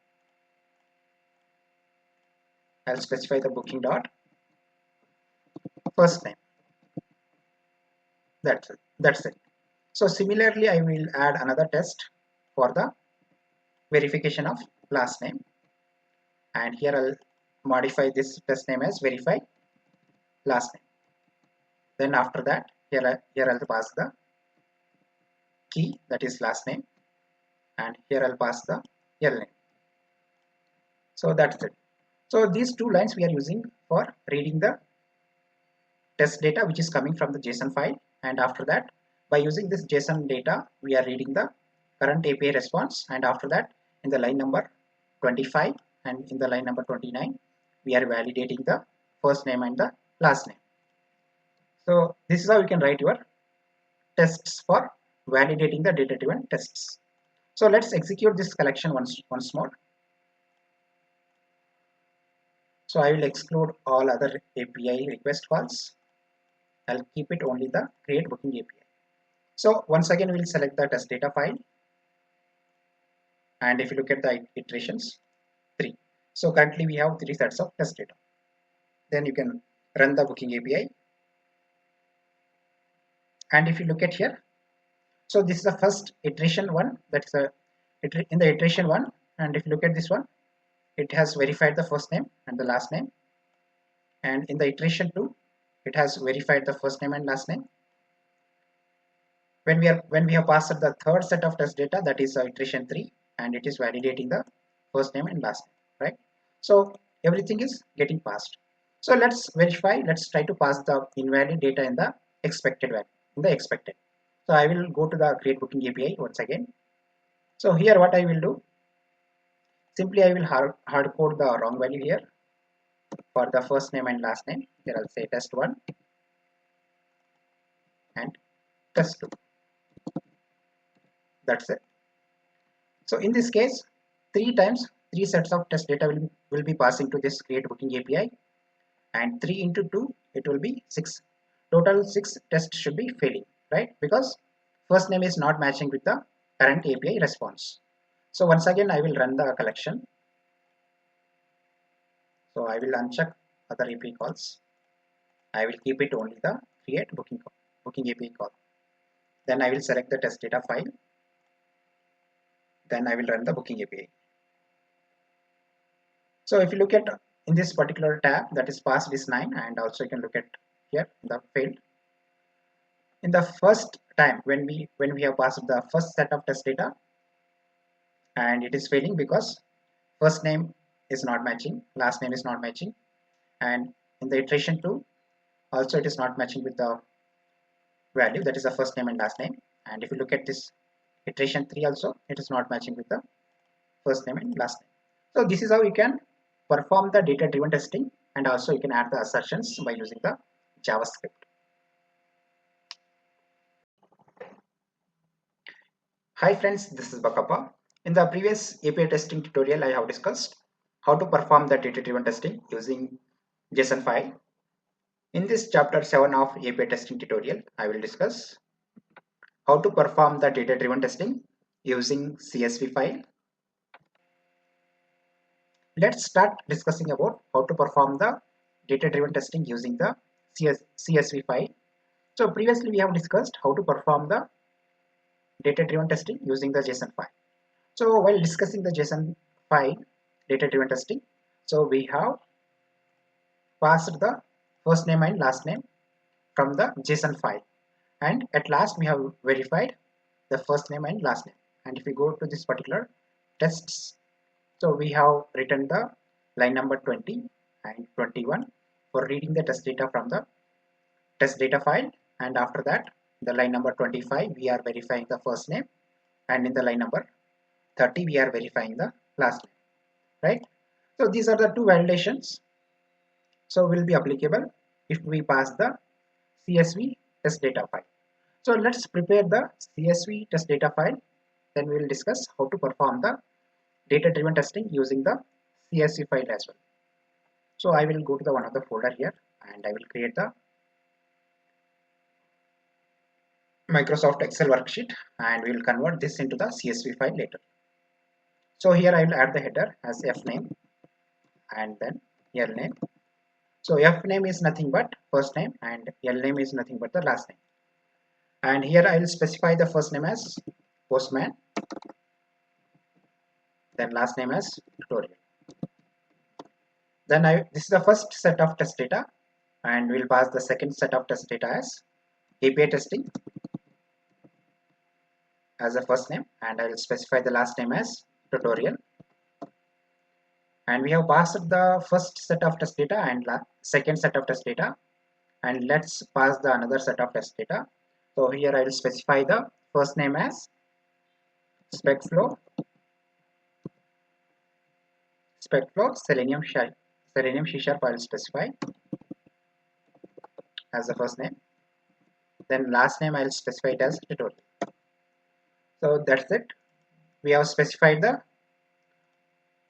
[SPEAKER 1] I'll specify the booking dot first name. That's it. So similarly, I will add another test for the verification of last name, and here I'll modify this test name as verify last name. Then after that, here I'll pass the key, that is last name, and here I'll pass the L name. So that's it. So these two lines we are using for reading the test data which is coming from the JSON file, and after that, by using this JSON data, we are reading the current API response, and after that, in the line number 25 and in the line number 29, we are validating the first name and the last name. So this is how you can write your tests for validating the data-driven tests. So let's execute this collection once more. So I will exclude all other API request calls. I'll keep it only the create booking API. So once again, we'll select the test data file. And if you look at the iterations, 3. So currently we have 3 sets of test data. Then you can run the booking API. And if you look at here, so this is the first iteration 1. That's in the iteration 1. And if you look at this one, it has verified the first name and the last name. And in the iteration 2, it has verified the first name and last name. When we have passed the third set of test data, that is iteration 3, and it is validating the first name and last name, right? So everything is getting passed. So let's verify. Let's try to pass the invalid data in the expected value, in the expected. So I will go to the create booking API once again. So here what I will do, simply I will hard code the wrong value here for the first name and last name. Here I'll say test1 and test2. That's it. So in this case, 3 sets of test data will be passing to this create booking API, and 3 into 2, it will be 6. Total 6 tests should be failing, right? Because first name is not matching with the current API response. So once again, I will run the collection. So I will uncheck other API calls. I will keep it only the create booking API call. Then I will select the test data file. Then I will run the booking API. So if you look at in this particular tab, that is passed is 9, and also you can look at here the failed. In the first time when we have passed the first set of test data, and it is failing because first name is not matching, last name is not matching, and in the iteration 2 also it is not matching with the value, that is the first name and last name. And if you look at this iteration 3 also, it is not matching with the first name and last name. So this is how you can perform the data driven testing, and also you can add the assertions by using the JavaScript. Hi friends, this is Bakappa. In the previous API testing tutorial, I have discussed how to perform the data driven testing using JSON file. In this chapter 7 of API testing tutorial, I will discuss how to perform the data driven testing using CSV file. Let's start discussing about how to perform the data driven testing using the CSV file. So previously we have discussed how to perform the data driven testing using the JSON file. So while discussing the JSON file data driven testing, so we have passed the first name and last name from the JSON file, and at last we have verified the first name and last name. And if we go to this particular tests, so we have written the line number 20 and 21 for reading the test data from the test data file, and after that the line number 25 we are verifying the first name, and in the line number 30 we are verifying the last name, right? So these are the two validations, so will be applicable if we pass the CSV test data file. So let's prepare the CSV test data file, then we will discuss how to perform the data driven testing using the CSV file as well. So I will go to the one of the folder here, and I will create the Microsoft Excel worksheet, and we will convert this into the CSV file later. So here I will add the header as F name and then L name. So f name is nothing but first name and l name is nothing but the last name. And here I will specify the first name as Postman, then last name as tutorial. Then this is the first set of test data, and we'll pass the second set of test data as API testing as the first name, and I will specify the last name as tutorial. And we have passed the first set of test data and second set of test data, and let's pass the another set of test data. So here I will specify the first name as specflow selenium C# I will specify as the first name. Then last name I will specify it as tutorial. So that's it. We have specified the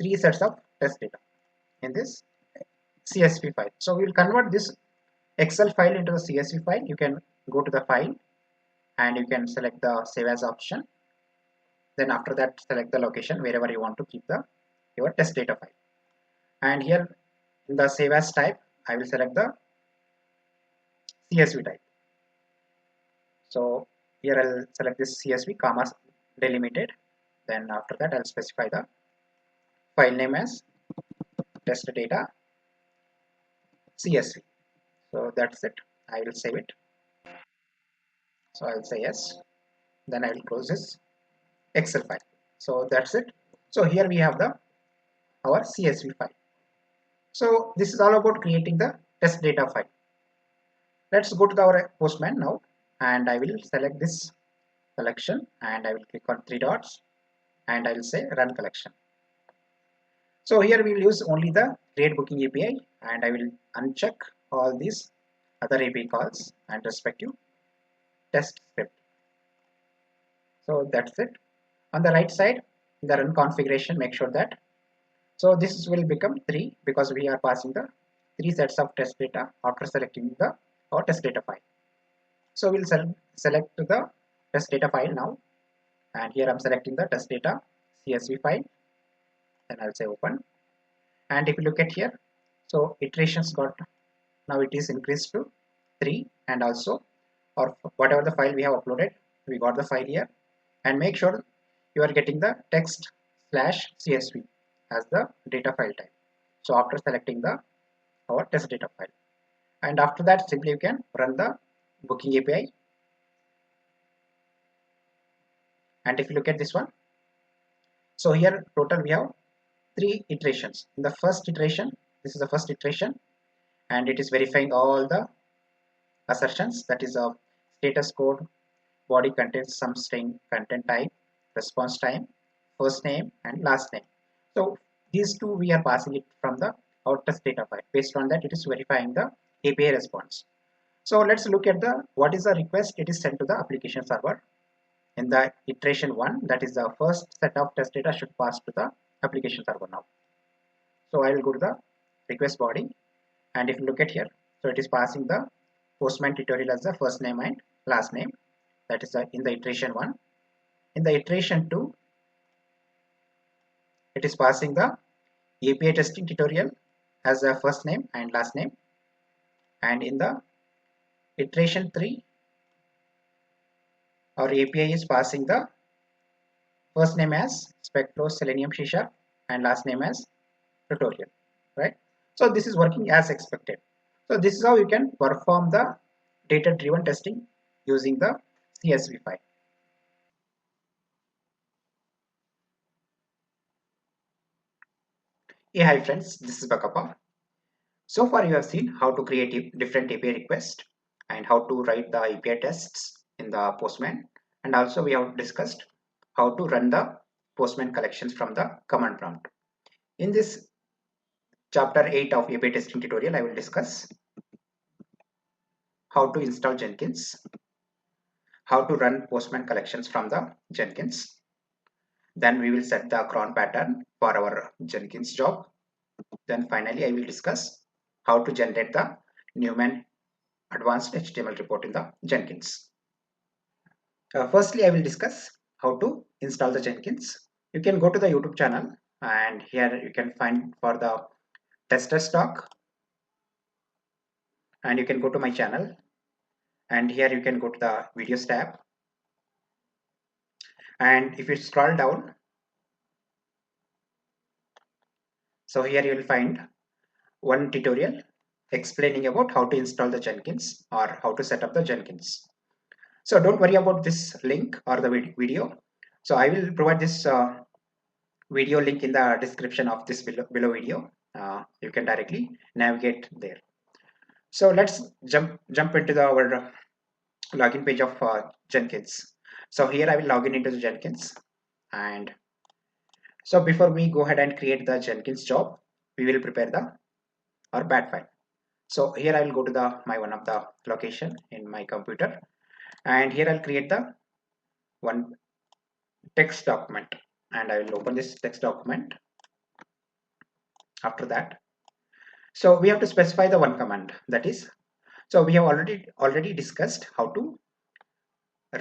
[SPEAKER 1] three sets of test data in this CSV file. So we will convert this Excel file into the CSV file. You can go to the file and you can select the save as option. Then after that, select the location wherever you want to keep your test data file. And here in the save as type, I will select the CSV type. So here I'll select this CSV comma delimited. Then after that, I'll specify the file name as test data CSV. So that's it. I will save it. So I'll say yes. Then I will close this Excel file. So that's it. So here we have our CSV file. So this is all about creating the test data file. Let's go to our Postman now, and I will select this collection and I will click on three dots and I will say run collection. So here we will use only the create booking API, and I will uncheck all these other API calls and respective test script. So that's it. On the right side, in the run configuration, make sure that this will become 3 because we are passing the 3 sets of test data after selecting our test data file. So we'll select the test data file now, and here I'm selecting the test data CSV file. Then I'll say open, and if you look at here, so iterations got, now it is increased to 3, and also or whatever the file we have uploaded, we got the file here. And make sure you are getting the text/CSV as the data file type. So after selecting our test data file, and after that simply you can run the booking API. And if you look at this one, so here total we have 3 iterations. In the first iteration, this is the first iteration, and it is verifying all the assertions, that is a status code, body contains some string, content type, response time, first name and last name. So these two we are passing it from our test data file. Based on that, it is verifying the API response. So let's look at what is the request it is sent to the application server. In the iteration 1, that is the first set of test data should pass to the application server now. So I will go to the request body, and if you look at here, so it is passing the Postman tutorial as the first name and last name. That is in the iteration 1. In the iteration 2, it is passing the API testing tutorial as the first name and last name. And in the iteration 3, our API is passing the first name as specflow selenium C# and last name as tutorial, right? So this is working as expected. So this is how you can perform the data driven testing using the CSV file. Hey, hi friends, this is Bakapa. So far you have seen how to create different API requests and how to write the API tests in the Postman, and also we have discussed how to run the Postman collections from the command prompt. In this chapter 8 of API testing tutorial, I will discuss how to install Jenkins, how to run Postman collections from the Jenkins. Then we will set the CRON pattern for our Jenkins job. Then finally I will discuss how to generate the Newman advanced HTML report in the Jenkins. Firstly, I will discuss how to install the Jenkins. You can go to the YouTube channel, and here you can find for the tester stock. and you can go to my channel, and here you can go to the videos tab, and if you scroll down, so here you will find one tutorial explaining about how to install the Jenkins or how to set up the Jenkins. So don't worry about this link or the video. So I will provide this video link in the description of this below video. You can directly navigate there. So let's jump into our login page of Jenkins. So here I will log in into the Jenkins, and so before we go ahead and create the Jenkins job, we will prepare our bat file. So here I will go to my one of the location in my computer, and here I'll create the one text document, and I will open this text document. After that, so we have to specify the one command, that is, so we have already discussed how to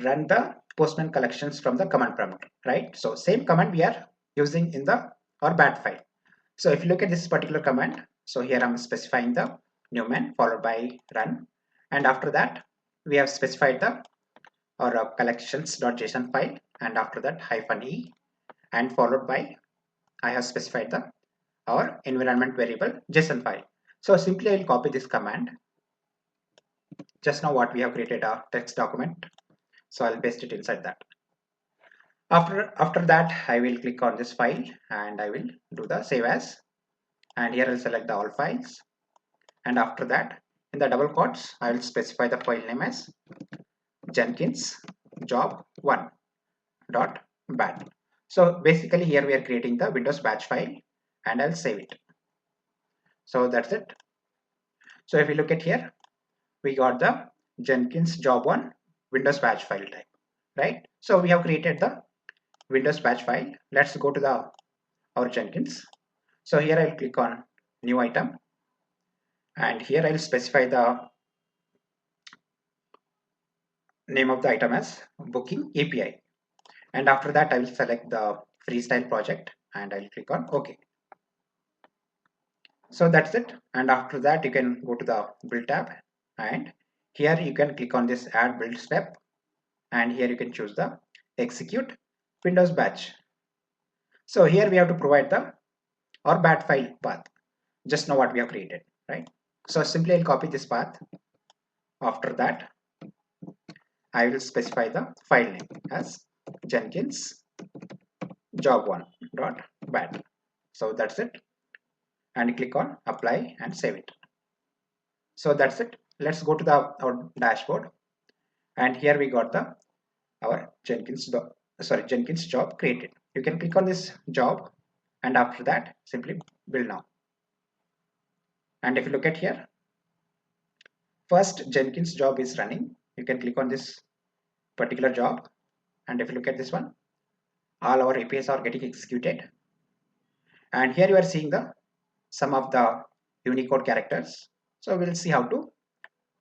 [SPEAKER 1] run the Postman collections from the command prompt, right? So same command we are using in our bat file. So if you look at this particular command, so here I'm specifying the newman followed by run, and after that we have specified our collections.json file, and after that -e, and followed by I have specified our environment variable JSON file. So simply I will copy this command. Just now what we have created a text document, so I'll paste it inside that. After that I will click on this file and I will do the save as, and here I'll select the all files, and after that in the double quotes I will specify the file name as Jenkins job1.bat. So basically here we are creating the Windows batch file, and I'll save it. So that's it. So if you look at here, we got the Jenkins job1 Windows batch file type, right? So we have created the Windows batch file. Let's go to our Jenkins. So here I'll click on new item, and here I'll specify the name of the item as booking API, and after that I will select the freestyle project and I'll click on OK. So that's it, and after that you can go to the build tab, and here you can click on this add build step, and here you can choose the execute Windows batch. So here we have to provide our bat file path, just now what we have created, right? So simply I'll copy this path. After that I will specify the file name as Jenkins job1.bat. So that's it, and click on apply and save it. So that's it. Let's go to our dashboard, and here we got our Jenkins job created. You can click on this job, and after that simply build now. And if you look at here, first Jenkins job is running. You can click on this particular job, and if you look at this one, all our APIs are getting executed, and here you are seeing some of the Unicode characters. So we'll see how to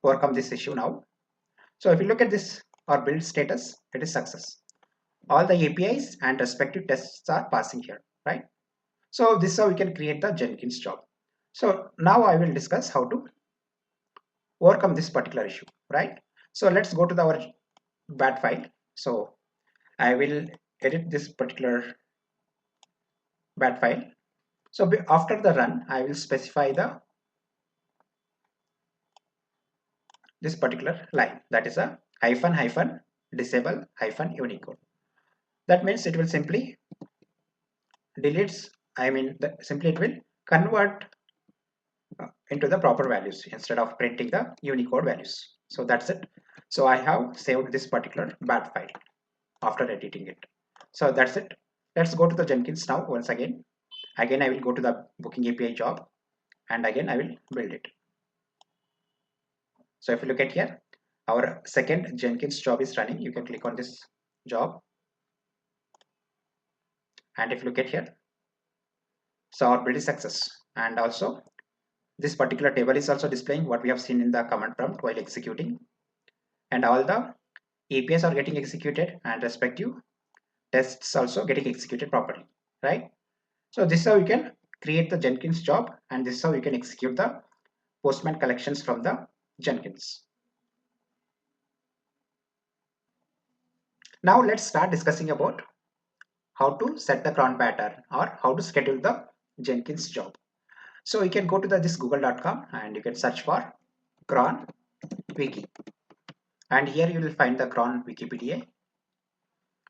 [SPEAKER 1] overcome this issue now. So if you look at this, our build status, it is success. All the APIs and respective tests are passing here, right? So this is how we can create the Jenkins job. So now I will discuss how to overcome this particular issue, right? So let's go to our bat file. So I will edit this particular bat file. So after the run, I will specify this particular line, that is a -- disable -Unicode. That means it will simply deletes, simply it will convert into the proper values instead of printing the Unicode values. So that's it. So I have saved this particular bat file after editing it. So that's it. Let's go to the Jenkins now once again. Again I will go to the booking API job, and again I will build it. So if you look at here, our second Jenkins job is running. You can click on this job, and if you look at here, so our build is success, and also this particular table is also displaying what we have seen in the command prompt while executing, and all the APIs are getting executed and respective tests also getting executed properly, right? So this is how you can create the Jenkins job, and this is how you can execute the Postman collections from the Jenkins. Now let's start discussing about how to set the cron pattern or how to schedule the Jenkins job. So you can go to this google.com and you can search for cron wiki, and here you will find the cron Wikipedia.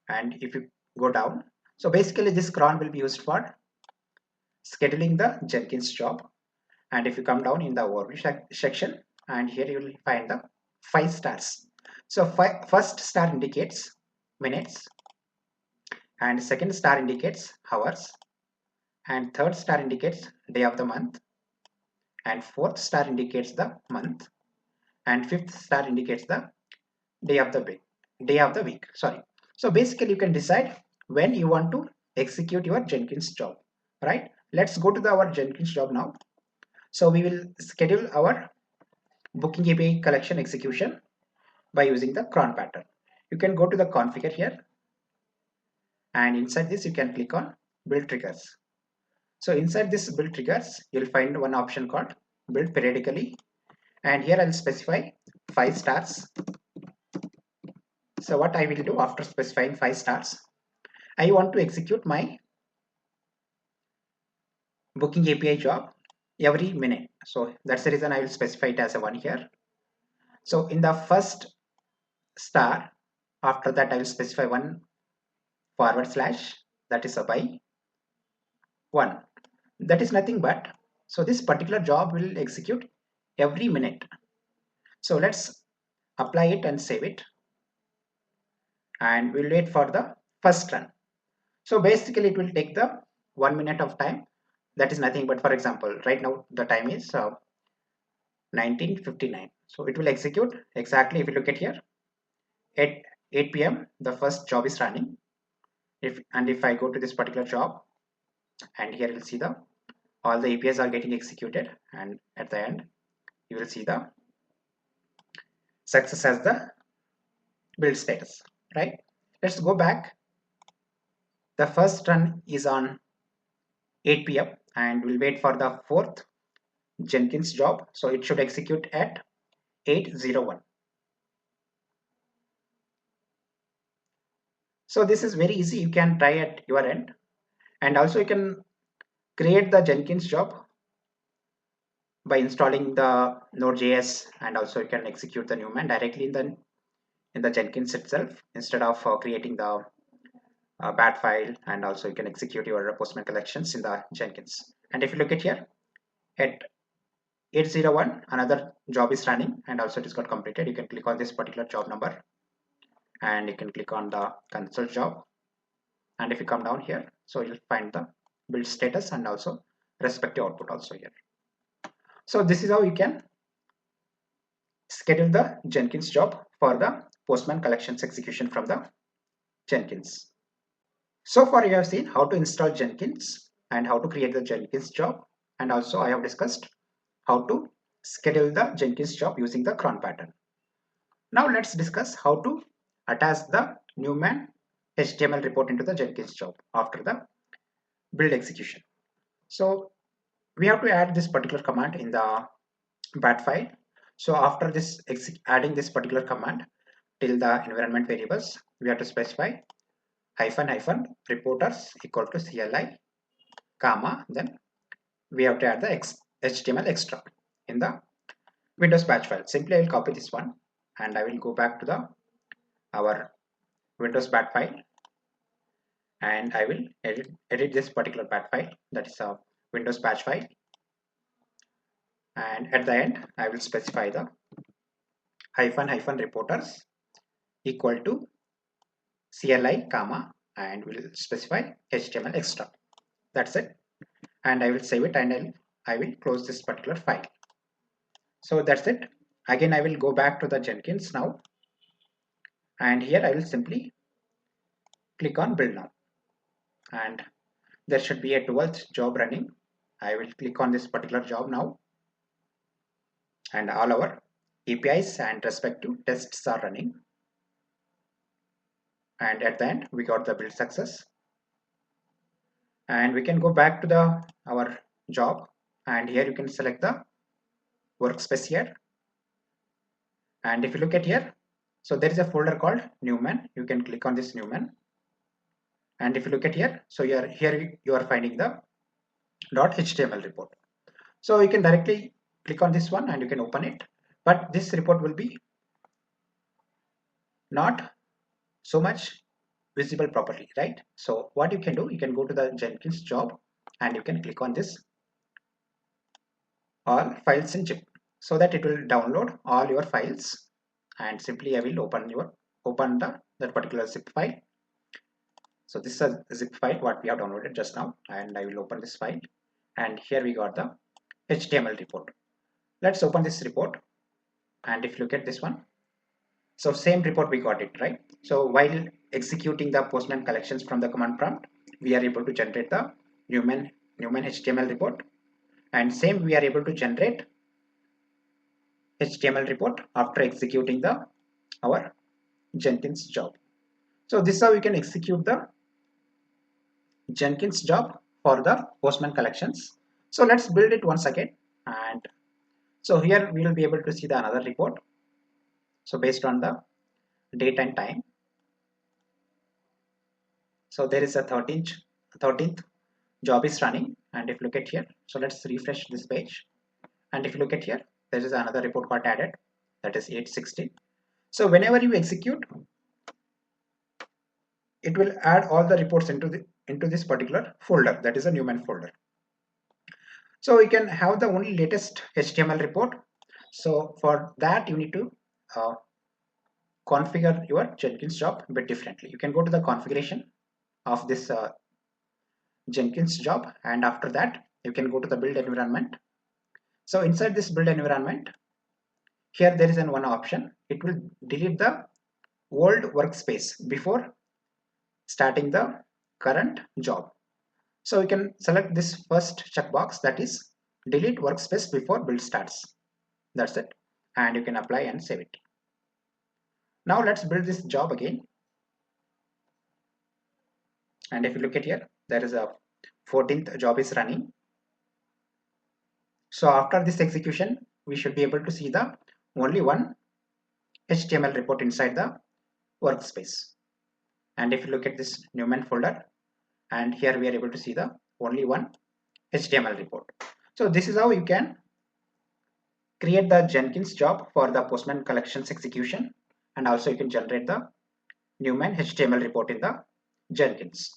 [SPEAKER 1] And if you go down, so basically this cron will be used for scheduling the Jenkins job. And if you come down in the overview section, and here you will find the 5 stars. So first star indicates minutes, and second star indicates hours, and third star indicates day of the month, and fourth star indicates the month, and fifth star indicates the day of the week. Sorry. So basically you can decide when you want to execute your Jenkins job, right? Let's go to our Jenkins job now. So we will schedule our booking API collection execution by using the cron pattern. You can go to the configure here, and inside this you can click on build triggers. So inside this build triggers, you'll find one option called build periodically, and here I'll specify 5 stars. So what I will do after specifying 5 stars, I want to execute my booking API job every minute. So that's the reason I will specify it as a 1 here. So in the first star, after that I will specify 1 forward slash, that is a by 1. That is nothing but, so this particular job will execute every minute. So let's apply it and save it, and we'll wait for the first run. So basically it will take the 1 minute of time. That is nothing but, for example, right now the time is 19:59. So it will execute exactly, if you look at here, at 8 p.m. the first job is running. If I go to this particular job, and here you'll see all the APIs are getting executed, and at the end you will see the success as the build status, right? Let's go back. The first run is on 8 p.m. and we'll wait for the fourth Jenkins job. So it should execute at 8:01. So this is very easy. You can try at your end, and also you can create the Jenkins job by installing the nodejs, and also you can execute the newman directly in the Jenkins itself instead of creating the bat file, and also you can execute your Postman collections in the Jenkins. And if you look at here, at 8:01 another job is running, and also it is got completed. You can click on this particular job number, and you can click on the console job, and if you come down here, so you'll find the build status and also respective output also here. So this is how you can schedule the Jenkins job for the Postman collections execution from the Jenkins. So far you have seen how to install Jenkins and how to create the Jenkins job, and also I have discussed how to schedule the Jenkins job using the cron pattern. Now let's discuss how to attach the newman HTML report into the Jenkins job after the build execution. So we have to add this particular command in the bat file. So after this adding this particular command till the environment variables, we have to specify --, reporters equal to CLI, comma, then we have to add the HTML extra in the Windows batch file. Simply I will copy this one, and I will go back to our Windows bat file, and I will edit this particular bat file, that is a Windows batch file, and at the end I will specify the --, reporters equal to CLI, comma, and we'll specify HTML extra. That's it, and I will save it, and I will close this particular file. So that's it. Again I will go back to the Jenkins now, and here I will simply click on build now, and there should be a 12th job running. I will click on this particular job now, and all our APIs and respective tests are running, and at the end we got the build success. And we can go back to our job, and here you can select the workspace here, And if you look at here, so there is a folder called newman. You can click on this newman. And if you look at here, so you are finding the .html report. So you can directly click on this one and you can open it. But this report will be not so much visible properly, right? So what you can do, you can go to the Jenkins job and you can click on this all files in zip, so that it will download all your files. And simply I will open that particular zip file. So this is a zip file what we have downloaded just now, and I will open this file, and here we got the HTML report. Let's open this report, and if you look at this one, so same report we got it, right? So while executing the Postman collections from the command prompt, we are able to generate the newman HTML report, and same we are able to generate HTML report after executing our Jenkins job. So this is how you can execute the Jenkins job for the Postman collections. So let's build it once again, and so here we will be able to see the another report. So based on the date and time, so there is a 13th job is running, and if you look at here, so let's refresh this page, and if you look at here, there is another report got added, that is 816. So whenever you execute, it will add all the reports into this particular folder, that is a newman folder. So you can have the only latest HTML report. So for that you need to configure your Jenkins job a bit differently. You can go to the configuration of this Jenkins job, and after that you can go to the build environment. So inside this build environment, here there is one option. It will delete the old workspace before starting the current job. So you can select this first checkbox, that is delete workspace before build starts. That's it, and you can apply and save it. Now let's build this job again, and if you look at here, there is a 14th job is running. So after this execution, we should be able to see the only one HTML report inside the workspace. And if you look at this newman folder, and here we are able to see the only one HTML report. So this is how you can create the Jenkins job for the Postman collections execution, and also you can generate the newman HTML report in the Jenkins.